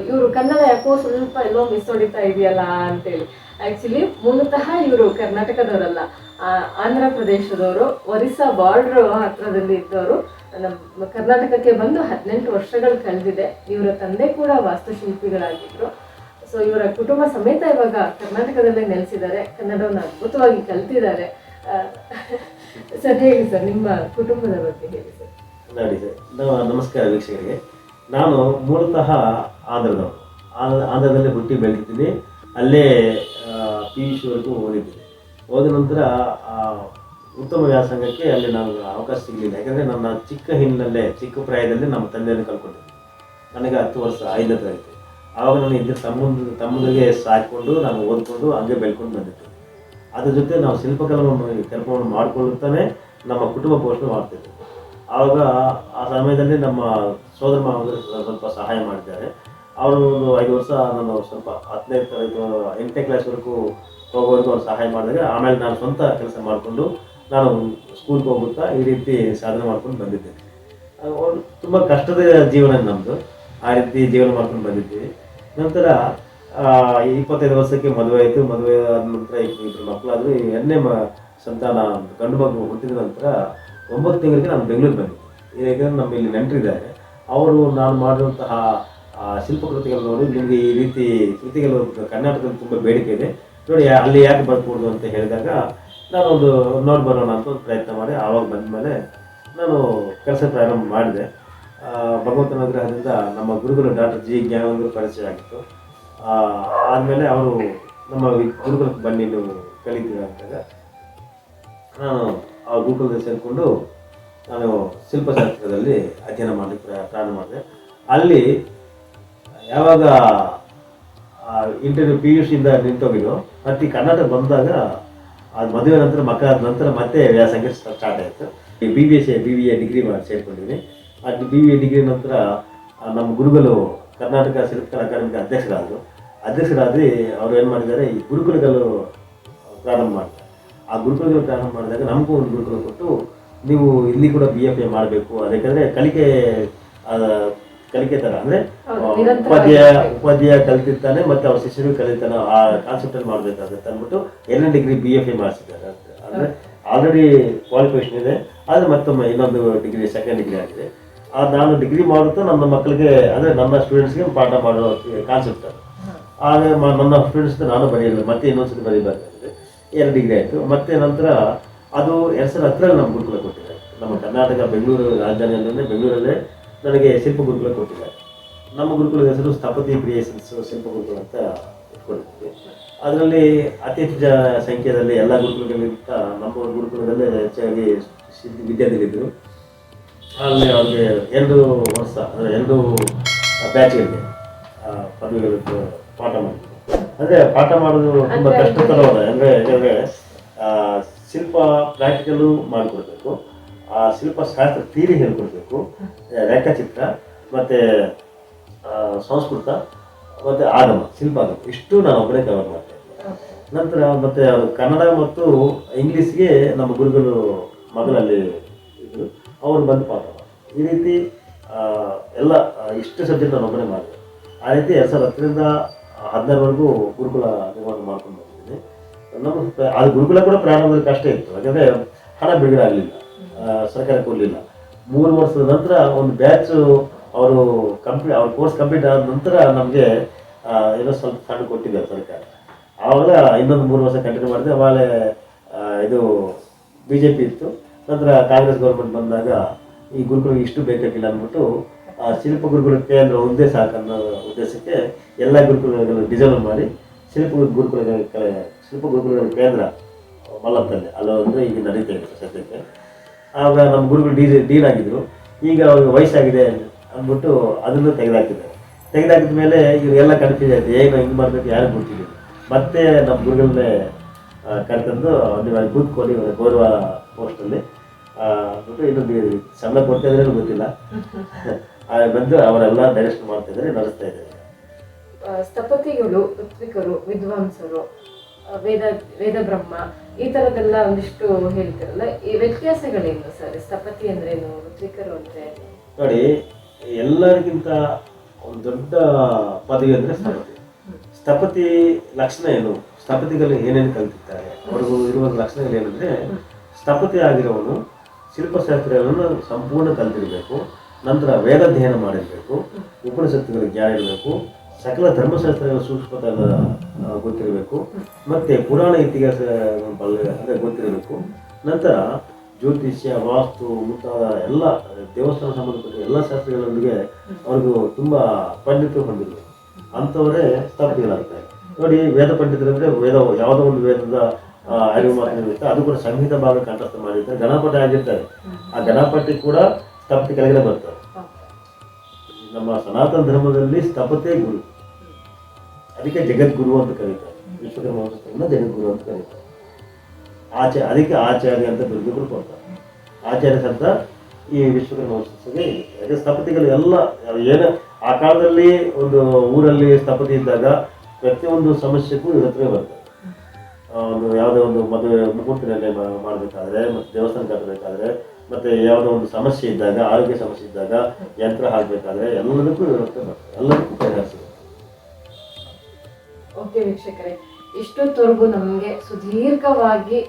ಇವರು ಕನ್ನಡ ಯಾಕೋ ಸ್ವಲ್ಪ ಎಲ್ಲೋ ಮಿಸ್ ಹೊಡಿತಾ ಇದೆಯಲ್ಲ ಅಂತೇಳಿ. ಆಕ್ಚುಲಿ ಮೂಲತಃ ಇವರು ಕರ್ನಾಟಕದವರಲ್ಲ, ಆಂಧ್ರ ಪ್ರದೇಶದವರು, ಒರಿಸ್ಸಾ ಬಾರ್ಡರ್ ಹತ್ರದಲ್ಲಿ ಇದ್ದವರು. ನಮ್ಮ ಕರ್ನಾಟಕಕ್ಕೆ ಬಂದು 18 ವರ್ಷಗಳು ಕಳೆದಿದೆ. ಇವರ ತಂದೆ ಕೂಡ ವಾಸ್ತುಶಿಲ್ಪಿಗಳಾಗಿದ್ರು. ಸೊ ಇವರ ಕುಟುಂಬ ಸಮೇತ ಇವಾಗ ಕರ್ನಾಟಕದಲ್ಲೇ ನೆಲೆಸಿದ್ದಾರೆ, ಕನ್ನಡವನ್ನು ಅದ್ಭುತವಾಗಿ ಕಲ್ತಿದ್ದಾರೆ. ಸರ್ ಹೇಳಿ ಸರ್, ನಿಮ್ಮ ಕುಟುಂಬದ ಬಗ್ಗೆ ಹೇಳಿ ಸರ್. ನೋಡಿ ಸರ್, ನಮಸ್ಕಾರ ವೀಕ್ಷಕರಿಗೆ. ನಾನು ಮೂಲತಃ ಆಂಧ್ರದವರು, ಆಂಧ್ರದಲ್ಲಿ ಹುಟ್ಟಿ ಬೆಳೆದಿದ್ದೀನಿ. ಅಲ್ಲೇ PUC ವರೆಗೂ ಓದಿದ್ದೀನಿ. ಓದ ನಂತರ ಉತ್ತಮ ವ್ಯಾಸಂಗಕ್ಕೆ ಅಲ್ಲಿ ನನಗೆ ಅವಕಾಶ ಸಿಗಲಿಲ್ಲ. ಯಾಕಂದರೆ ನನ್ನ ಚಿಕ್ಕ ಪ್ರಾಯದಲ್ಲಿ ನಮ್ಮ ತಂದೆಯನ್ನು ಕಳ್ಕೊಂಡಿದ್ದೆ. ನನಗೆ 10 ವರ್ಷ 5 ತರಗತಿ. ಆವಾಗ ನಾನು ಇದ್ದ ತಮ್ಮದಿಗೆ ಸಾಕಿಕೊಂಡು ನಾನು ಓದ್ಕೊಂಡು ಹಂಗೆ ಬೆಳ್ಕೊಂಡು ಬಂದಿದ್ದೆ. ಅದ್ರ ಜೊತೆ ನಾವು ಶಿಲ್ಪಕಲೆಯನ್ನು ಕೆಲಸವನ್ನು ಮಾಡಿಕೊಳ್ಳುತ್ತಾನೆ ನಮ್ಮ ಕುಟುಂಬ ಪೋಷಣೆ ಮಾಡ್ತಿದ್ದೆ. ಆವಾಗ ಆ ಸಮಯದಲ್ಲಿ ನಮ್ಮ ಸೋದರ ಮಾವಂದರು ಸ್ವಲ್ಪ ಸಹಾಯ ಮಾಡಿದ್ದಾರೆ. ಅವರು ಒಂದು 5 ವರ್ಷ ನಾನು ಸ್ವಲ್ಪ 10ನೇ ತರಗತಿ 8ನೇ ಕ್ಲಾಸ್ವರೆಗೂ ಹೋಗೋವರೆಗೂ ಅವ್ರು ಸಹಾಯ ಮಾಡಿದಾಗ, ಆಮೇಲೆ ನಾನು ಸ್ವಂತ ಕೆಲಸ ಮಾಡಿಕೊಂಡು ನಾನು ಸ್ಕೂಲ್ಗೆ ಹೋಗುತ್ತಾ ಈ ರೀತಿ ಸಾಧನೆ ಮಾಡ್ಕೊಂಡು ಬಂದಿದ್ದೇನೆ. ತುಂಬ ಕಷ್ಟದ ಜೀವನ ನಮ್ಮದು, ಆ ರೀತಿ ಜೀವನ ಮಾಡ್ಕೊಂಡು ಬಂದಿದ್ದೀವಿ. ನಂತರ 25 ವರ್ಷಕ್ಕೆ ಮದುವೆ ಆಯಿತು. ಮದುವೆ ಆದ ನಂತರ 2 ಮಕ್ಕಳಾದರೂ 8ನೇ ಸಂತಾನ ಗಂಡು ಮಗು ಹುಟ್ಟಿದ ನಂತರ 9 ತಿಂಗಳಿಗೆ ನಾನು ಬೆಂಗಳೂರು ಬಂದಿದ್ದೆ. ಯಾಕಂದರೆ ನಮ್ಮ ಇಲ್ಲಿ ನೆಂಟರಿದ್ದಾರೆ, ಅವರು ನಾನು ಮಾಡಿರುವಂತಹ ಶಿಲ್ಪಕೃತಿಗಳು ನೋಡಿ ನಿಮಗೆ ಈ ರೀತಿ ಕೃತಿಗಳು ಕರ್ನಾಟಕದಲ್ಲಿ ತುಂಬ ಬೇಡಿಕೆ ಇದೆ ನೋಡಿ, ಅಲ್ಲಿ ಯಾಕೆ ಬರ್ಬೋದು ಅಂತ ಹೇಳಿದಾಗ ನಾನು ನೋಡಿ ಬರೋಣ ಅಂತ ಒಂದು ಪ್ರಯತ್ನ ಮಾಡಿ ಆವಾಗ ಬಂದ ಮೇಲೆ ನಾನು ಕೆಲಸ ಪ್ರಾರಂಭ ಮಾಡಿದೆ. ಭಗವಂತನ ಅನುಗ್ರಹದಿಂದ ನಮ್ಮ ಗುರುಗಳು ಡಾಕ್ಟರ್ G ಜ್ಞಾನವಂತರು ಪರಿಚಯ ಆಗಿತ್ತು. ಆದಮೇಲೆ ಅವರು ನಮ್ಮ ಗುರುಗಳಿಗೆ ಬನ್ನಿ ನೀವು ಕಲಿತೀರ ಅಂತಾಗ ನಾನು ಆ ಗುರುಕುಲದಲ್ಲಿ ಸೇರಿಕೊಂಡು ನಾನು ಶಿಲ್ಪಶಾಸ್ತ್ರದಲ್ಲಿ ಅಧ್ಯಯನ ಮಾಡಲಿಕ್ಕೆ ಪ್ರಾರಂಭ ಮಾಡಿದೆ. ಅಲ್ಲಿ ಯಾವಾಗ ಇಂಟರ್ವ್ಯೂ PUCಯಿಂದ ನಿಂತೋಗಿದ್ದು ಮತ್ತು ಕರ್ನಾಟಕ ಬಂದಾಗ ಅದು ಮದುವೆ ನಂತರ ಮಕ್ಕಳಾದ ನಂತರ ಮತ್ತೆ ವ್ಯಾಸಂಗ ಸ್ಟಾರ್ಟ್ ಆಯಿತು. ಈ BBA ಡಿಗ್ರಿ ಮಾಡಿ ಸೇರಿಕೊಂಡಿದ್ದೀನಿ. ಆ BBA ಡಿಗ್ರಿ ನಂತರ ನಮ್ಮ ಗುರುಗಳು ಕರ್ನಾಟಕ ಶಿಲ್ಪಕಲಾ ಅಕಾಡೆಮಿಗೆ ಅಧ್ಯಕ್ಷರಾಗಿ ಅವರು ಏನು ಮಾಡಿದ್ದಾರೆ, ಈ ಗುರುಕುಲಗಳು ಪ್ರಾರಂಭ ಮಾಡ್ತಾರೆ. ಆ ಗುರುಕುಲಗಳು ಪ್ರಾರಂಭ ಮಾಡಿದಾಗ ನಮಗೂ ಒಂದು ಗುರುಕುಲ ಕೊಟ್ಟು ನೀವು ಇಲ್ಲಿ ಕೂಡ BFA ಮಾಡಬೇಕು, ಅದಕ್ಕಾದರೆ ಕಲಿಕೆ ಥರ ಅಂದರೆ ಉಪಾಧ್ಯಾಯ ಕಲಿತಿರ್ತಾನೆ ಮತ್ತು ಅವ್ರ ಶಿಷ್ಯರು ಕಲಿತಾನೆ, ಆ ಕಾನ್ಸೆಪ್ಟಲ್ಲಿ ಮಾಡಬೇಕಾಗುತ್ತೆ ಅಂದ್ಬಿಟ್ಟು 2ನೇ ಡಿಗ್ರಿ BFA ಮಾಡಿಸಿದ್ದಾರೆ. ಅಂದರೆ ಆಲ್ರೆಡಿ ಕ್ವಾಲಿಫಿಕೇಷನ್ ಇದೆ, ಆದರೆ ಮತ್ತೊಮ್ಮೆ ಇನ್ನೊಂದು ಡಿಗ್ರಿ ಸೆಕೆಂಡ್ ಡಿಗ್ರಿ ಆಗಿದೆ. ನಾನು ಡಿಗ್ರಿ ಮಾಡುತ್ತಾ ನನ್ನ ಮಕ್ಕಳಿಗೆ ಅಂದರೆ ನನ್ನ ಸ್ಟೂಡೆಂಟ್ಸ್ಗೆ ಪಾಠ ಮಾಡೋ ಕಾನ್ಸೆಪ್ಟ್ ಅದು. ಆಗ ನನ್ನ ಸ್ಟೂಡೆಂಟ್ಸ್ ನಾನು ಬರೆಯಲಿಲ್ಲ, ಮತ್ತೆ ಇನ್ನೊಂದ್ಸತಿ ಬರೀಬೇಕಾಗಿದೆ. 2 ಡಿಗ್ರಿ ಆಯಿತು. ಮತ್ತೆ ನಂತರ ಅದು 2010 ನಮ್ಮ ಗುರುಕುಲ ಕೊಟ್ಟಿದ್ದಾರೆ. ನಮ್ಮ ಕರ್ನಾಟಕ ಬೆಂಗಳೂರು ರಾಜಧಾನಿಯಲ್ಲೇ ಬೆಂಗಳೂರಲ್ಲೇ ನನಗೆ ಶಿಲ್ಪ ಗುರುಕುಲ ಕೊಟ್ಟಿದ್ದಾರೆ. ನಮ್ಮ ಗುರುಕುಲದ ಹೆಸರು ಸ್ಥಪತಿ ಕ್ರಿಯೇಷನ್ಸ್ ಶಿಲ್ಪ ಗುರುಕುಲ ಅಂತ ಇಟ್ಕೊಂಡಿದ್ವಿ. ಅದರಲ್ಲಿ ಅತಿ ಹೆಚ್ಚು ಸಂಖ್ಯೆಯಲ್ಲಿ ಎಲ್ಲ ಗುರುಕುಲಗಳಿಗಿಂತ ನಮ್ಮ ಗುರುಕುಲದಲ್ಲೇ ಹೆಚ್ಚಾಗಿ ವಿದ್ಯಾರ್ಥಿಗಳಿದ್ದರು. ಅಲ್ಲಿ ಅವ್ರಿಗೆ 2 ವರ್ಷ ಅಂದರೆ 2 ಬ್ಯಾಚ್ಗಳಿಗೆ ಪದವಿಗಳು ಪಾಠ ಮಾಡಿದ್ರು. ಅಂದರೆ ಪಾಠ ಮಾಡೋದು ತುಂಬ ಕಷ್ಟಕರವಾದ, ಯಾಕಂದರೆ ಶಿಲ್ಪ ಪ್ರಾಕ್ಟಿಕಲು ಮಾಡಿಕೊಡ್ಬೇಕು, ಆ ಶಿಲ್ಪಶಾಸ್ತ್ರ ಥಿಯರಿ ಹೇಳ್ಕೊಡ್ಬೇಕು, ರೇಖಾಚಿತ್ರ ಮತ್ತು ಸಂಸ್ಕೃತ ಮತ್ತು ಆಗಮ ಶಿಲ್ಪಾಗಮ ಇಷ್ಟು ನಾನು ಒಬ್ಬರೇ ಕವರ್ ಮಾಡ್ತೇನೆ. ನಂತರ ಮತ್ತು ಕನ್ನಡ ಮತ್ತು ಇಂಗ್ಲೀಷ್ಗೆ ನಮ್ಮ ಗುರುಗಳು ಮಗಳಲ್ಲಿ ಇದ್ದರು, ಅವರು ಬಂದು ಪಾಠ ಮಾಡಿ ಈ ರೀತಿ ಎಲ್ಲ ಇಷ್ಟು ಸಬ್ಜೆಕ್ಟ್ ನಾನು ಒಬ್ಬನೇ ಮಾಡಿದೆ. ಆ ರೀತಿ 2010ರಿಂದ 2016ವರೆಗೂ ಗುರುಕುಲ ನಿರ್ಮಾಣ ಮಾಡ್ಕೊಂಡು ಬಂದಿದ್ದೀನಿ. ನಮ್ಮ ಅದು ಗುರುಕುಲ ಕೂಡ ಪ್ರಾರಂಭದಲ್ಲಿ ಕಷ್ಟ ಇತ್ತು, ಯಾಕಂದರೆ ಹಣ ಬಿಡುಗಡೆ ಆಗಲಿಲ್ಲ, ಸರ್ಕಾರ ಕೊಡಲಿಲ್ಲ. 3 ವರ್ಷದ ನಂತರ ಒಂದು ಬ್ಯಾಚ್ ಅವರು ಅವ್ರ ಕೋರ್ಸ್ ಕಂಪ್ಲೀಟ್ ಆದ ನಂತರ ನಮಗೆ ಏನೋ ಸ್ವಲ್ಪ ಫಂಡ್ ಕೊಟ್ಟಿದ್ದಾರೆ ಸರ್ಕಾರ. ಆವಾಗ ಇನ್ನೊಂದು 3 ವರ್ಷ ಕಂಟಿನ್ಯೂ ಮಾಡಿದೆ. ಆಮೇಲೆ ಇದು BJP ಇತ್ತು, ನಂತರ ಕಾಂಗ್ರೆಸ್ ಗೌರ್ಮೆಂಟ್ ಬಂದಾಗ ಈ ಗುರುಕುಲಕ್ಕೆ ಇಷ್ಟು ಬೇಕಾಗಿಲ್ಲ ಅಂದ್ಬಿಟ್ಟು ಶಿಲ್ಪ ಗುರುಕುಲ ಕೇಂದ್ರ ಒಂದೇ ಸಾಕನ್ನೋ ಉದ್ದೇಶಕ್ಕೆ ಎಲ್ಲ ಗುರುಕುಲಗಳನ್ನು ಡಿಸೈನ್ ಮಾಡಿ ಶಿಲ್ಪ ಗುರುಕುಲಗಳ ಕೇಂದ್ರ ಮಲ್ಲತ್ತಲ್ಲಿ ಅಲ್ಲೊಂದರೆ ಈಗ ನಡೀತಾ ಇದೆ ಸದ್ಯಕ್ಕೆ. ಆಗ ನಮ್ಮ ಗುರುಗಳು ಡೀನ್ ಆಗಿದ್ರು. ಈಗ ಅವ್ರಿಗೆ ವಯಸ್ಸಾಗಿದೆ ಅಂದ್ಬಿಟ್ಟು ಅದನ್ನು ತೆಗೆದಾಕಿದ ಮೇಲೆ ಇವರೆಲ್ಲ ಕನ್ಫ್ಯೂಸ್ ಆಯ್ತು, ಏನು ಹಿಂಗೆ ಮಾಡಬೇಕು ಯಾರು ಗೊತ್ತಿಲ್ಲ. ಮತ್ತೆ ನಮ್ಮ ಗುರುಗಳನ್ನೇ ಕರೆತಂದು ನೀವು ಅಲ್ಲಿ ಕೂತ್ಕೊಂಡು ಗೌರವ ಪೋಸ್ಟಲ್ಲಿ ಅಂದ್ಬಿಟ್ಟು ಇನ್ನೊಂದು ಸಂಬಳ ಕೊಡ್ತಾ ಇದ್ರೆ ಗೊತ್ತಿಲ್ಲ ಬಂದು ಅವರೆಲ್ಲ ಡೈರೆಕ್ಷನ್ ಮಾಡ್ತಾ ಇದ್ದಾರೆ, ನಡೆಸ್ತಾ ಇದ್ದಾರೆ. ಸ್ಥಪತಿಗಳು, ಋತ್ವಿಕರು, ವಿದ್ವಾಂಸರು, ವೇದ ಬ್ರಹ್ಮ ಈ ತರದೆಲ್ಲ ಒಂದಿಷ್ಟು ಹೇಳ್ತಿರಲ್ಲ, ಈ ವ್ಯತ್ಯಾಸಗಳೇನು ಸರ್? ಸ್ಥಪತಿ ಅಂದ್ರೇನು, ಋತ್ವಿಕರು ಅಂದ್ರೆ? ನೋಡಿ, ಎಲ್ಲರಿಗಿಂತ ಒಂದು ದೊಡ್ಡ ಪದವಿ ಅಂದ್ರೆ ಸ್ಥಪತಿ. ಸ್ಥಪತಿ ಲಕ್ಷಣ ಏನು, ಸ್ಥಪತಿಗಳು ಏನೇನು ಕಲಿತಿರ್ತಾರೆ, ಅವ್ರಿಗೂ ಇರುವ ಲಕ್ಷಣಗಳು ಏನಂದ್ರೆ, ಸ್ಥಪತಿ ಆಗಿರೋವನು ಶಿಲ್ಪಶಾಸ್ತ್ರಗಳನ್ನು ಸಂಪೂರ್ಣ ಕಲಿತಿರಬೇಕು, ನಂತರ ವೇದಾಧ್ಯಯನ ಮಾಡಿರಬೇಕು, ಉಪನಿಷತ್ತುಗಳ ಜ್ಞಾನ ಇರಬೇಕು, ಸಕಲ ಧರ್ಮಶಾಸ್ತ್ರಗಳ ಸೂಕ್ಷ್ಮತೆಯನ್ನು ಗೊತ್ತಿರಬೇಕು, ಮತ್ತೆ ಪುರಾಣ ಇತಿಹಾಸ ಅಂದರೆ ಗೊತ್ತಿರಬೇಕು, ನಂತರ ಜ್ಯೋತಿಷ್ಯ, ವಾಸ್ತು ಮುಂತಾದ ಎಲ್ಲ ದೇವಸ್ಥಾನ ಸಂಬಂಧಪಟ್ಟ ಎಲ್ಲ ಶಾಸ್ತ್ರಗಳೊಂದಿಗೆ ಅವ್ರಿಗೂ ತುಂಬ ಪಂಡಿತರು ಹೊಂದಿರಬೇಕು. ಅಂಥವರೇ ಸ್ಥಪತಿಗಳಾಗ್ತಾರೆ. ನೋಡಿ, ವೇದ ಪಂಡಿತರಂದ್ರೆ ಯಾವುದೋ ಒಂದು ವೇದದ ಅರಿವು ಮಾತ್ರ ಅದು ಕೂಡ ಸಂಹಿತ ಭಾಗ ಕಂಠಸ್ಥ ಮಾಡಿರ್ತಾರೆ, ಗಣಪತಿ ಆಗಿರ್ತಾರೆ. ಆ ಗಣಪತಿ ಕೂಡ ಸ್ಥಪತಿ ಕೆಳಗಡೆ ಬರ್ತಾರೆ. ನಮ್ಮ ಸನಾತನ ಧರ್ಮದಲ್ಲಿ ಸ್ಥಪತೆ ಗುರು, ಅದಕ್ಕೆ ಜಗದ್ಗುರು ಅಂತ ಕರೀತಾರೆ. ವಿಶ್ವಕರ್ಮ ವಂಶಸ್ಥರನ್ನ ಜಗದ್ಗುರು ಅಂತ ಕರೀತಾರೆ. ಅದಕ್ಕೆ ಆಚಾರ್ಯ ಅಂತ ಬಿರುದುಗಳು ಕೊಡ್ತಾರೆ. ಆಚಾರ್ಯ ಶಬ್ದ ಈ ವಿಶ್ವಕರ್ಮ ವಂಶಸ್ಥರಿಗೆ ಇದೆ. ಯಾಕೆ ಸ್ಥಪತಿಗಳು ಎಲ್ಲ ಏನು ಆ ಕಾಲದಲ್ಲಿ ಒಂದು ಊರಲ್ಲಿ ಸ್ಥಪತಿ ಇದ್ದಾಗ ಪ್ರತಿಯೊಂದು ಸಮಸ್ಯೆಗೂ ಇವ್ರ ಹತ್ರ ಬರ್ತಾರೆ. ಒಂದು ಯಾವುದೋ ಒಂದು ಮದುವೆ ಮುಹೂರ್ತಿನಲ್ಲಿ ಮಾಡಬೇಕಾದ್ರೆ, ಮತ್ತು ದೇವಸ್ಥಾನ ಕಟ್ಟಬೇಕಾದ್ರೆ, ಮತ್ತೆ ಯಾವುದೋ ಒಂದು ಸಮಸ್ಯೆ ಇದ್ದಾಗ, ಆರೋಗ್ಯ ಸಮಸ್ಯೆ ಇದ್ದಾಗ, ಯಂತ್ರ ಹಾಕಬೇಕಾದ್ರೆ ಎಲ್ಲದಕ್ಕೂ ಇವ್ರ ಹತ್ರ ಬರ್ತಾರೆ, ಎಲ್ಲದಕ್ಕೂ ಪರಿಹಾರ ಸಿಗುತ್ತೆ. ಓಕೆ ವೀಕ್ಷಕರೇ, ಇಷ್ಟೊತ್ತವರೆಗೂ ನಮಗೆ ಸುದೀರ್ಘವಾಗಿ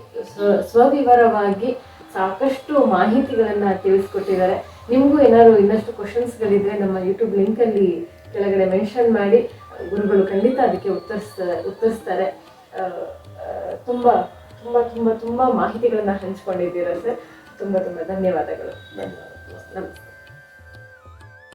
ಸ್ವವಿವರವಾಗಿ ಸಾಕಷ್ಟು ಮಾಹಿತಿಗಳನ್ನ ತಿಳಿಸ್ಕೊಟ್ಟಿದ್ದಾರೆ. ನಿಮಗೂ ಏನಾದ್ರು ಇನ್ನಷ್ಟು ಕ್ವಶನ್ಸ್ಗಳಿದ್ರೆ ನಮ್ಮ ಯೂಟ್ಯೂಬ್ ಲಿಂಕಲ್ಲಿ ಕೆಳಗಡೆ ಮೆನ್ಷನ್ ಮಾಡಿ, ಗುರುಗಳು ಖಂಡಿತ ಅದಕ್ಕೆ ಉತ್ತರಿಸ್ತಾರೆ. ತುಂಬ ತುಂಬ ತುಂಬ ತುಂಬ ಮಾಹಿತಿಗಳನ್ನ ಹಂಚ್ಕೊಂಡಿದ್ದೀರಾ ಸರ್. ತುಂಬ ತುಂಬ ಧನ್ಯವಾದಗಳು. ಧನ್ಯವಾದ. ನಮಸ್ತೆ.